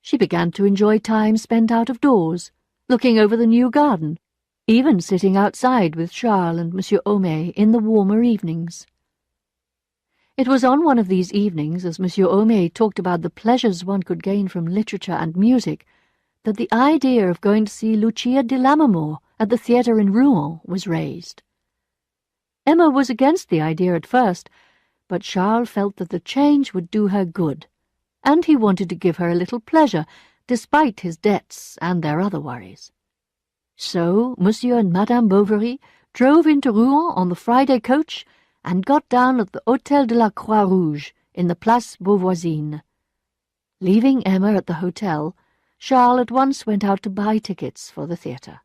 She began to enjoy time spent out of doors, looking over the new garden, even sitting outside with Charles and Monsieur Homais in the warmer evenings. It was on one of these evenings, as Monsieur Homais talked about the pleasures one could gain from literature and music, that the idea of going to see Lucia de Lammermoor at the theatre in Rouen was raised. Emma was against the idea at first, but Charles felt that the change would do her good, and he wanted to give her a little pleasure, despite his debts and their other worries. So Monsieur and Madame Bovary drove into Rouen on the Friday coach and got down at the Hôtel de la Croix-Rouge in the Place Beauvoisine. Leaving Emma at the hotel, Charles at once went out to buy tickets for the theatre.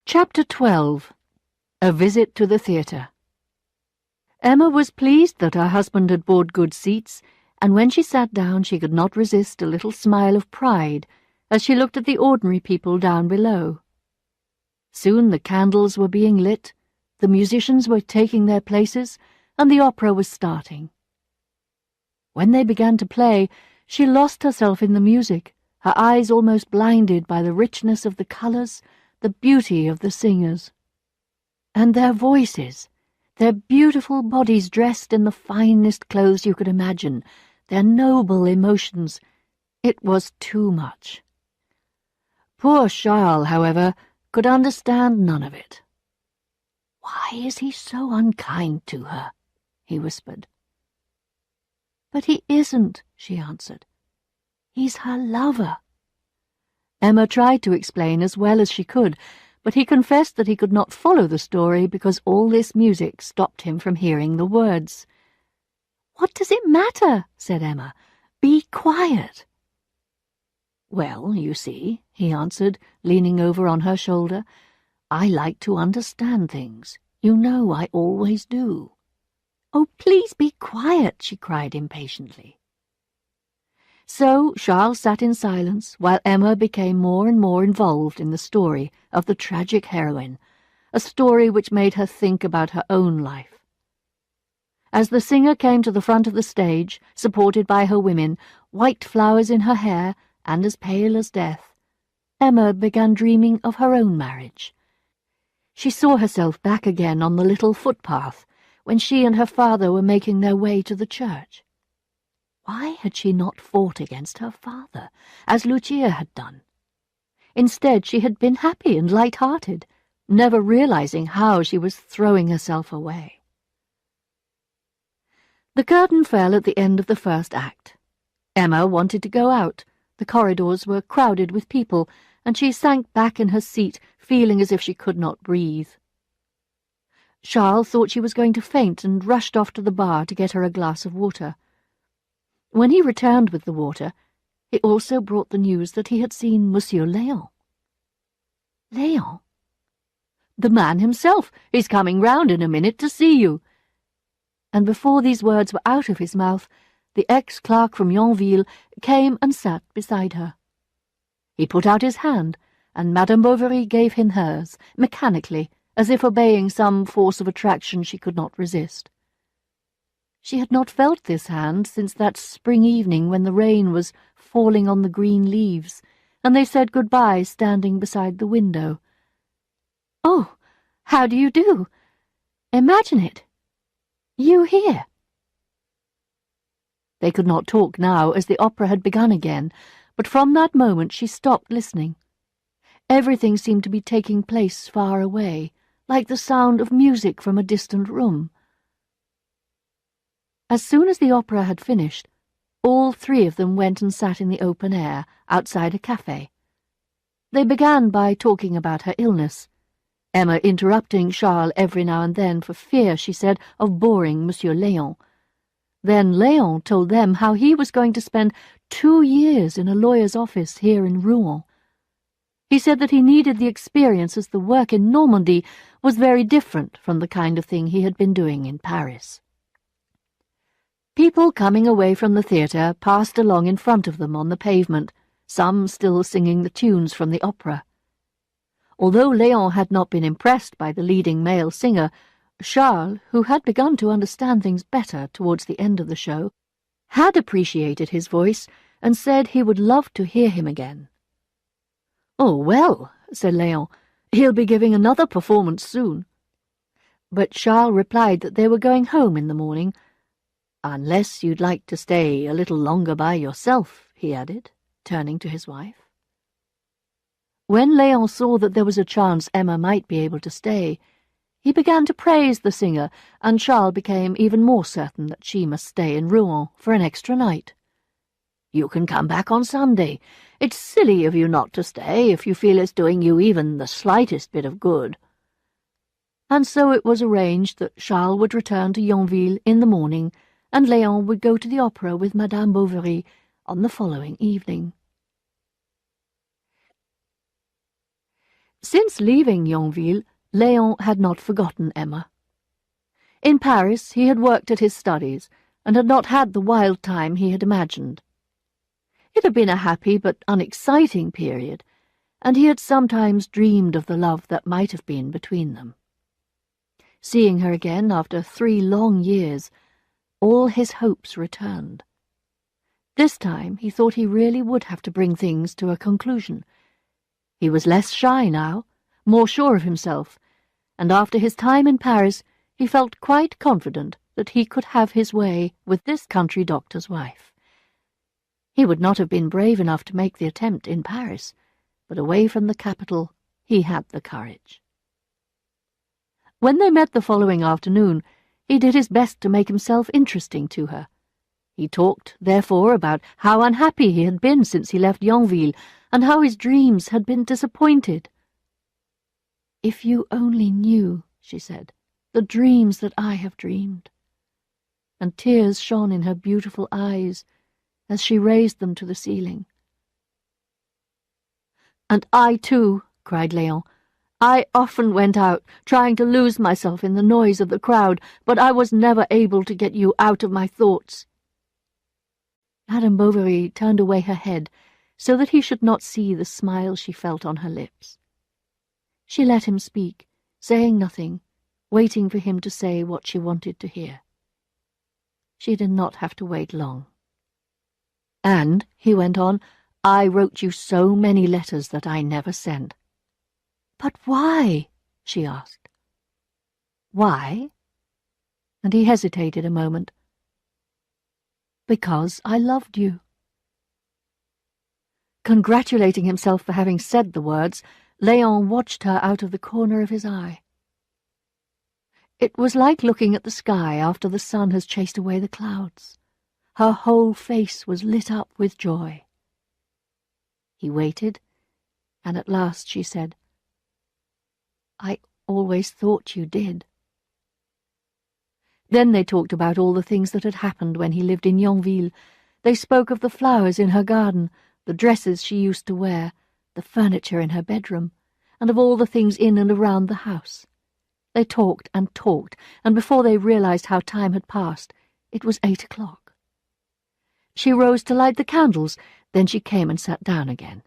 Chapter 12. A Visit to the Theatre. Emma was pleased that her husband had bought good seats, and when she sat down she could not resist a little smile of pride as she looked at the ordinary people down below. Soon the candles were being lit, the musicians were taking their places, and the opera was starting. When they began to play, she lost herself in the music, her eyes almost blinded by the richness of the colours, the beauty of the singers. And their voices, their beautiful bodies dressed in the finest clothes you could imagine, their noble emotions, it was too much. Poor Charles, however, could understand none of it. "Why is he so unkind to her?" he whispered. "But he isn't," she answered. "He's her lover." Emma tried to explain as well as she could, but he confessed that he could not follow the story because all this music stopped him from hearing the words. "What does it matter?" said Emma. "Be quiet." "Well, you see," he answered, leaning over on her shoulder, "I like to understand things. You know I always do." "Oh, please be quiet," she cried impatiently. So Charles sat in silence while Emma became more and more involved in the story of the tragic heroine, a story which made her think about her own life. As the singer came to the front of the stage, supported by her women, white flowers in her hair and as pale as death, Emma began dreaming of her own marriage. She saw herself back again on the little footpath when she and her father were making their way to the church. Why had she not fought against her father, as Lucia had done? Instead, she had been happy and light-hearted, never realizing how she was throwing herself away. The curtain fell at the end of the first act. Emma wanted to go out. The corridors were crowded with people, and she sank back in her seat, feeling as if she could not breathe. Charles thought she was going to faint and rushed off to the bar to get her a glass of water. When he returned with the water, he also brought the news that he had seen Monsieur Léon. Léon? The man himself is coming round in a minute to see you. And before these words were out of his mouth, the ex-clerk from Yonville came and sat beside her. He put out his hand, and Madame Bovary gave him hers, mechanically, as if obeying some force of attraction she could not resist. She had not felt this hand since that spring evening when the rain was falling on the green leaves, and they said goodbye standing beside the window. "Oh, how do you do? Imagine it! You here!" They could not talk now, as the opera had begun again, but from that moment she stopped listening. Everything seemed to be taking place far away, like the sound of music from a distant room. As soon as the opera had finished, all three of them went and sat in the open air, outside a café. They began by talking about her illness, Emma interrupting Charles every now and then for fear, she said, of boring Monsieur Léon. Then Léon told them how he was going to spend 2 years in a lawyer's office here in Rouen. He said that he needed the experience as the work in Normandy was very different from the kind of thing he had been doing in Paris. People coming away from the theatre passed along in front of them on the pavement, some still singing the tunes from the opera. Although Léon had not been impressed by the leading male singer, Charles, who had begun to understand things better towards the end of the show, had appreciated his voice and said he would love to hear him again. "Oh, well," said Léon, "he'll be giving another performance soon." But Charles replied that they were going home in the morning. "Unless you'd like to stay a little longer by yourself," he added, turning to his wife. When Léon saw that there was a chance Emma might be able to stay, he began to praise the singer, and Charles became even more certain that she must stay in Rouen for an extra night. "You can come back on Sunday. It's silly of you not to stay if you feel it's doing you even the slightest bit of good." And so it was arranged that Charles would return to Yonville in the morning, and Léon would go to the opera with Madame Bovary on the following evening. Since leaving Yonville, Léon had not forgotten Emma. In Paris he had worked at his studies, and had not had the wild time he had imagined. It had been a happy but unexciting period, and he had sometimes dreamed of the love that might have been between them. Seeing her again after 3 long years, all his hopes returned. This time he thought he really would have to bring things to a conclusion. He was less shy now, more sure of himself, and after his time in Paris he felt quite confident that he could have his way with this country doctor's wife. He would not have been brave enough to make the attempt in Paris, but away from the capital he had the courage. When they met the following afternoon, he did his best to make himself interesting to her. He talked, therefore, about how unhappy he had been since he left Yonville, and how his dreams had been disappointed. "If you only knew," she said, "the dreams that I have dreamed." And tears shone in her beautiful eyes as she raised them to the ceiling. "And I, too," cried Léon. "I often went out, trying to lose myself in the noise of the crowd, but I was never able to get you out of my thoughts." Madame Bovary turned away her head, so that he should not see the smile she felt on her lips. She let him speak, saying nothing, waiting for him to say what she wanted to hear. She did not have to wait long. "And," he went on, "I wrote you so many letters that I never sent." "But why?" she asked. "Why?" And he hesitated a moment. "Because I loved you." Congratulating himself for having said the words, Léon watched her out of the corner of his eye. It was like looking at the sky after the sun has chased away the clouds. Her whole face was lit up with joy. He waited, and at last she said, "I always thought you did." Then they talked about all the things that had happened when he lived in Yonville. They spoke of the flowers in her garden, the dresses she used to wear, the furniture in her bedroom, and of all the things in and around the house. They talked, and before they realized how time had passed, it was 8 o'clock. She rose to light the candles, then she came and sat down again.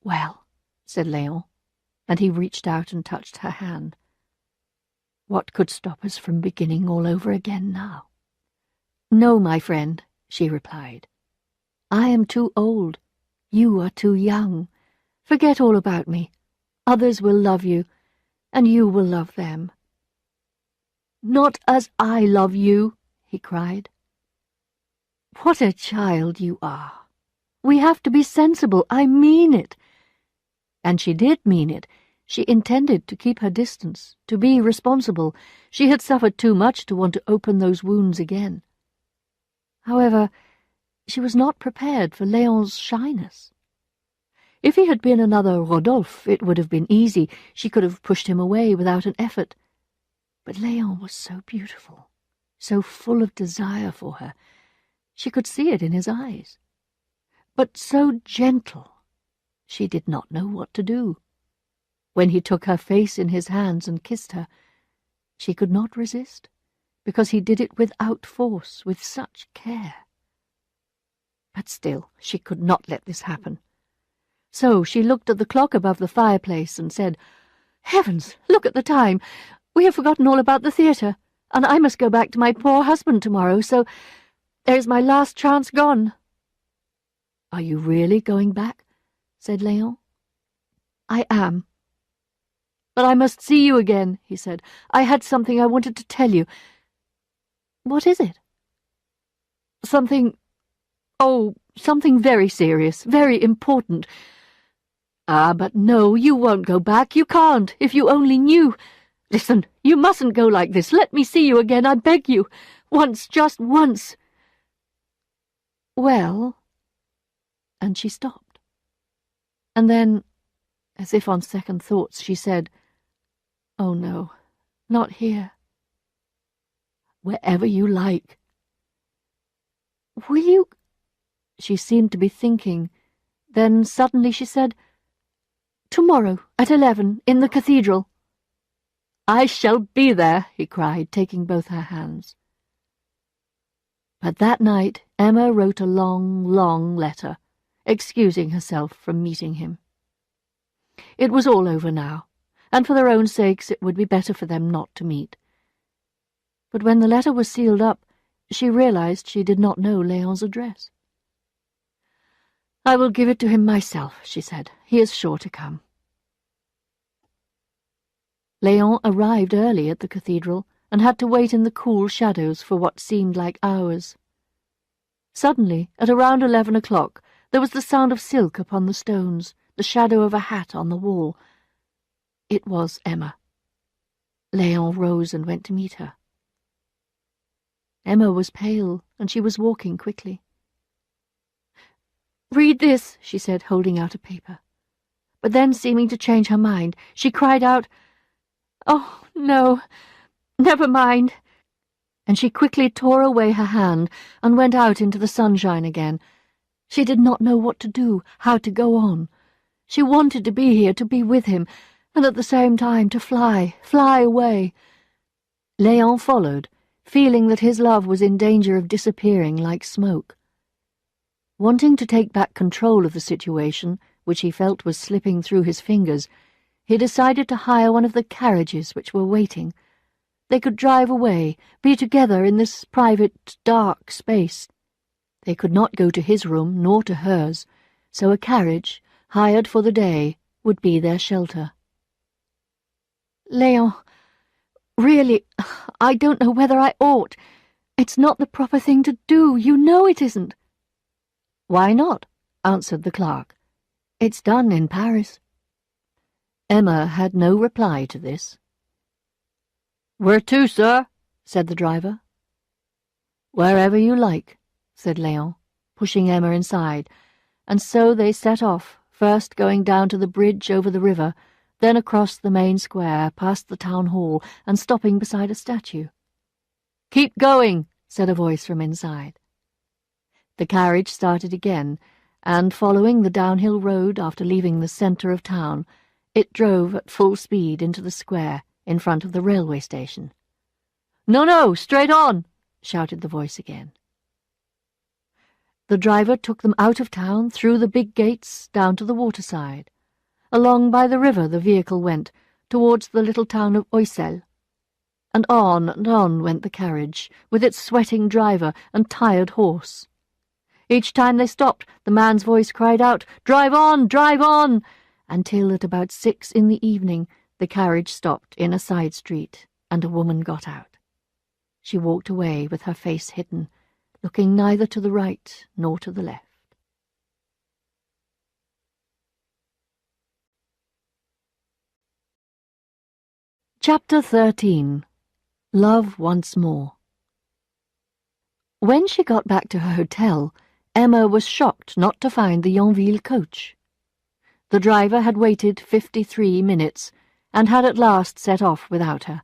"Well," said Léon, and he reached out and touched her hand. "What could stop us from beginning all over again now?" "No, my friend," she replied. "I am too old. You are too young. Forget all about me. Others will love you, and you will love them." "Not as I love you," he cried. "What a child you are! We have to be sensible. I mean it." And she did mean it. She intended to keep her distance, to be responsible. She had suffered too much to want to open those wounds again. However, she was not prepared for Léon's shyness. If he had been another Rodolphe, it would have been easy. She could have pushed him away without an effort. But Léon was so beautiful, so full of desire for her. She could see it in his eyes. But so gentle. She did not know what to do. When he took her face in his hands and kissed her, she could not resist, because he did it without force, with such care. But still, she could not let this happen. So she looked at the clock above the fireplace and said, "Heavens, look at the time! We have forgotten all about the theatre, and I must go back to my poor husband tomorrow, so there is my last chance gone." "Are you really going back?" said Léon. "I am." "But I must see you again," he said. "I had something I wanted to tell you." "What is it?" Something very serious, very important." "Ah, but no, you won't go back. You can't, if you only knew. Listen, you mustn't go like this. Let me see you again, I beg you. Once, just once." "Well," and she stopped. And then, as if on second thoughts, she said, "Oh no, not here." "Wherever you like." "Will you—" She seemed to be thinking. Then suddenly she said, "Tomorrow at 11 in the cathedral." "I shall be there," he cried, taking both her hands. But that night Emma wrote a long, long letter, excusing herself from meeting him. It was all over now, and for their own sakes it would be better for them not to meet. But when the letter was sealed up, she realized she did not know Léon's address. "I will give it to him myself," she said. "He is sure to come." Léon arrived early at the cathedral and had to wait in the cool shadows for what seemed like hours. Suddenly, at around 11 o'clock, there was the sound of silk upon the stones, the shadow of a hat on the wall. It was Emma. Léon rose and went to meet her. Emma was pale, and she was walking quickly. "Read this," she said, holding out a paper. But then, seeming to change her mind, she cried out, "Oh, no, never mind," and she quickly tore away her hand and went out into the sunshine again. She did not know what to do, how to go on. She wanted to be here, to be with him, and at the same time to fly away. Léon followed, feeling that his love was in danger of disappearing like smoke. Wanting to take back control of the situation, which he felt was slipping through his fingers, he decided to hire one of the carriages which were waiting. They could drive away, be together in this private, dark space. They could not go to his room nor to hers, so a carriage, hired for the day, would be their shelter. "Léon, really, I don't know whether I ought. It's not the proper thing to do, you know it isn't." "Why not?" answered the clerk. "It's done in Paris." Emma had no reply to this. "Where to, sir?" said the driver. "Wherever you like," said Léon, pushing Emma inside, and so they set off, first going down to the bridge over the river, then across the main square, past the town hall, and stopping beside a statue. "Keep going," said a voice from inside. The carriage started again, and following the downhill road after leaving the centre of town, it drove at full speed into the square in front of the railway station. "No, no, straight on!" shouted the voice again. The driver took them out of town, through the big gates, down to the waterside. Along by the river the vehicle went, towards the little town of Oisel. And on went the carriage, with its sweating driver and tired horse. Each time they stopped, the man's voice cried out, "Drive on!" Until at about 6 in the evening the carriage stopped in a side street, and a woman got out. She walked away with her face hidden, looking neither to the right nor to the left. Chapter 13. Love Once More. When she got back to her hotel, Emma was shocked not to find the Yonville coach. The driver had waited 53 minutes, and had at last set off without her.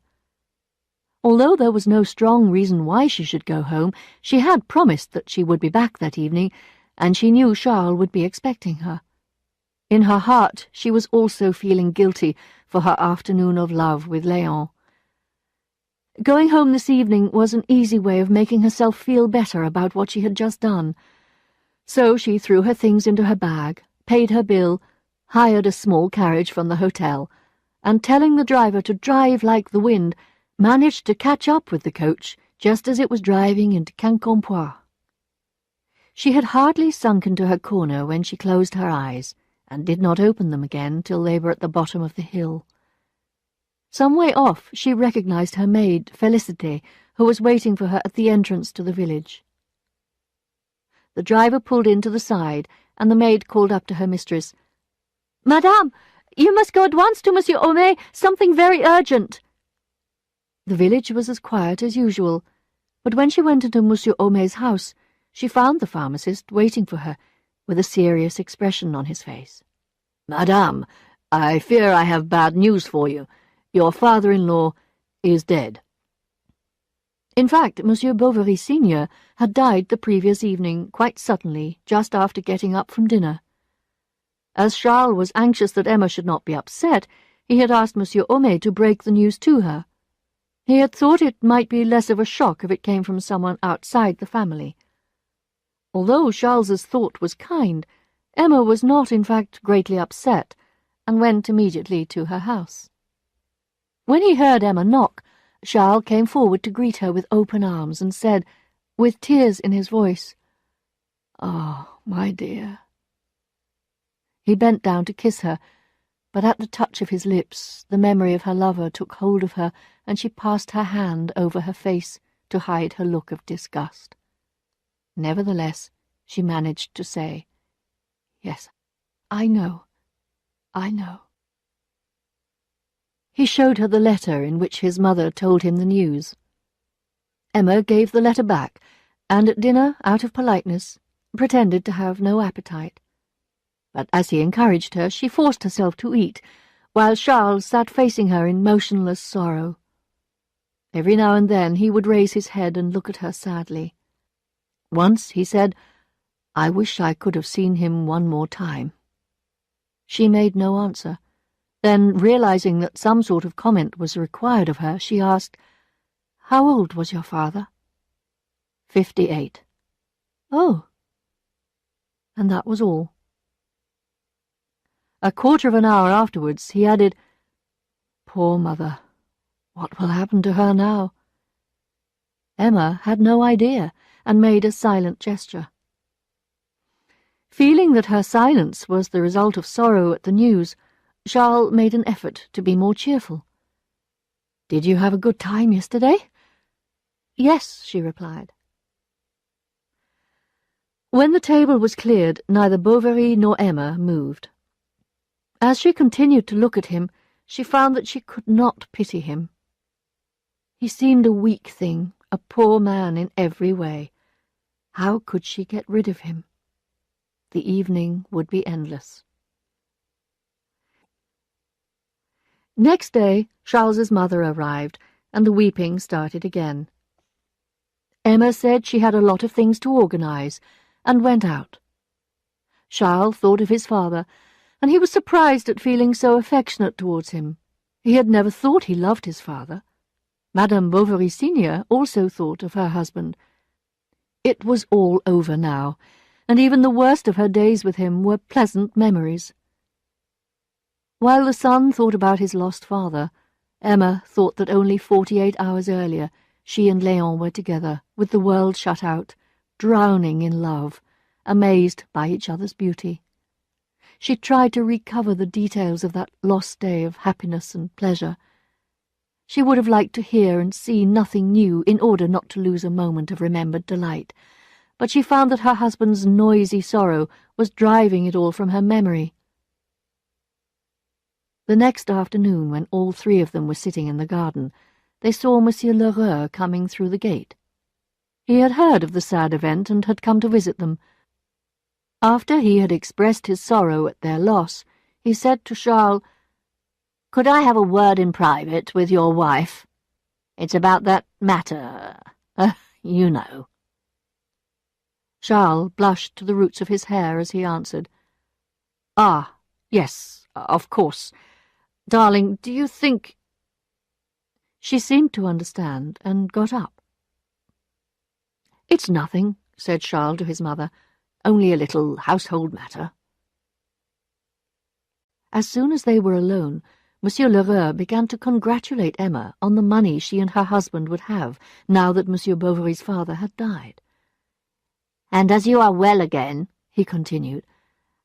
Although there was no strong reason why she should go home, she had promised that she would be back that evening, and she knew Charles would be expecting her. In her heart she was also feeling guilty for her afternoon of love with Léon. Going home this evening was an easy way of making herself feel better about what she had just done. So she threw her things into her bag, paid her bill, hired a small carriage from the hotel, and telling the driver to drive like the wind, managed to catch up with the coach just as it was driving into Quincampoix. She had hardly sunk into her corner when she closed her eyes, and did not open them again till they were at the bottom of the hill. Some way off she recognized her maid, Félicité, who was waiting for her at the entrance to the village. The driver pulled in to the side, and the maid called up to her mistress, "Madame, you must go at once to Monsieur Homais, something very urgent." The village was as quiet as usual, but when she went into Monsieur Homais' house, she found the pharmacist waiting for her, with a serious expression on his face. "Madame, I fear I have bad news for you. Your father-in-law is dead." In fact, Monsieur Bovary Senior had died the previous evening, quite suddenly, just after getting up from dinner. As Charles was anxious that Emma should not be upset, he had asked Monsieur Homais to break the news to her. He had thought it might be less of a shock if it came from someone outside the family. Although Charles's thought was kind, Emma was not in fact greatly upset, and went immediately to her house. When he heard Emma knock, Charles came forward to greet her with open arms and said, with tears in his voice, "Oh, my dear." He bent down to kiss her, but at the touch of his lips the memory of her lover took hold of her, and she passed her hand over her face to hide her look of disgust. Nevertheless, she managed to say, "Yes, I know. He showed her the letter in which his mother told him the news. Emma gave the letter back, and at dinner, out of politeness, pretended to have no appetite. But as he encouraged her, she forced herself to eat, while Charles sat facing her in motionless sorrow. Every now and then he would raise his head and look at her sadly. Once he said, "I wish I could have seen him one more time." She made no answer. Then, realizing that some sort of comment was required of her, she asked, "How old was your father?" 58. "Oh." And that was all. A quarter of an hour afterwards he added, "Poor mother, what will happen to her now?" Emma had no idea, and made a silent gesture. Feeling that her silence was the result of sorrow at the news, Charles made an effort to be more cheerful. "Did you have a good time yesterday?" "Yes," she replied. When the table was cleared, neither Bovary nor Emma moved. As she continued to look at him, she found that she could not pity him. He seemed a weak thing, a poor man in every way. How could she get rid of him? The evening would be endless. Next day, Charles's mother arrived, and the weeping started again. Emma said she had a lot of things to organize, and went out. Charles thought of his father, and he was surprised at feeling so affectionate towards him. He had never thought he loved his father. Madame Bovary Senior also thought of her husband. It was all over now, and even the worst of her days with him were pleasant memories. While the son thought about his lost father, Emma thought that only 48 hours earlier she and Léon were together, with the world shut out, drowning in love, amazed by each other's beauty. She tried to recover the details of that lost day of happiness and pleasure. She would have liked to hear and see nothing new in order not to lose a moment of remembered delight, but she found that her husband's noisy sorrow was driving it all from her memory. The next afternoon, when all three of them were sitting in the garden, they saw Monsieur Lheureux coming through the gate. He had heard of the sad event and had come to visit them. After he had expressed his sorrow at their loss, he said to Charles, "Could I have a word in private with your wife? It's about that matter, you know." Charles blushed to the roots of his hair as he answered, "Ah, yes, of course. Darling, do you think—" She seemed to understand and got up. "It's nothing," said Charles to his mother, "only a little household matter." As soon as they were alone, Monsieur Lheureux began to congratulate Emma on the money she and her husband would have now that Monsieur Bovary's father had died. "And as you are well again," he continued,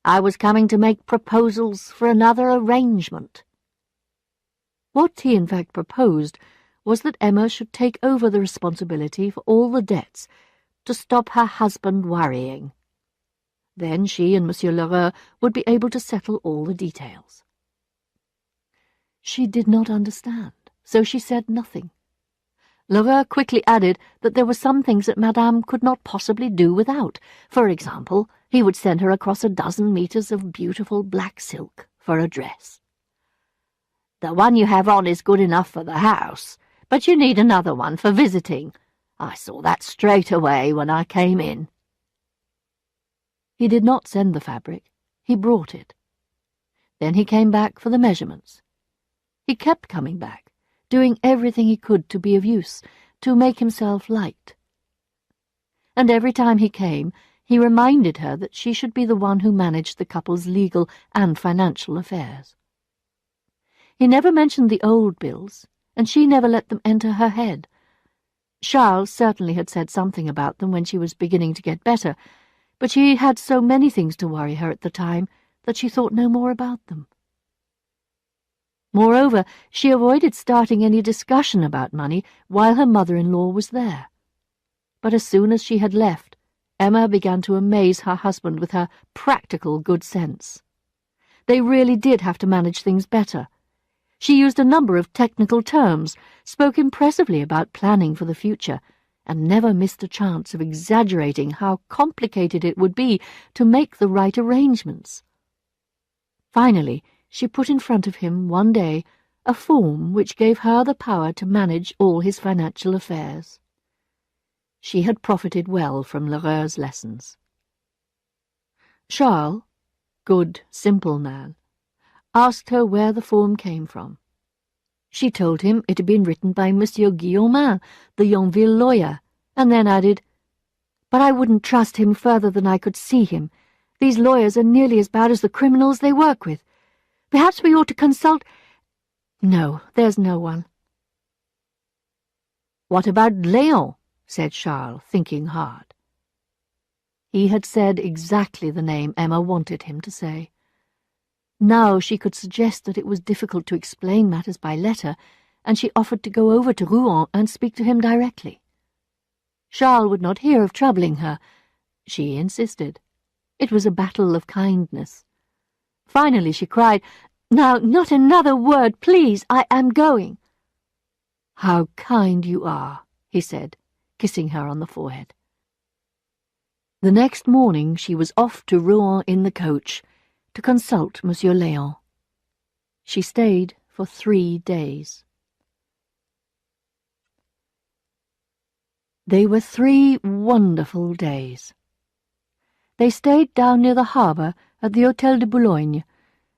"I was coming to make proposals for another arrangement." What he in fact proposed was that Emma should take over the responsibility for all the debts to stop her husband worrying. Then she and Monsieur Lheureux would be able to settle all the details. She did not understand, so she said nothing. Lheureux quickly added that there were some things that Madame could not possibly do without. For example, he would send her across a dozen meters of beautiful black silk for a dress. "The one you have on is good enough for the house, but you need another one for visiting. I saw that straight away when I came in." He did not send the fabric. He brought it. Then he came back for the measurements. He kept coming back, doing everything he could to be of use, to make himself liked. And every time he came, he reminded her that she should be the one who managed the couple's legal and financial affairs. He never mentioned the old bills, and she never let them enter her head. Charles certainly had said something about them when she was beginning to get better, but she had so many things to worry her at the time that she thought no more about them. Moreover, she avoided starting any discussion about money while her mother-in-law was there. But as soon as she had left, Emma began to amaze her husband with her practical good sense. They really did have to manage things better. She used a number of technical terms, spoke impressively about planning for the future, and never missed a chance of exaggerating how complicated it would be to make the right arrangements. Finally, she put in front of him one day a form which gave her the power to manage all his financial affairs. She had profited well from Lheureux's lessons. Charles, good, simple man, asked her where the form came from. She told him it had been written by Monsieur Guillaumin, the Yonville lawyer, and then added, "But I wouldn't trust him further than I could see him. These lawyers are nearly as bad as the criminals they work with. Perhaps we ought to consult—" "No, there's no one." "What about Léon?" said Charles, thinking hard. He had said exactly the name Emma wanted him to say. Now she could suggest that it was difficult to explain matters by letter, and she offered to go over to Rouen and speak to him directly. Charles would not hear of troubling her. She insisted. It was a battle of kindness. Finally she cried, "Now, not another word, please. I am going." "How kind you are," he said, kissing her on the forehead. The next morning she was off to Rouen in the coach, to consult Monsieur Léon. She stayed for 3 days. They were 3 wonderful days. They stayed down near the harbour at the Hôtel de Boulogne,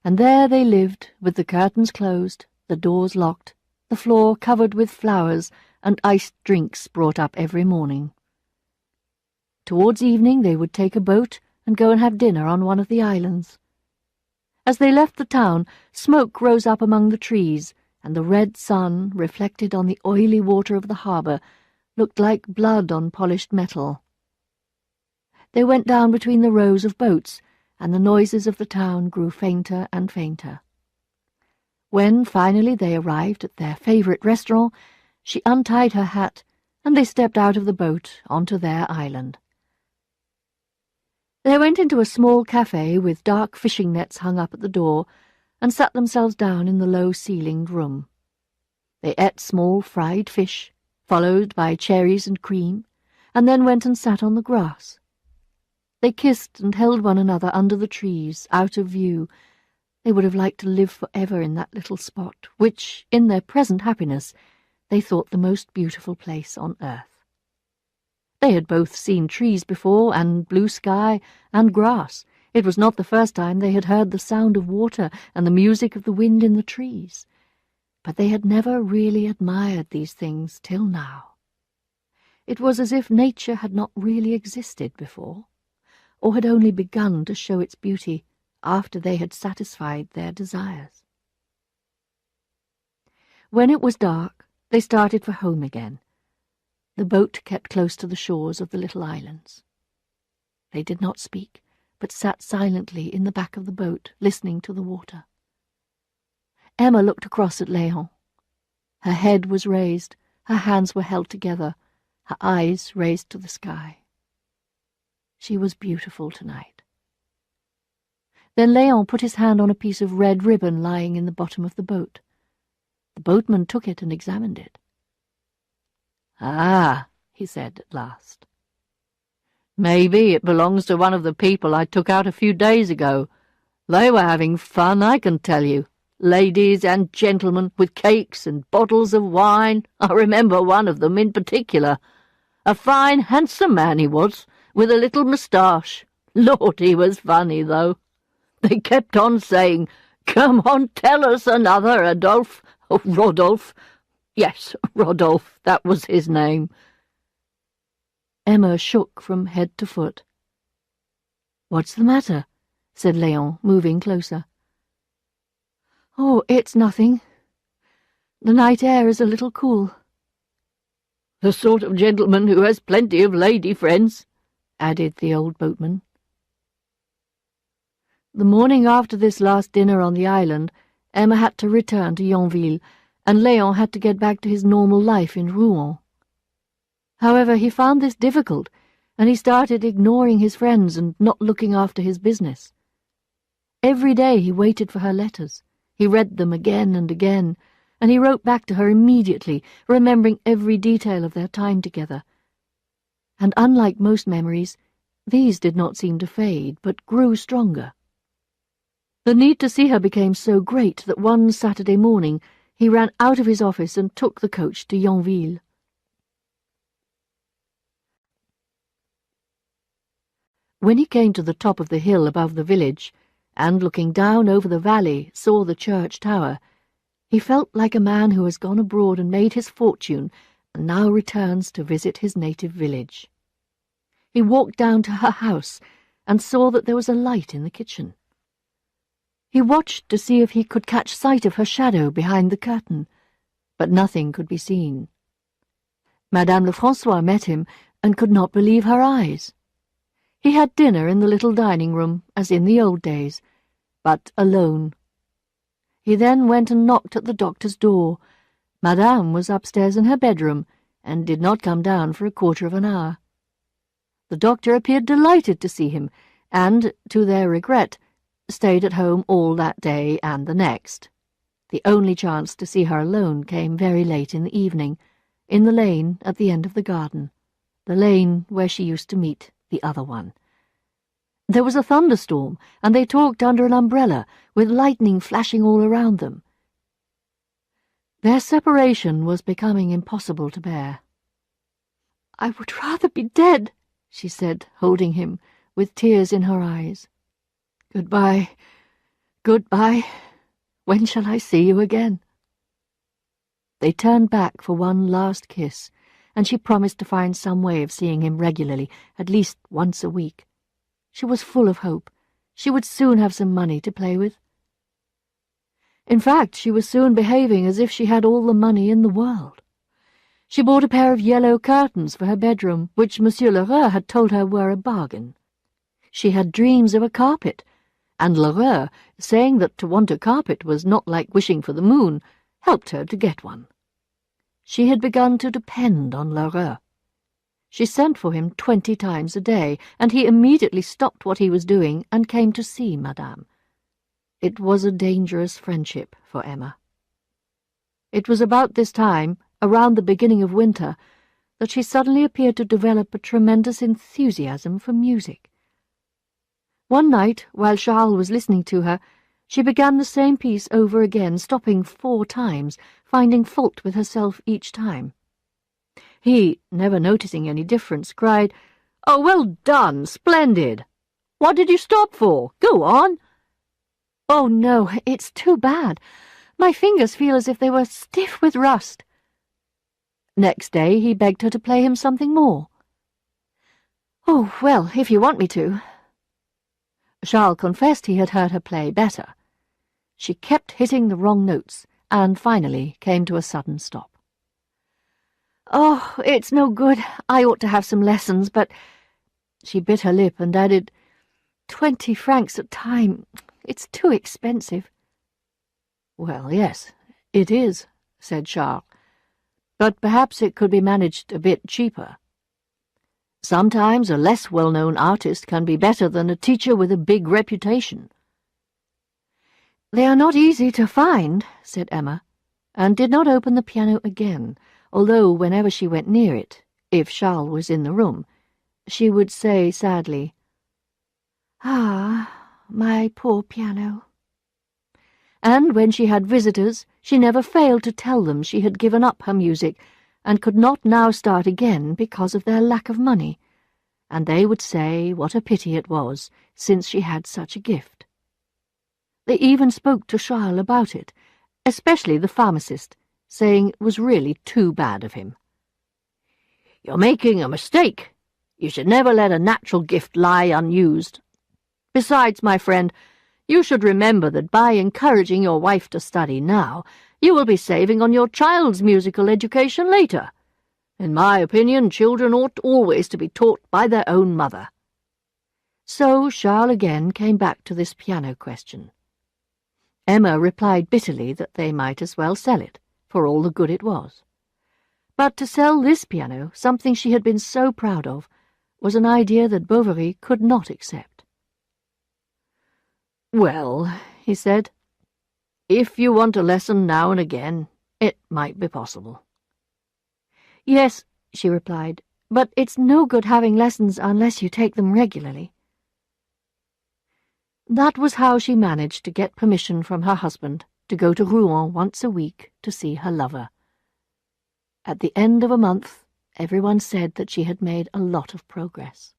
and there they lived, with the curtains closed, the doors locked, the floor covered with flowers, and iced drinks brought up every morning. Towards evening they would take a boat and go and have dinner on one of the islands. As they left the town, smoke rose up among the trees, and the red sun, reflected on the oily water of the harbour, looked like blood on polished metal. They went down between the rows of boats, and the noises of the town grew fainter and fainter. When finally they arrived at their favourite restaurant, she untied her hat, and they stepped out of the boat onto their island. They went into a small cafe with dark fishing nets hung up at the door, and sat themselves down in the low-ceilinged room. They ate small fried fish, followed by cherries and cream, and then went and sat on the grass. They kissed and held one another under the trees, out of view. They would have liked to live forever in that little spot, which, in their present happiness, they thought the most beautiful place on earth. They had both seen trees before, and blue sky, and grass. It was not the first time they had heard the sound of water and the music of the wind in the trees. But they had never really admired these things till now. It was as if nature had not really existed before, or had only begun to show its beauty after they had satisfied their desires. When it was dark, they started for home again. The boat kept close to the shores of the little islands. They did not speak, but sat silently in the back of the boat, listening to the water. Emma looked across at Léon. Her head was raised, her hands were held together, her eyes raised to the sky. She was beautiful tonight. Then Léon put his hand on a piece of red ribbon lying in the bottom of the boat. The boatman took it and examined it. "Ah," he said at last. "Maybe it belongs to one of the people I took out a few days ago. They were having fun, I can tell you. Ladies and gentlemen, with cakes and bottles of wine. I remember one of them in particular. A fine, handsome man he was, with a little moustache. Lord, he was funny, though. They kept on saying, 'Come on, tell us another, Adolphe.' Oh, Rodolphe. Yes, Rodolphe, that was his name." Emma shook from head to foot. "What's the matter?" said Léon, moving closer. "Oh, it's nothing. The night air is a little cool." "The sort of gentleman who has plenty of lady friends," added the old boatman. The morning after this last dinner on the island, Emma had to return to Yonville, and Léon had to get back to his normal life in Rouen. However, he found this difficult, and he started ignoring his friends and not looking after his business. Every day he waited for her letters. He read them again and again, and he wrote back to her immediately, remembering every detail of their time together. And unlike most memories, these did not seem to fade, but grew stronger. The need to see her became so great that one Saturday morning he ran out of his office and took the coach to Yonville. When he came to the top of the hill above the village, and looking down over the valley saw the church tower, he felt like a man who has gone abroad and made his fortune and now returns to visit his native village. He walked down to her house and saw that there was a light in the kitchen. He watched to see if he could catch sight of her shadow behind the curtain, but nothing could be seen. Madame Lefrançois met him and could not believe her eyes. He had dinner in the little dining room, as in the old days, but alone. He then went and knocked at the doctor's door. Madame was upstairs in her bedroom, and did not come down for a quarter of an hour. The doctor appeared delighted to see him, and, to their regret, stayed at home all that day and the next. The only chance to see her alone came very late in the evening, in the lane at the end of the garden, the lane where she used to meet the other one. There was a thunderstorm, and they talked under an umbrella, with lightning flashing all around them. Their separation was becoming impossible to bear. "I would rather be dead," she said, holding him, with tears in her eyes. "Goodbye, goodbye. When shall I see you again?" They turned back for one last kiss, and she promised to find some way of seeing him regularly, at least once a week. She was full of hope. She would soon have some money to play with. In fact, she was soon behaving as if she had all the money in the world. She bought a pair of yellow curtains for her bedroom, which Monsieur Lheureux had told her were a bargain. She had dreams of a carpet, and Lheureux, saying that to want a carpet was not like wishing for the moon, helped her to get one. She had begun to depend on Lheureux. She sent for him 20 times a day, and he immediately stopped what he was doing and came to see Madame. It was a dangerous friendship for Emma. It was about this time, around the beginning of winter, that she suddenly appeared to develop a tremendous enthusiasm for music. One night, while Charles was listening to her, she began the same piece over again, stopping 4 times, finding fault with herself each time. He, never noticing any difference, cried, "Oh, well done! Splendid! What did you stop for? Go on!" "Oh, no, it's too bad. My fingers feel as if they were stiff with rust." Next day he begged her to play him something more. "Oh, well, if you want me to." Charles confessed he had heard her play better. She kept hitting the wrong notes, and finally came to a sudden stop. "Oh, it's no good. I ought to have some lessons, but—" She bit her lip and added, 20 francs a time. It's too expensive." "Well, yes, it is," said Charles. "But perhaps it could be managed a bit cheaper. Sometimes a less well-known artist can be better than a teacher with a big reputation." "They are not easy to find," said Emma, and did not open the piano again, although whenever she went near it, if Charles was in the room, she would say sadly, "Ah, my poor piano." And when she had visitors, she never failed to tell them she had given up her music and could not now start again because of their lack of money, and they would say what a pity it was, since she had such a gift. They even spoke to Charles about it, especially the pharmacist, saying it was really too bad of him. "You're making a mistake. You should never let a natural gift lie unused. Besides, my friend, you should remember that by encouraging your wife to study now, you will be saving on your child's musical education later. In my opinion, children ought always to be taught by their own mother." So Charles again came back to this piano question. Emma replied bitterly that they might as well sell it, for all the good it was. But to sell this piano, something she had been so proud of, was an idea that Bovary could not accept. "Well," he said, "if you want a lesson now and again, it might be possible." "Yes," she replied, "but it's no good having lessons unless you take them regularly." That was how she managed to get permission from her husband to go to Rouen once a week to see her lover. At the end of a month, everyone said that she had made a lot of progress.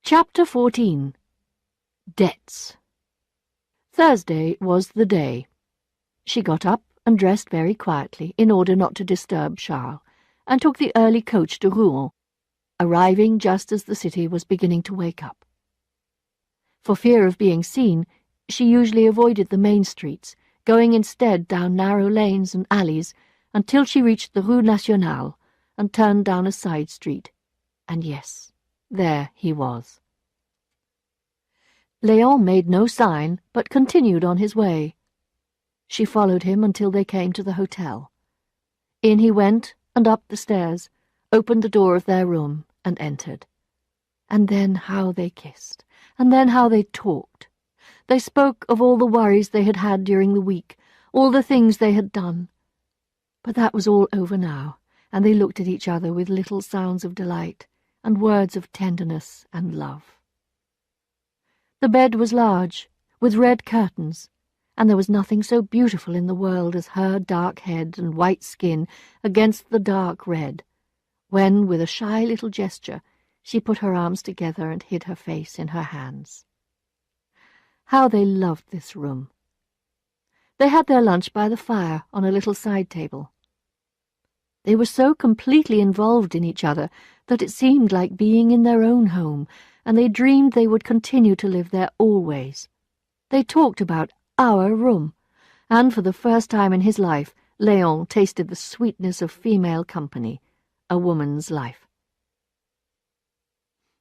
Chapter 14. Debts. Thursday was the day. She got up and dressed very quietly in order not to disturb Charles, and took the early coach to Rouen, arriving just as the city was beginning to wake up. For fear of being seen, she usually avoided the main streets, going instead down narrow lanes and alleys until she reached the Rue Nationale and turned down a side street. And yes, there he was. Léon made no sign, but continued on his way. She followed him until they came to the hotel. In he went, and up the stairs, opened the door of their room, and entered. And then how they kissed, and then how they talked. They spoke of all the worries they had had during the week, all the things they had done. But that was all over now, and they looked at each other with little sounds of delight, and words of tenderness and love. The bed was large, with red curtains, and there was nothing so beautiful in the world as her dark head and white skin against the dark red, when, with a shy little gesture, she put her arms together and hid her face in her hands. How they loved this room! They had their lunch by the fire on a little side table. They were so completely involved in each other that it seemed like being in their own home, and they dreamed they would continue to live there always. They talked about our room, and for the first time in his life, Léon tasted the sweetness of female company, a woman's life.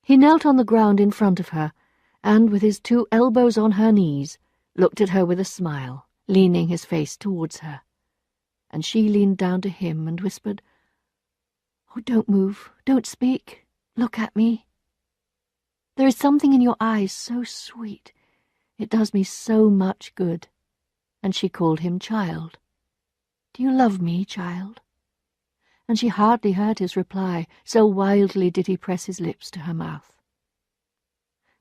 He knelt on the ground in front of her, and with his 2 elbows on her knees, looked at her with a smile, leaning his face towards her. And she leaned down to him and whispered, "Oh, don't move, don't speak, look at me. There is something in your eyes so sweet. It does me so much good." And she called him child. "Do you love me, child?" And she hardly heard his reply, so wildly did he press his lips to her mouth.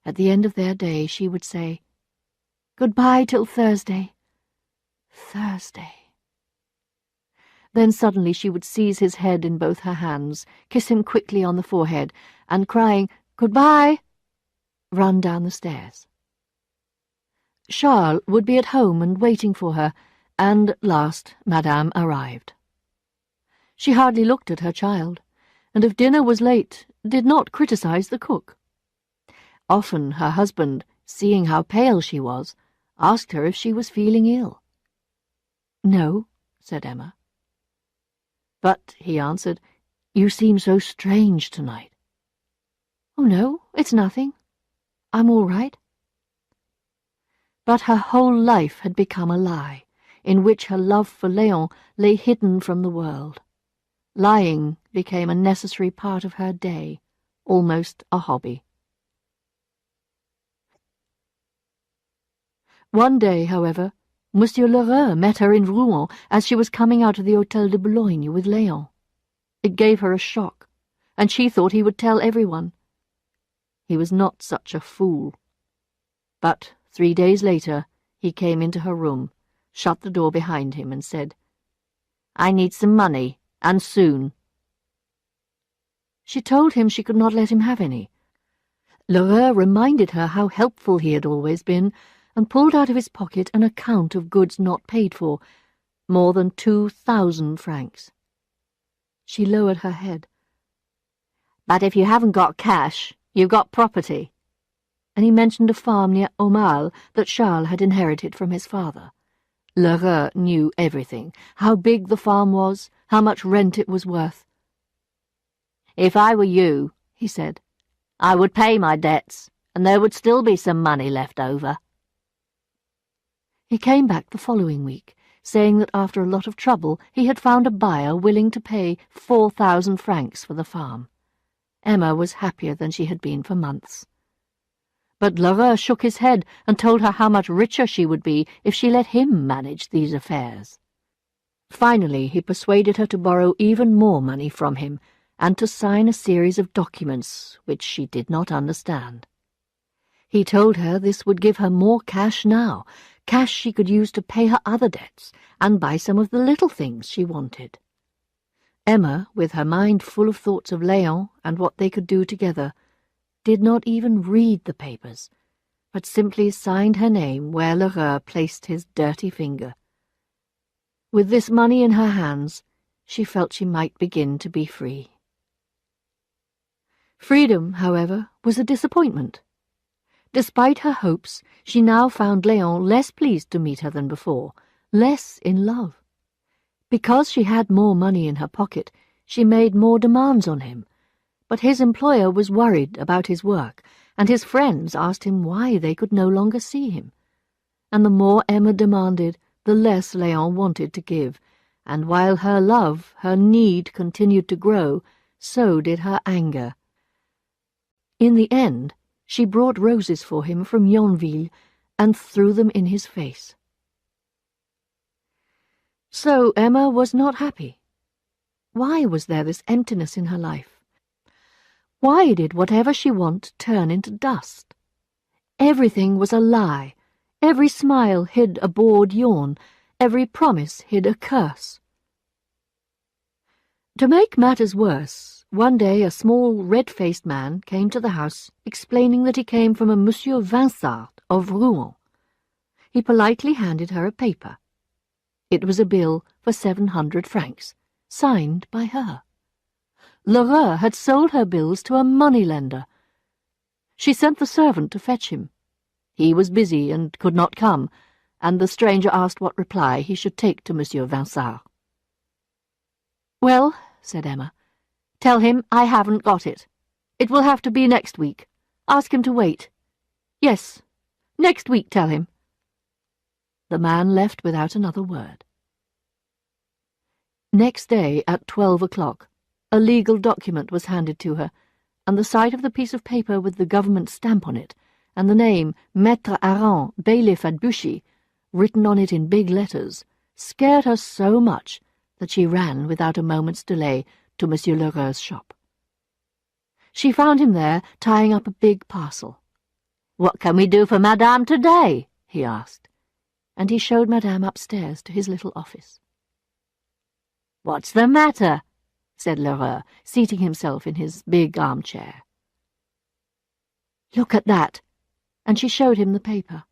At the end of their day she would say, "Goodbye till Thursday. Thursday." Then suddenly she would seize his head in both her hands, kiss him quickly on the forehead, and crying, "Goodbye," run down the stairs. Charles would be at home and waiting for her, and at last Madame arrived. She hardly looked at her child, and if dinner was late, did not criticize the cook. Often her husband, seeing how pale she was, asked her if she was feeling ill. "No," said Emma. "But," he answered, "you seem so strange tonight." "Oh, no, it's nothing. I'm all right." But her whole life had become a lie, in which her love for Léon lay hidden from the world. Lying became a necessary part of her day, almost a hobby. One day, however, Monsieur Lheureux met her in Rouen as she was coming out of the Hôtel de Boulogne with Léon. It gave her a shock, and she thought he would tell everyone. He was not such a fool. But 3 days later he came into her room, shut the door behind him, and said, "I need some money, and soon." She told him she could not let him have any. Lheureux reminded her how helpful he had always been, and pulled out of his pocket an account of goods not paid for, more than 2,000 francs. She lowered her head. "But if you haven't got cash, you've got property." And he mentioned a farm near Aumale that Charles had inherited from his father. Lheureux knew everything, how big the farm was, how much rent it was worth. "If I were you," he said, "I would pay my debts, and there would still be some money left over." He came back the following week, saying that after a lot of trouble he had found a buyer willing to pay 4,000 francs for the farm. Emma was happier than she had been for months. But Lheureux shook his head and told her how much richer she would be if she let him manage these affairs. Finally he persuaded her to borrow even more money from him, and to sign a series of documents which she did not understand. He told her this would give her more cash now, cash she could use to pay her other debts and buy some of the little things she wanted. Emma, with her mind full of thoughts of Léon and what they could do together, did not even read the papers, but simply signed her name where Lheureux placed his dirty finger. With this money in her hands, she felt she might begin to be free. Freedom, however, was a disappointment. Despite her hopes, she now found Léon less pleased to meet her than before, less in love. Because she had more money in her pocket, she made more demands on him, but his employer was worried about his work, and his friends asked him why they could no longer see him. And the more Emma demanded, the less Léon wanted to give, and while her love, her need continued to grow, so did her anger. In the end, she brought roses for him from Yonville and threw them in his face. So Emma was not happy. Why was there this emptiness in her life? Why did whatever she wanted turn into dust? Everything was a lie. Every smile hid a bored yawn. Every promise hid a curse. To make matters worse, one day a small red-faced man came to the house explaining that he came from a Monsieur Vinsart of Rouen. He politely handed her a paper. It was a bill for 700 francs, signed by her. Lheureux had sold her bills to a moneylender. She sent the servant to fetch him. He was busy and could not come, and the stranger asked what reply he should take to Monsieur Vinsart. "Well," said Emma, "tell him I haven't got it. It will have to be next week. Ask him to wait. Yes, next week, tell him." The man left without another word. Next day, at 12 o'clock, a legal document was handed to her, and the sight of the piece of paper with the government stamp on it, and the name Maître Aran, bailiff at Buchy, written on it in big letters, scared her so much that she ran without a moment's delay to Monsieur Lheureux's shop. She found him there, tying up a big parcel. "What can we do for Madame today?" he asked, and he showed Madame upstairs to his little office. "What's the matter?" said Lheureux, seating himself in his big armchair. "Look at that," and she showed him the paper.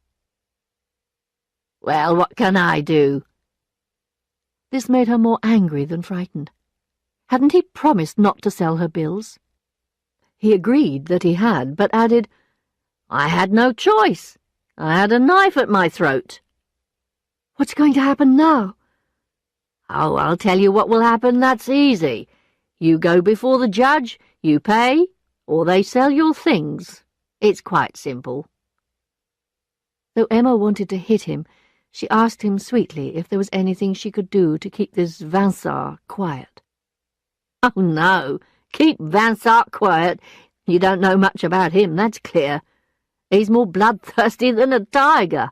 "Well, what can I do?" This made her more angry than frightened. Hadn't he promised not to sell her bills? He agreed that he had, but added, "I had no choice. I had a knife at my throat." "What's going to happen now?" "Oh, I'll tell you what will happen, that's easy. You go before the judge, you pay, or they sell your things. It's quite simple." Though Emma wanted to hit him, she asked him sweetly if there was anything she could do to keep this Vinsart quiet. "Oh, no, keep Vinsart quiet. You don't know much about him, that's clear. He's more bloodthirsty than a tiger."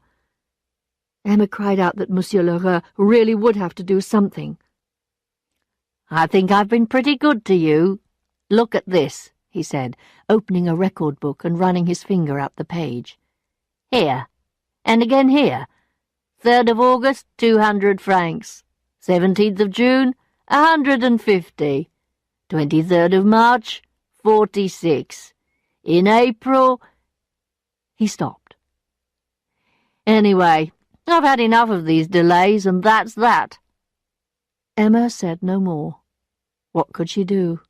Emma cried out that Monsieur Lheureux really would have to do something. "I think I've been pretty good to you. Look at this," he said, opening a record book and running his finger up the page. "Here, and again here. 3rd of August, 200 francs. 17th of June, 150. 23rd of March, 46. In April—" He stopped. "Anyway, I've had enough of these delays, and that's that." Emma said no more. What could she do?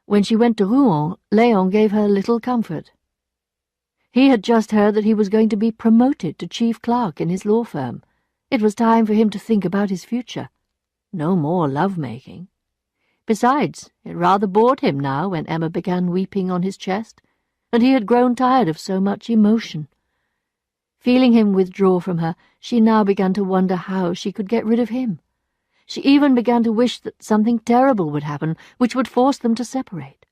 When she went to Rouen, Léon gave her little comfort. He had just heard that he was going to be promoted to chief clerk in his law firm. It was time for him to think about his future. No more love-making. Besides, it rather bored him now when Emma began weeping on his chest, and he had grown tired of so much emotion. Feeling him withdraw from her, she now began to wonder how she could get rid of him. She even began to wish that something terrible would happen which would force them to separate.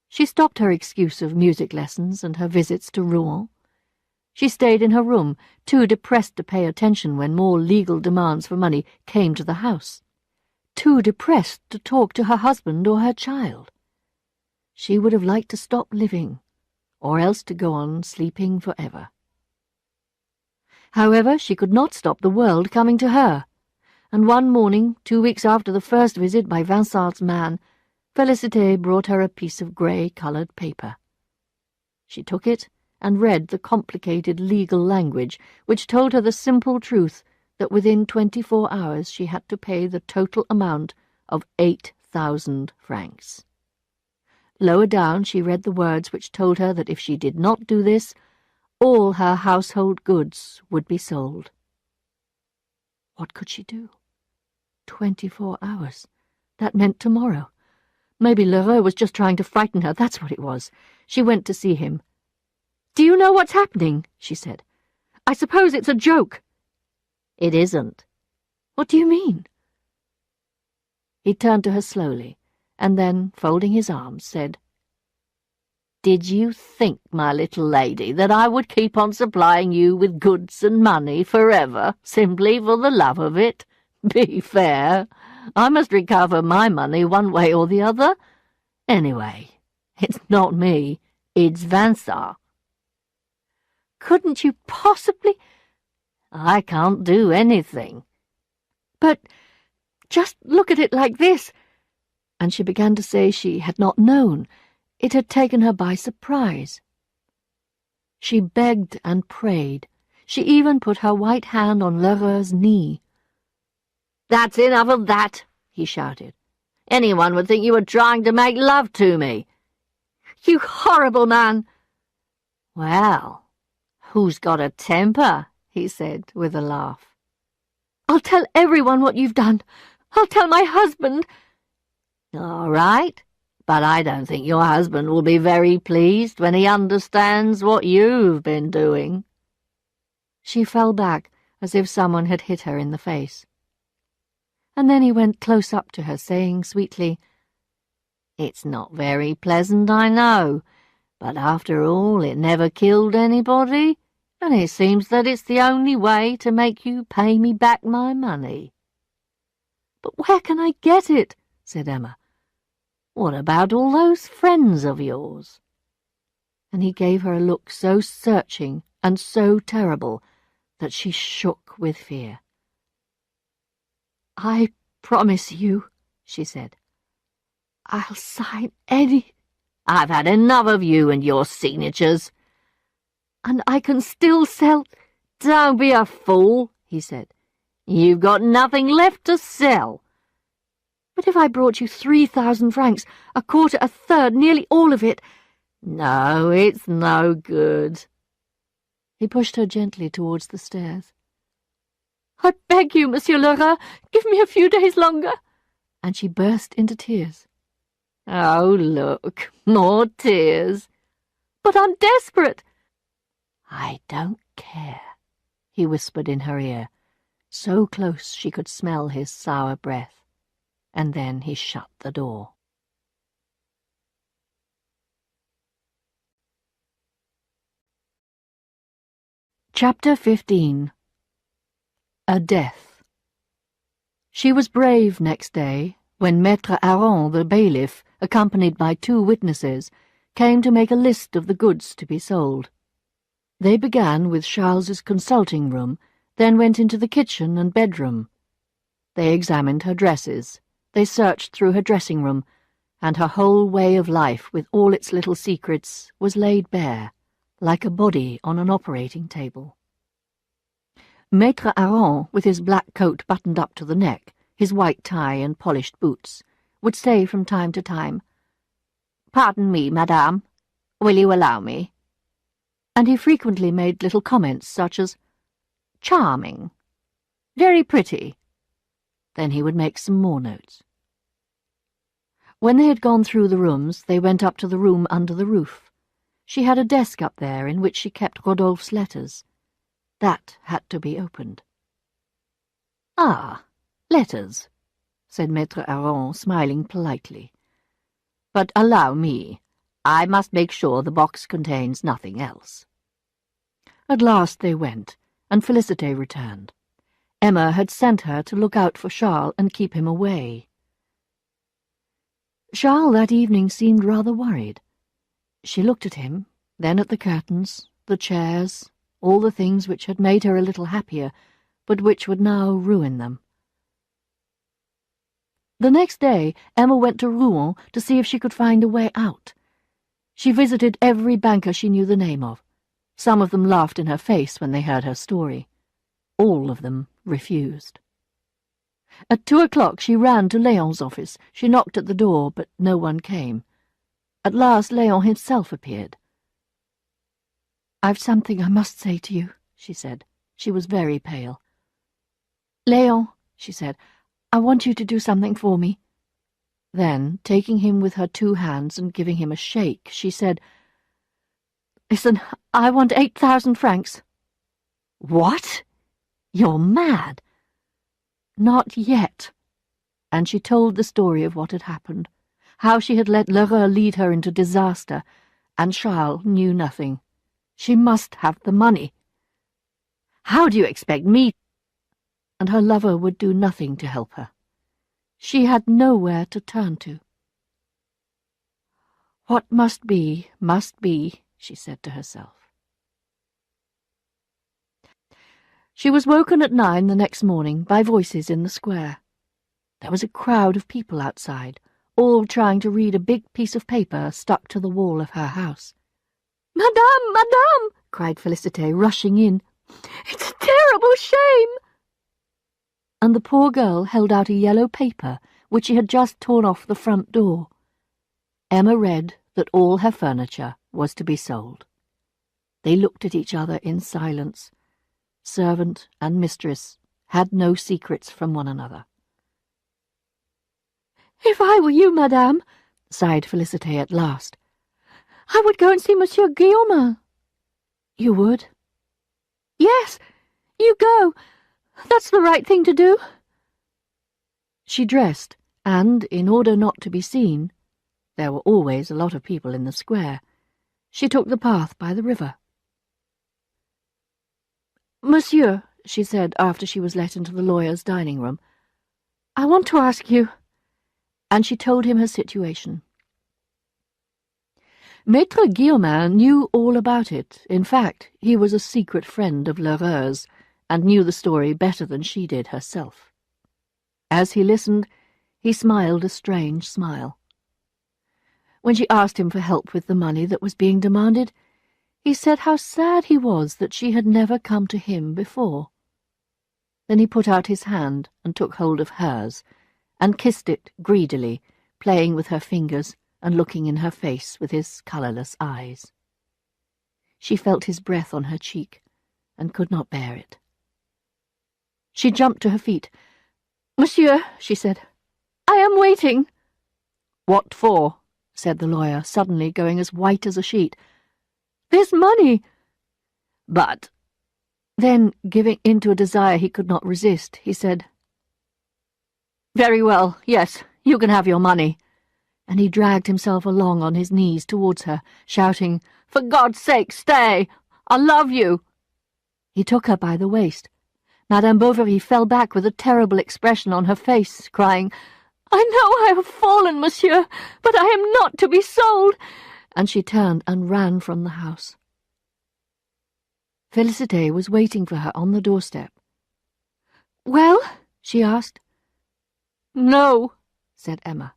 She stopped her excuse of music lessons and her visits to Rouen. She stayed in her room, too depressed to pay attention when more legal demands for money came to the house, too depressed to talk to her husband or her child. She would have liked to stop living, or else to go on sleeping forever. However, she could not stop the world coming to her, and one morning, 2 weeks after the first visit by Vinsart's man, Félicité brought her a piece of grey-coloured paper. She took it and read the complicated legal language which told her the simple truth that within 24 hours she had to pay the total amount of 8,000 francs. Lower down she read the words which told her that if she did not do this, all her household goods would be sold. What could she do? 24 hours. That meant tomorrow. Maybe Lheureux was just trying to frighten her, that's what it was. She went to see him. "Do you know what's happening?" she said. "I suppose it's a joke." "It isn't." "What do you mean?" He turned to her slowly, and then, folding his arms, said, "Did you think, my little lady, that I would keep on supplying you with goods and money forever, simply for the love of it? Be fair. I must recover my money one way or the other. Anyway, It's not me, it's Vincent. Couldn't you possibly? I can't do anything. But just look at it like this. And she began to say she had not known. It had taken her by surprise. She begged and prayed. She even put her white hand on Lheureux's knee. "That's enough of that," he shouted. "Anyone would think you were trying to make love to me." "You horrible man!" "Well, who's got a temper?" he said with a laugh. "I'll tell everyone what you've done. I'll tell my husband." "All right, but I don't think your husband will be very pleased when he understands what you've been doing." She fell back as if someone had hit her in the face. And then he went close up to her, saying sweetly, "It's not very pleasant, I know, but after all it never killed anybody, and it seems that it's the only way to make you pay me back my money." "But where can I get it?" said Emma. "What about all those friends of yours?" And he gave her a look so searching and so terrible that she shook with fear. "I promise you," she said, "I'll sign any—" "I've had enough of you and your signatures." "And I can still sell—" "Don't be a fool," he said. "You've got nothing left to sell." "But if I brought you 3,000 francs, a quarter, a third, nearly all of it—" "No, it's no good." He pushed her gently towards the stairs. "I beg you, Monsieur Lheureux, give me a few days longer." And she burst into tears. "Oh, look, more tears." "But I'm desperate." "I don't care," he whispered in her ear, so close she could smell his sour breath, and then he shut the door. Chapter 15. A Death. She was brave next day, when Maître Aron, the bailiff, accompanied by 2 witnesses, came to make a list of the goods to be sold. They began with Charles's consulting room, then went into the kitchen and bedroom. They examined her dresses, they searched through her dressing room, and her whole way of life, with all its little secrets, was laid bare, like a body on an operating table. Maître Aron, with his black coat buttoned up to the neck, his white tie and polished boots, would say from time to time, "Pardon me, madame, will you allow me?" And he frequently made little comments such as, "Charming," "Very pretty." Then he would make some more notes. When they had gone through the rooms, they went up to the room under the roof. She had a desk up there in which she kept Rodolphe's letters. That had to be opened. "Ah, letters," said Maître Aron, smiling politely. "But allow me. I must make sure the box contains nothing else." At last they went, and Félicité returned. Emma had sent her to look out for Charles and keep him away. Charles that evening seemed rather worried. She looked at him, then at the curtains, the chairs, all the things which had made her a little happier, but which would now ruin them. The next day Emma went to Rouen to see if she could find a way out. She visited every banker she knew the name of. Some of them laughed in her face when they heard her story. All of them refused. At 2 o'clock she ran to Léon's office. She knocked at the door, but no one came. At last Léon himself appeared. "I've something I must say to you," she said. She was very pale. "Léon," she said, "I want you to do something for me." Then, taking him with her 2 hands and giving him a shake, she said, "Listen, I want 8,000 francs. "What? You're mad." "Not yet." And she told the story of what had happened, how she had let Lheureux lead her into disaster, and Charles knew nothing. She must have the money. "How do you expect me?" And her lover would do nothing to help her. She had nowhere to turn to. What must be, she said to herself. She was woken at 9 the next morning by voices in the square. There was a crowd of people outside, all trying to read a big piece of paper stuck to the wall of her house. "Madame, madame!" cried Félicité, rushing in. "It's a terrible shame!" And the poor girl held out a yellow paper which she had just torn off the front door. Emma read that all her furniture was to be sold. They looked at each other in silence. Servant and mistress had no secrets from one another. "If I were you, madame," sighed Félicité at last, "I would go and see Monsieur Guillaumin." "You would?" "Yes, you go. That's the right thing to do." She dressed, and, in order not to be seen, there were always a lot of people in the square, she took the path by the river. "Monsieur," she said after she was let into the lawyer's dining room, "I want to ask you—" And she told him her situation. Maître Guillaumin knew all about it. In fact, he was a secret friend of L'Heureuse, and knew the story better than she did herself. As he listened, he smiled a strange smile. When she asked him for help with the money that was being demanded, he said how sad he was that she had never come to him before. Then he put out his hand and took hold of hers, and kissed it greedily, playing with her fingers and looking in her face with his colourless eyes. She felt his breath on her cheek, and could not bear it. She jumped to her feet. "Monsieur," she said, "I am waiting." "What for?" said the lawyer, suddenly going as white as a sheet. "This money." "But—" Then, giving in to a desire he could not resist, he said, "Very well, yes, you can have your money." And he dragged himself along on his knees towards her, shouting, "For God's sake, stay! I love you!" He took her by the waist. Madame Bovary fell back with a terrible expression on her face, crying, "I know I have fallen, monsieur, but I am not to be sold!" And she turned and ran from the house. Félicité was waiting for her on the doorstep. "Well?" she asked. "No," said Emma.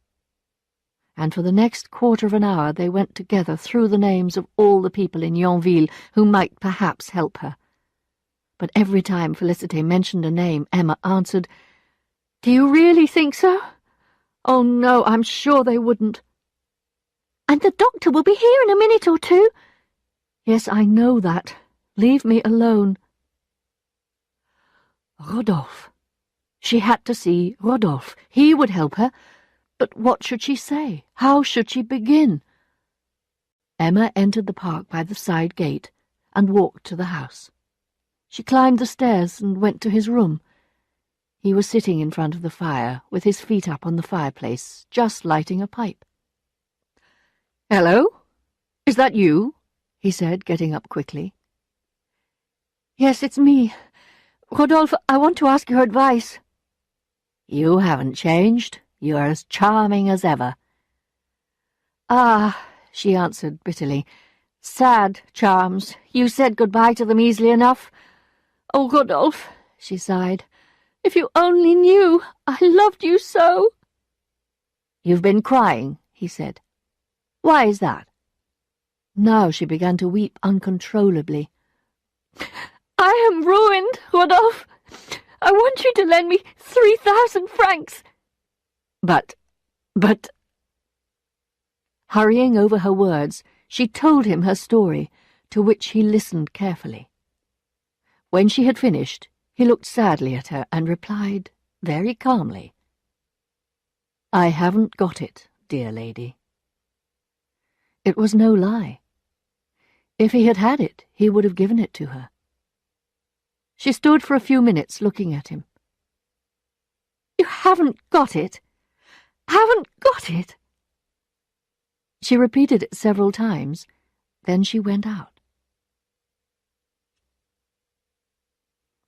And for the next quarter of an hour they went together through the names of all the people in Yonville who might perhaps help her. But every time Félicité mentioned a name, Emma answered, "Do you really think so? Oh, no, I'm sure they wouldn't." "And the doctor will be here in a minute or two." "Yes, I know that. Leave me alone." Rodolphe. She had to see Rodolphe. He would help her. But what should she say? How should she begin? Emma entered the park by the side gate and walked to the house. She climbed the stairs and went to his room. He was sitting in front of the fire, with his feet up on the fireplace, just lighting a pipe. "Hello? Is that you?" he said, getting up quickly. "Yes, it's me. Rodolphe, I want to ask your advice." "You haven't changed. You are as charming as ever." "Ah," she answered bitterly, "sad charms. You said goodbye to them easily enough. Oh, Rodolphe," she sighed, "if you only knew, I loved you so." "You've been crying," he said. "Why is that?" Now she began to weep uncontrollably. "I am ruined, Rodolphe. I want you to lend me 3,000 francs. But... Hurrying over her words, she told him her story, to which he listened carefully. When she had finished, he looked sadly at her and replied, very calmly, "I haven't got it, dear lady." It was no lie. If he had had it, he would have given it to her. She stood for a few minutes looking at him. "You haven't got it? Haven't got it?" She repeated it several times, then she went out.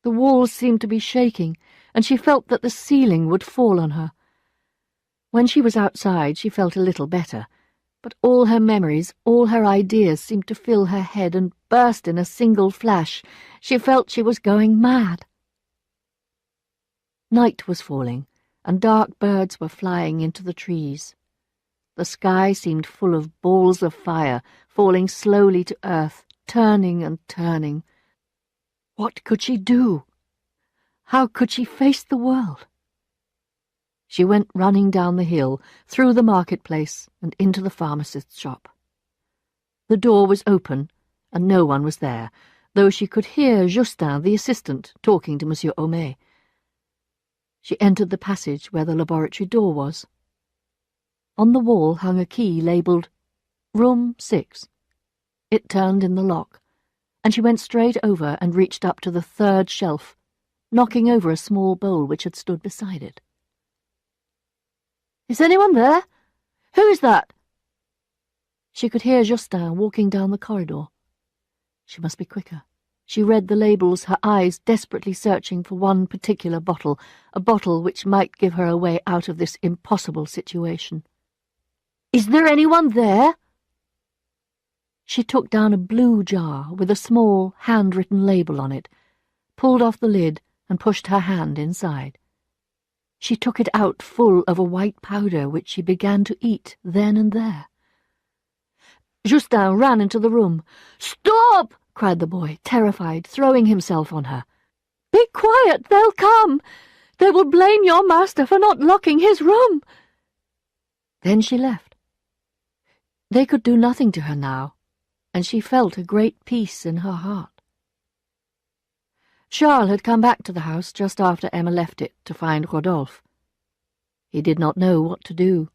The walls seemed to be shaking, and she felt that the ceiling would fall on her. When she was outside, she felt a little better, But all her memories, all her ideas seemed to fill her head and burst in a single flash. She felt she was going mad. Night was falling, and dark birds were flying into the trees. The sky seemed full of balls of fire, falling slowly to earth, turning and turning. What could she do? How could she face the world? She went running down the hill, through the marketplace, and into the pharmacist's shop. The door was open, and no one was there, though she could hear Justin, the assistant, talking to Monsieur Homais. She entered the passage where the laboratory door was. On the wall hung a key labelled Room 6. It turned in the lock, and she went straight over and reached up to the third shelf, knocking over a small bowl which had stood beside it. "Is anyone there? Who is that?" She could hear Justin walking down the corridor. She must be quicker. She read the labels, her eyes desperately searching for one particular bottle, a bottle which might give her a way out of this impossible situation. "Is there anyone there?" She took down a blue jar with a small, handwritten label on it, pulled off the lid, and pushed her hand inside. She took it out full of a white powder which she began to eat then and there. Justin ran into the room. "Stop!" cried the boy, terrified, throwing himself on her. "Be quiet, they'll come! They will blame your master for not locking his room!" Then she left. They could do nothing to her now, and she felt a great peace in her heart. Charles had come back to the house just after Emma left it to find Rodolphe. He did not know what to do.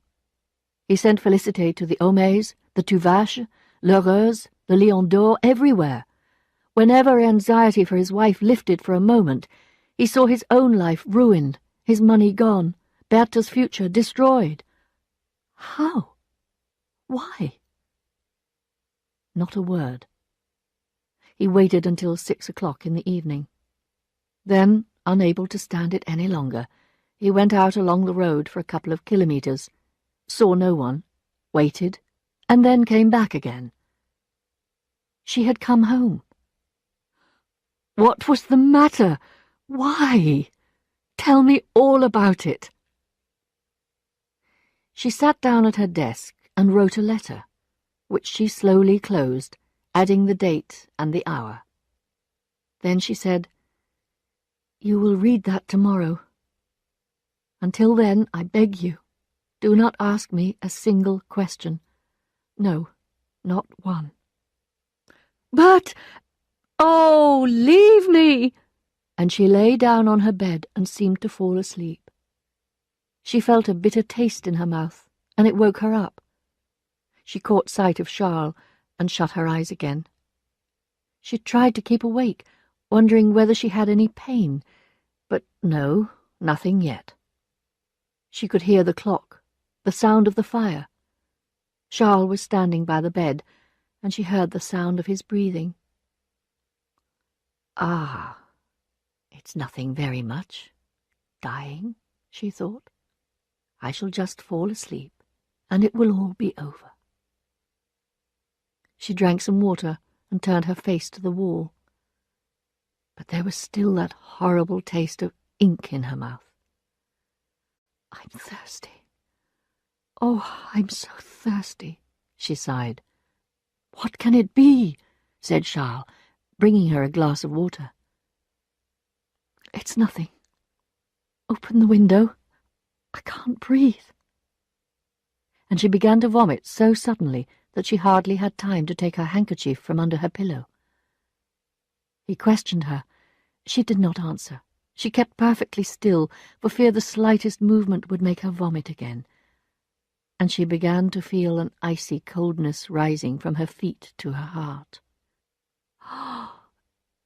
He sent Félicité to the Homais, the Tuvache, l'Heureuse, the Lion d'Or, everywhere. Whenever anxiety for his wife lifted for a moment, he saw his own life ruined, his money gone, Bertha's future destroyed. How? Why? Not a word. He waited until 6 o'clock in the evening. Then, unable to stand it any longer, he went out along the road for a couple of kilometres, saw no one, waited, and then came back again. She had come home. What was the matter? Why? Tell me all about it. She sat down at her desk and wrote a letter, which she slowly closed, adding the date and the hour. Then she said, "You will read that tomorrow. Until then, I beg you, do not ask me a single question. No, not one." "But, oh, leave me!" And she lay down on her bed and seemed to fall asleep. She felt a bitter taste in her mouth, and it woke her up. She caught sight of Charles and shut her eyes again. She tried to keep awake, wondering whether she had any pain, but no, nothing yet. She could hear the clock, the sound of the fire. Charles was standing by the bed, and she heard the sound of his breathing. "Ah, it's nothing very much. Dying," she thought. "I shall just fall asleep, and it will all be over." She drank some water and turned her face to the wall. But there was still that horrible taste of ink in her mouth. "I'm thirsty. Oh, I'm so thirsty," she sighed. "What can it be?" said Charles, bringing her a glass of water. "It's nothing. Open the window. I can't breathe." And she began to vomit so suddenly that she hardly had time to take her handkerchief from under her pillow. He questioned her. She did not answer. She kept perfectly still, for fear the slightest movement would make her vomit again. And she began to feel an icy coldness rising from her feet to her heart. "Oh,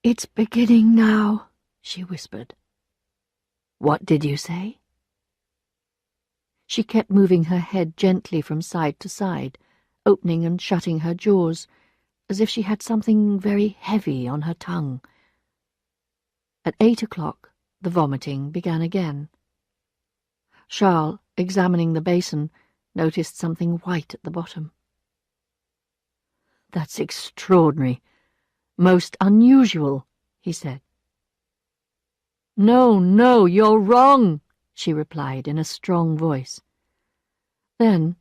it's beginning now," she whispered. "What did you say?" She kept moving her head gently from side to side, opening and shutting her jaws, as if she had something very heavy on her tongue. At 8 o'clock, the vomiting began again. Charles, examining the basin, noticed something white at the bottom. That's extraordinary. Most unusual, he said. No, no, you're wrong, she replied in a strong voice. Then,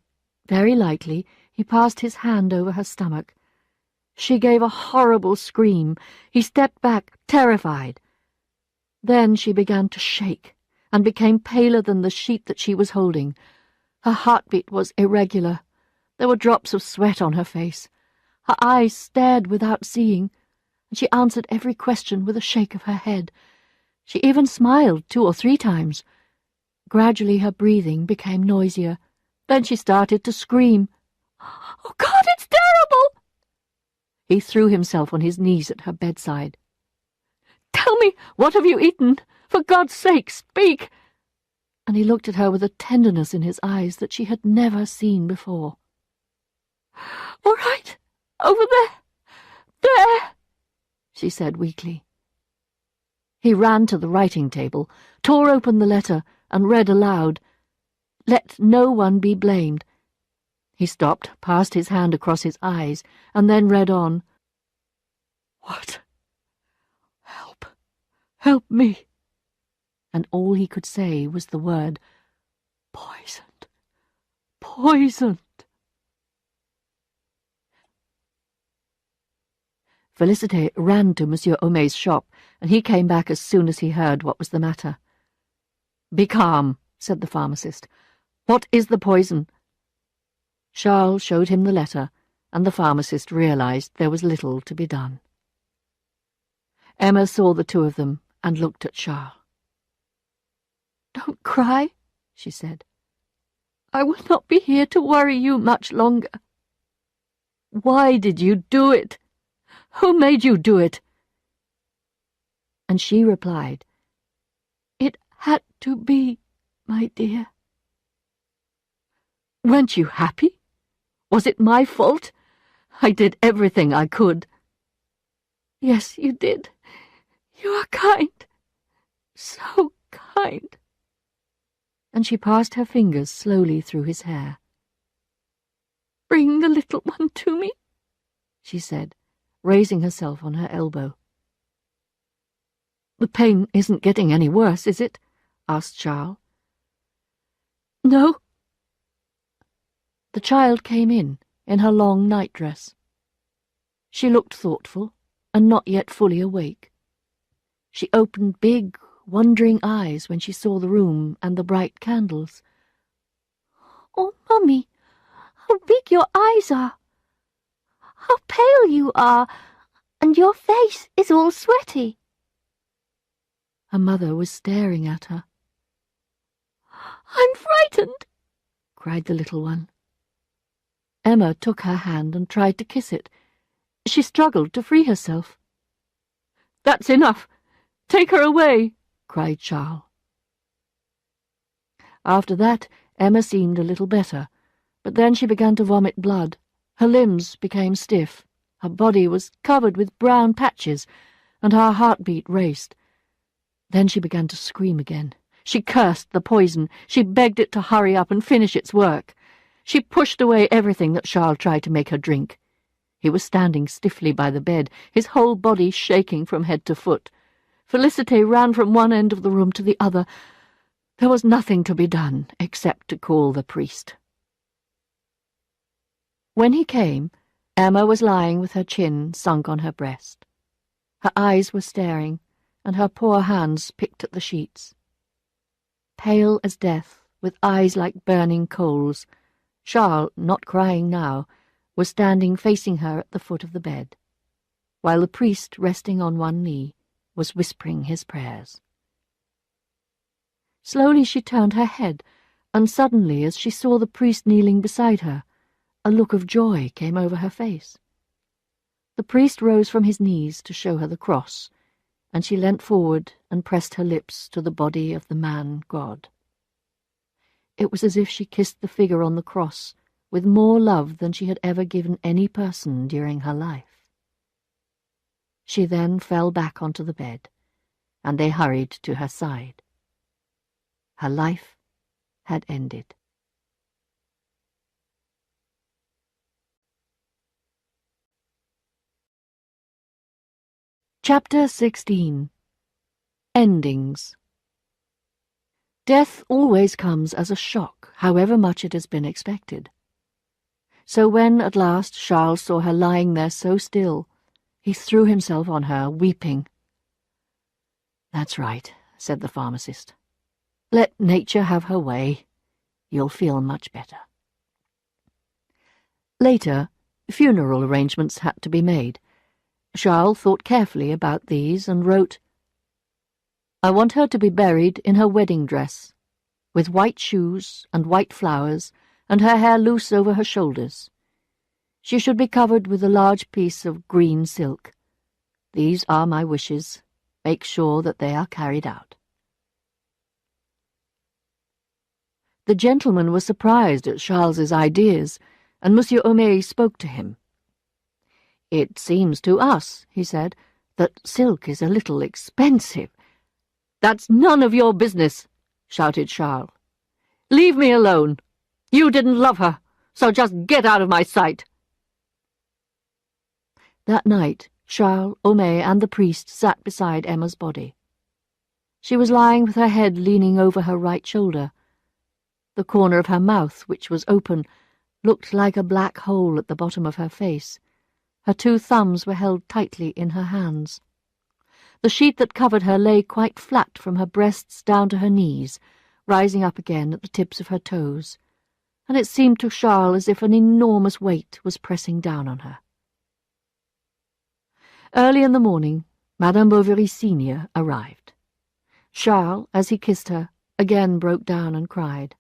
very lightly, he passed his hand over her stomach. She gave a horrible scream. He stepped back, terrified. Then she began to shake, and became paler than the sheet that she was holding. Her heartbeat was irregular. There were drops of sweat on her face. Her eyes stared without seeing, and she answered every question with a shake of her head. She even smiled 2 or 3 times. Gradually her breathing became noisier. Then she started to scream. "Oh, God, it's terrible!" He threw himself on his knees at her bedside. "Tell me, what have you eaten? For God's sake, speak!" And he looked at her with a tenderness in his eyes that she had never seen before. "All right, over there, she said weakly. He ran to the writing table, tore open the letter, and read aloud, "Let no one be blamed." He stopped, passed his hand across his eyes, and then read on. "What? Help me." And all he could say was the word, "Poisoned, poisoned." Félicité ran to Monsieur Homais' shop, and he came back as soon as he heard what was the matter. "Be calm," said the pharmacist. "What is the poison?" Charles showed him the letter, and the pharmacist realized there was little to be done. Emma saw the 2 of them and looked at Charles. "Don't cry," she said. "I will not be here to worry you much longer." "Why did you do it? Who made you do it?" And she replied, "It had to be, my dear." "Weren't you happy? Was it my fault? I did everything I could." "Yes, you did. You are kind. So kind." And she passed her fingers slowly through his hair. "Bring the little one to me," she said, raising herself on her elbow. "The pain isn't getting any worse, is it?" asked Charles. "No." The child came in her long nightdress. She looked thoughtful, and not yet fully awake. She opened big, wondering eyes when she saw the room and the bright candles. "Oh, Mummy, how big your eyes are! How pale you are, and your face is all sweaty." Her mother was staring at her. "I'm frightened," cried the little one. Emma took her hand and tried to kiss it. She struggled to free herself. "That's enough! Take her away!" cried Charles. After that, Emma seemed a little better, but then she began to vomit blood. Her limbs became stiff, her body was covered with brown patches, and her heartbeat raced. Then she began to scream again. She cursed the poison. She begged it to hurry up and finish its work. She pushed away everything that Charles tried to make her drink. He was standing stiffly by the bed, his whole body shaking from head to foot. Félicité ran from one end of the room to the other. There was nothing to be done except to call the priest. When he came, Emma was lying with her chin sunk on her breast. Her eyes were staring, and her poor hands picked at the sheets. Pale as death, with eyes like burning coals, Charles, not crying now, was standing facing her at the foot of the bed, while the priest, resting on one knee, was whispering his prayers. Slowly she turned her head, and suddenly, as she saw the priest kneeling beside her, a look of joy came over her face. The priest rose from his knees to show her the cross, and she leant forward and pressed her lips to the body of the man God. It was as if she kissed the figure on the cross with more love than she had ever given any person during her life. She then fell back onto the bed, and they hurried to her side. Her life had ended. Chapter 16. Endings. Death always comes as a shock, however much it has been expected. So when, at last, Charles saw her lying there so still, he threw himself on her, weeping. "That's right," said the pharmacist. "Let nature have her way. You'll feel much better." Later, funeral arrangements had to be made. Charles thought carefully about these and wrote, "I want her to be buried in her wedding dress, with white shoes and white flowers, and her hair loose over her shoulders. She should be covered with a large piece of green silk. These are my wishes. Make sure that they are carried out." The gentleman was surprised at Charles's ideas, and Monsieur Homais spoke to him. "It seems to us," he said, "that silk is a little expensive." "That's none of your business," shouted Charles. "Leave me alone. You didn't love her, so just get out of my sight." That night, Charles, Homais, and the priest sat beside Emma's body. She was lying with her head leaning over her right shoulder. The corner of her mouth, which was open, looked like a black hole at the bottom of her face. Her two thumbs were held tightly in her hands. The sheet that covered her lay quite flat from her breasts down to her knees, rising up again at the tips of her toes, and it seemed to Charles as if an enormous weight was pressing down on her. Early in the morning, Madame Bovary Senior arrived. Charles, as he kissed her, again broke down and cried.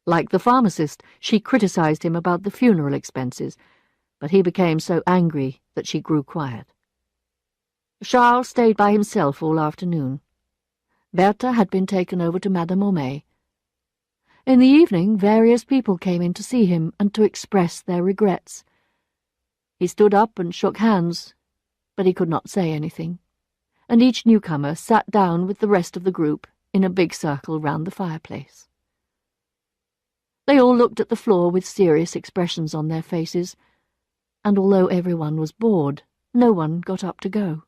Like the pharmacist, she criticized him about the funeral expenses, but he became so angry that she grew quiet. Charles stayed by himself all afternoon. Bertha had been taken over to Madame Homais. In the evening, various people came in to see him and to express their regrets. He stood up and shook hands, but he could not say anything, and each newcomer sat down with the rest of the group in a big circle round the fireplace. They all looked at the floor with serious expressions on their faces, and although everyone was bored, no one got up to go.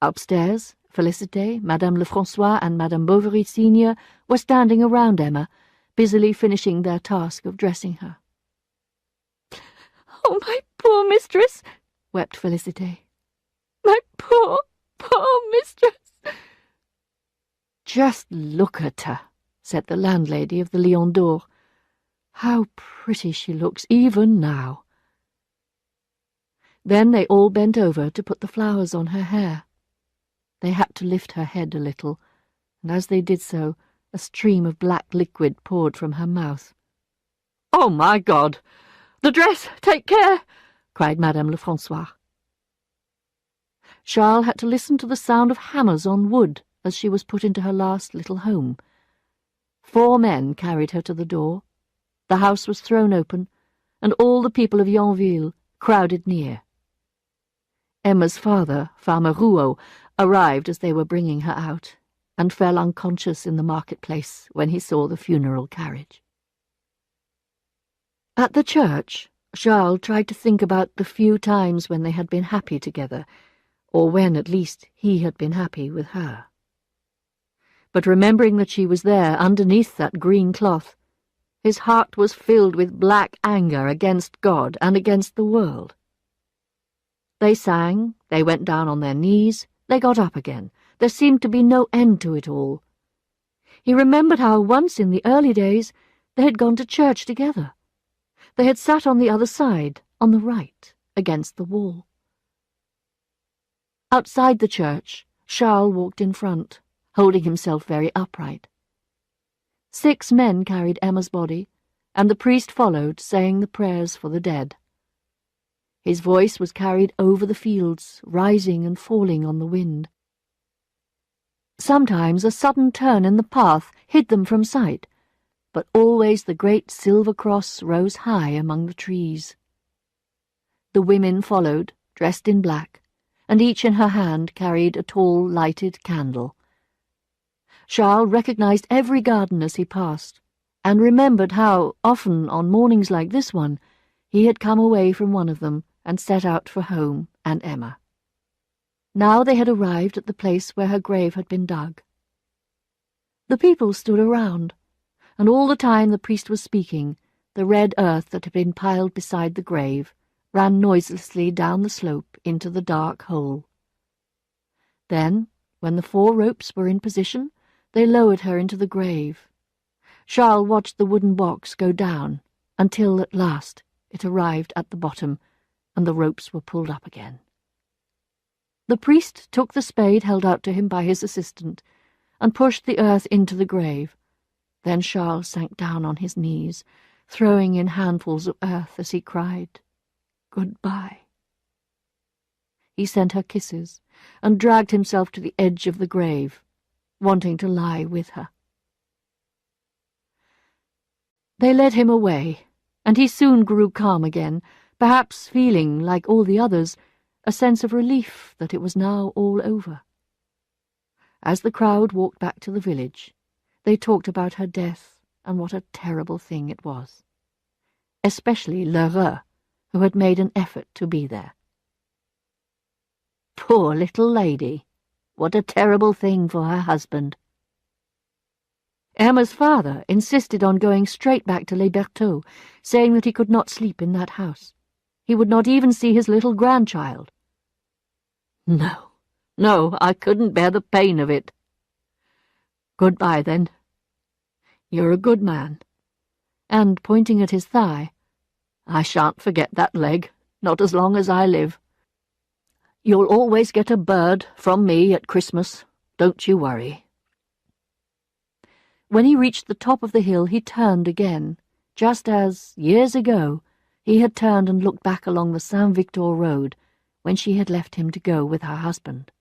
Upstairs, Félicité, Madame Lefrançois, and Madame Bovary Senior were standing around Emma, busily finishing their task of dressing her. "Oh, my poor mistress!" wept Félicité. "My poor, poor mistress!" "Just look at her," said the landlady of the Lion d'Or. "How pretty she looks even now." Then they all bent over to put the flowers on her hair. They had to lift her head a little, and as they did so, a stream of black liquid poured from her mouth. "Oh, my God! The dress! Take care!" cried Madame Lefrançois. Charles had to listen to the sound of hammers on wood as she was put into her last little home. 4 men carried her to the door. The house was thrown open, and all the people of Yonville crowded near. Emma's father, Farmer Rouault, arrived as they were bringing her out, and fell unconscious in the marketplace when he saw the funeral carriage. At the church, Charles tried to think about the few times when they had been happy together, or when, at least, he had been happy with her. But remembering that she was there underneath that green cloth, his heart was filled with black anger against God and against the world. They sang, they went down on their knees, they got up again. There seemed to be no end to it all. He remembered how once in the early days they had gone to church together. They had sat on the other side, on the right, against the wall. Outside the church, Charles walked in front, holding himself very upright. 6 men carried Emma's body, and the priest followed, saying the prayers for the dead. His voice was carried over the fields, rising and falling on the wind. Sometimes a sudden turn in the path hid them from sight, but always the great silver cross rose high among the trees. The women followed, dressed in black, and each in her hand carried a tall lighted candle. Charles recognized every garden as he passed, and remembered how, often on mornings like this one, he had come away from one of them and set out for home and Emma. Now they had arrived at the place where her grave had been dug. The people stood around, and all the time the priest was speaking, the red earth that had been piled beside the grave ran noiselessly down the slope into the dark hole. Then, when the 4 ropes were in position, they lowered her into the grave. Charles watched the wooden box go down until, at last, it arrived at the bottom, and the ropes were pulled up again. The priest took the spade held out to him by his assistant and pushed the earth into the grave. Then Charles sank down on his knees, throwing in handfuls of earth as he cried, "Goodbye." He sent her kisses and dragged himself to the edge of the grave, wanting to lie with her. They led him away, and he soon grew calm again, perhaps feeling, like all the others, a sense of relief that it was now all over. As the crowd walked back to the village, they talked about her death and what a terrible thing it was, especially Lheureux, who had made an effort to be there. Poor little lady! What a terrible thing for her husband. Emma's father insisted on going straight back to Les Bertaux, saying that he could not sleep in that house. He would not even see his little grandchild. No, I couldn't bear the pain of it. Goodbye, then. You're a good man. And, pointing at his thigh, I shan't forget that leg, not as long as I live. You'll always get a bird from me at Christmas, don't you worry. When he reached the top of the hill, he turned again, just as, years ago, he had turned and looked back along the Saint-Victor road when she had left him to go with her husband.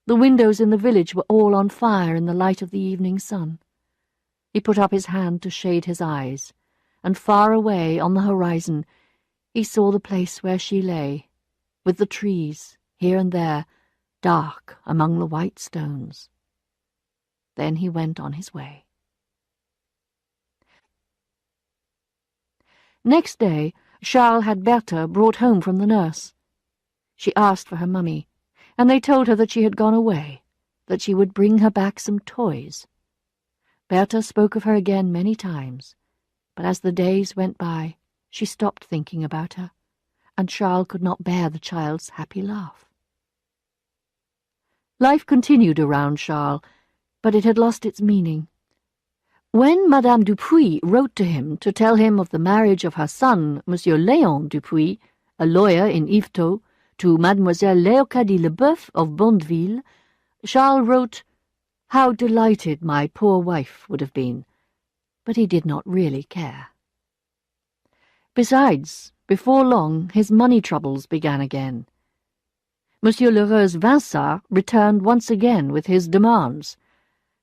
The windows in the village were all on fire in the light of the evening sun. He put up his hand to shade his eyes, and far away on the horizon he saw the place where she lay, with the trees, here and there, dark among the white stones. Then he went on his way. Next day, Charles had Berthe brought home from the nurse. She asked for her mummy, and they told her that she had gone away, that she would bring her back some toys. Berthe spoke of her again many times, but as the days went by, she stopped thinking about her, and Charles could not bear the child's happy laugh. Life continued around Charles, but it had lost its meaning. When Madame Dupuis wrote to him to tell him of the marriage of her son, Monsieur Léon Dupuis, a lawyer in Yvetot, to Mademoiselle Léocadie Leboeuf of Bondeville, Charles wrote, "How delighted my poor wife would have been," but he did not really care. Besides, before long his money troubles began again. Monsieur Lheureux's Vinsart returned once again with his demands.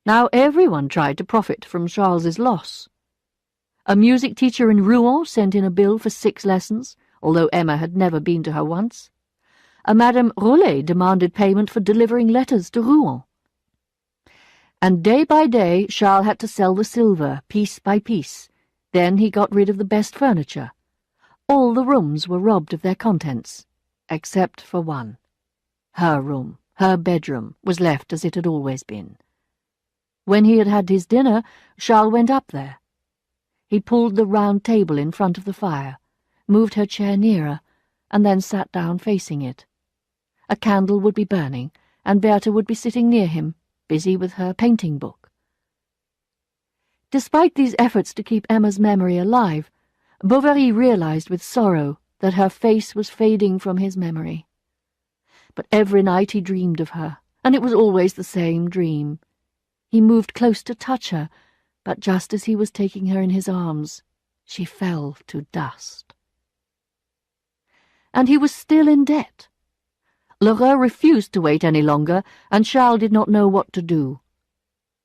Now everyone tried to profit from Charles's loss. A music teacher in Rouen sent in a bill for 6 lessons, although Emma had never been to her once. A Madame Rollet demanded payment for delivering letters to Rouen. And day by day Charles had to sell the silver, piece by piece. Then he got rid of the best furniture. All the rooms were robbed of their contents, except for one. Her room, her bedroom, was left as it had always been. When he had had his dinner, Charles went up there. He pulled the round table in front of the fire, moved her chair nearer, and then sat down facing it. A candle would be burning, and Berthe would be sitting near him, busy with her painting book. Despite these efforts to keep Emma's memory alive, Bovary realized with sorrow that her face was fading from his memory. But every night he dreamed of her, and it was always the same dream. He moved close to touch her, but just as he was taking her in his arms, she fell to dust. And he was still in debt. Lheureux refused to wait any longer, and Charles did not know what to do.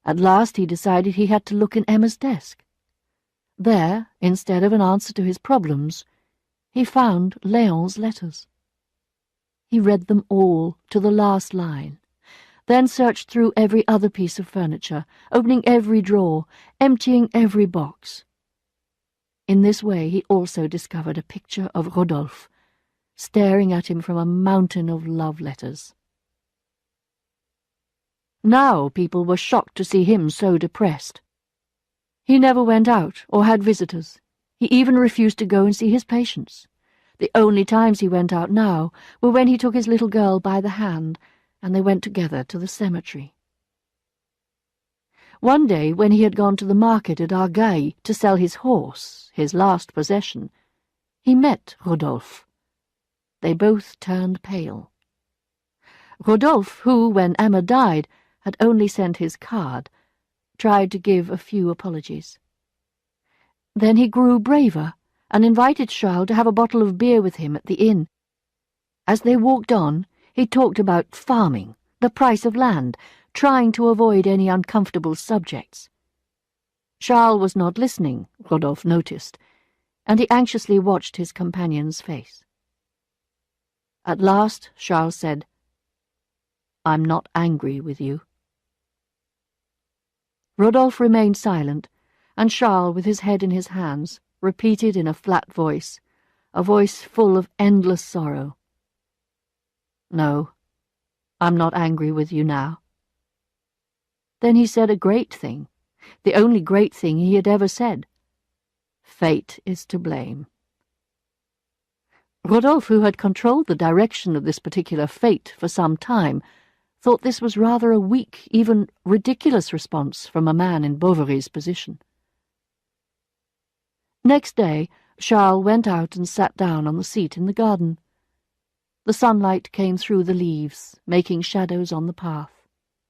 At last he decided he had to look in Emma's desk. There, instead of an answer to his problems, he found Léon's letters. He read them all to the last line, then searched through every other piece of furniture, opening every drawer, emptying every box. In this way he also discovered a picture of Rodolphe, staring at him from a mountain of love letters. Now people were shocked to see him so depressed. He never went out or had visitors. He even refused to go and see his patients. The only times he went out now were when he took his little girl by the hand and they went together to the cemetery. One day, when he had gone to the market at Argaï to sell his horse, his last possession, he met Rodolphe. They both turned pale. Rodolphe, who, when Emma died, had only sent his card, tried to give a few apologies. Then he grew braver and invited Charles to have a bottle of beer with him at the inn. As they walked on, he talked about farming, the price of land, trying to avoid any uncomfortable subjects. Charles was not listening, Rodolphe noticed, and he anxiously watched his companion's face. At last Charles said, "I'm not angry with you." Rodolphe remained silent, and Charles, with his head in his hands, repeated in a flat voice, a voice full of endless sorrow, "No, I'm not angry with you now." Then he said a great thing, the only great thing he had ever said. "Fate is to blame." Rodolphe, who had controlled the direction of this particular fate for some time, thought this was rather a weak, even ridiculous response from a man in Bovary's position. Next day, Charles went out and sat down on the seat in the garden. The sunlight came through the leaves, making shadows on the path.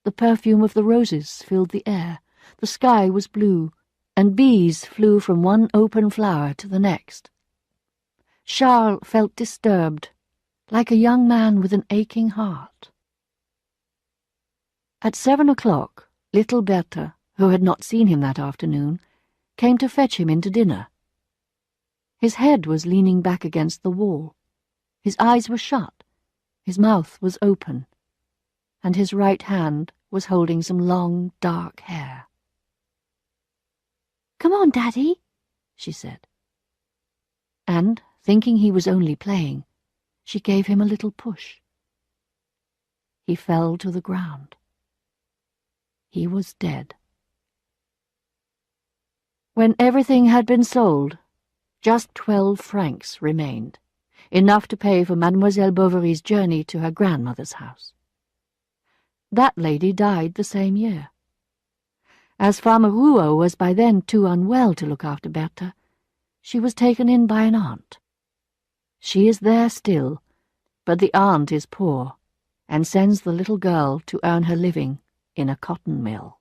The perfume of the roses filled the air, the sky was blue, and bees flew from one open flower to the next. Charles felt disturbed, like a young man with an aching heart. At 7 o'clock, little Bertha, who had not seen him that afternoon, came to fetch him into dinner. His head was leaning back against the wall. His eyes were shut, his mouth was open, and his right hand was holding some long, dark hair. "Come on, Daddy," she said. And, thinking he was only playing, she gave him a little push. He fell to the ground. He was dead. When everything had been sold, just 12 francs remained, enough to pay for Mademoiselle Bovary's journey to her grandmother's house. That lady died the same year. As Farmer Rouault was by then too unwell to look after Bertha, she was taken in by an aunt. She is there still, but the aunt is poor, and sends the little girl to earn her living in a cotton mill.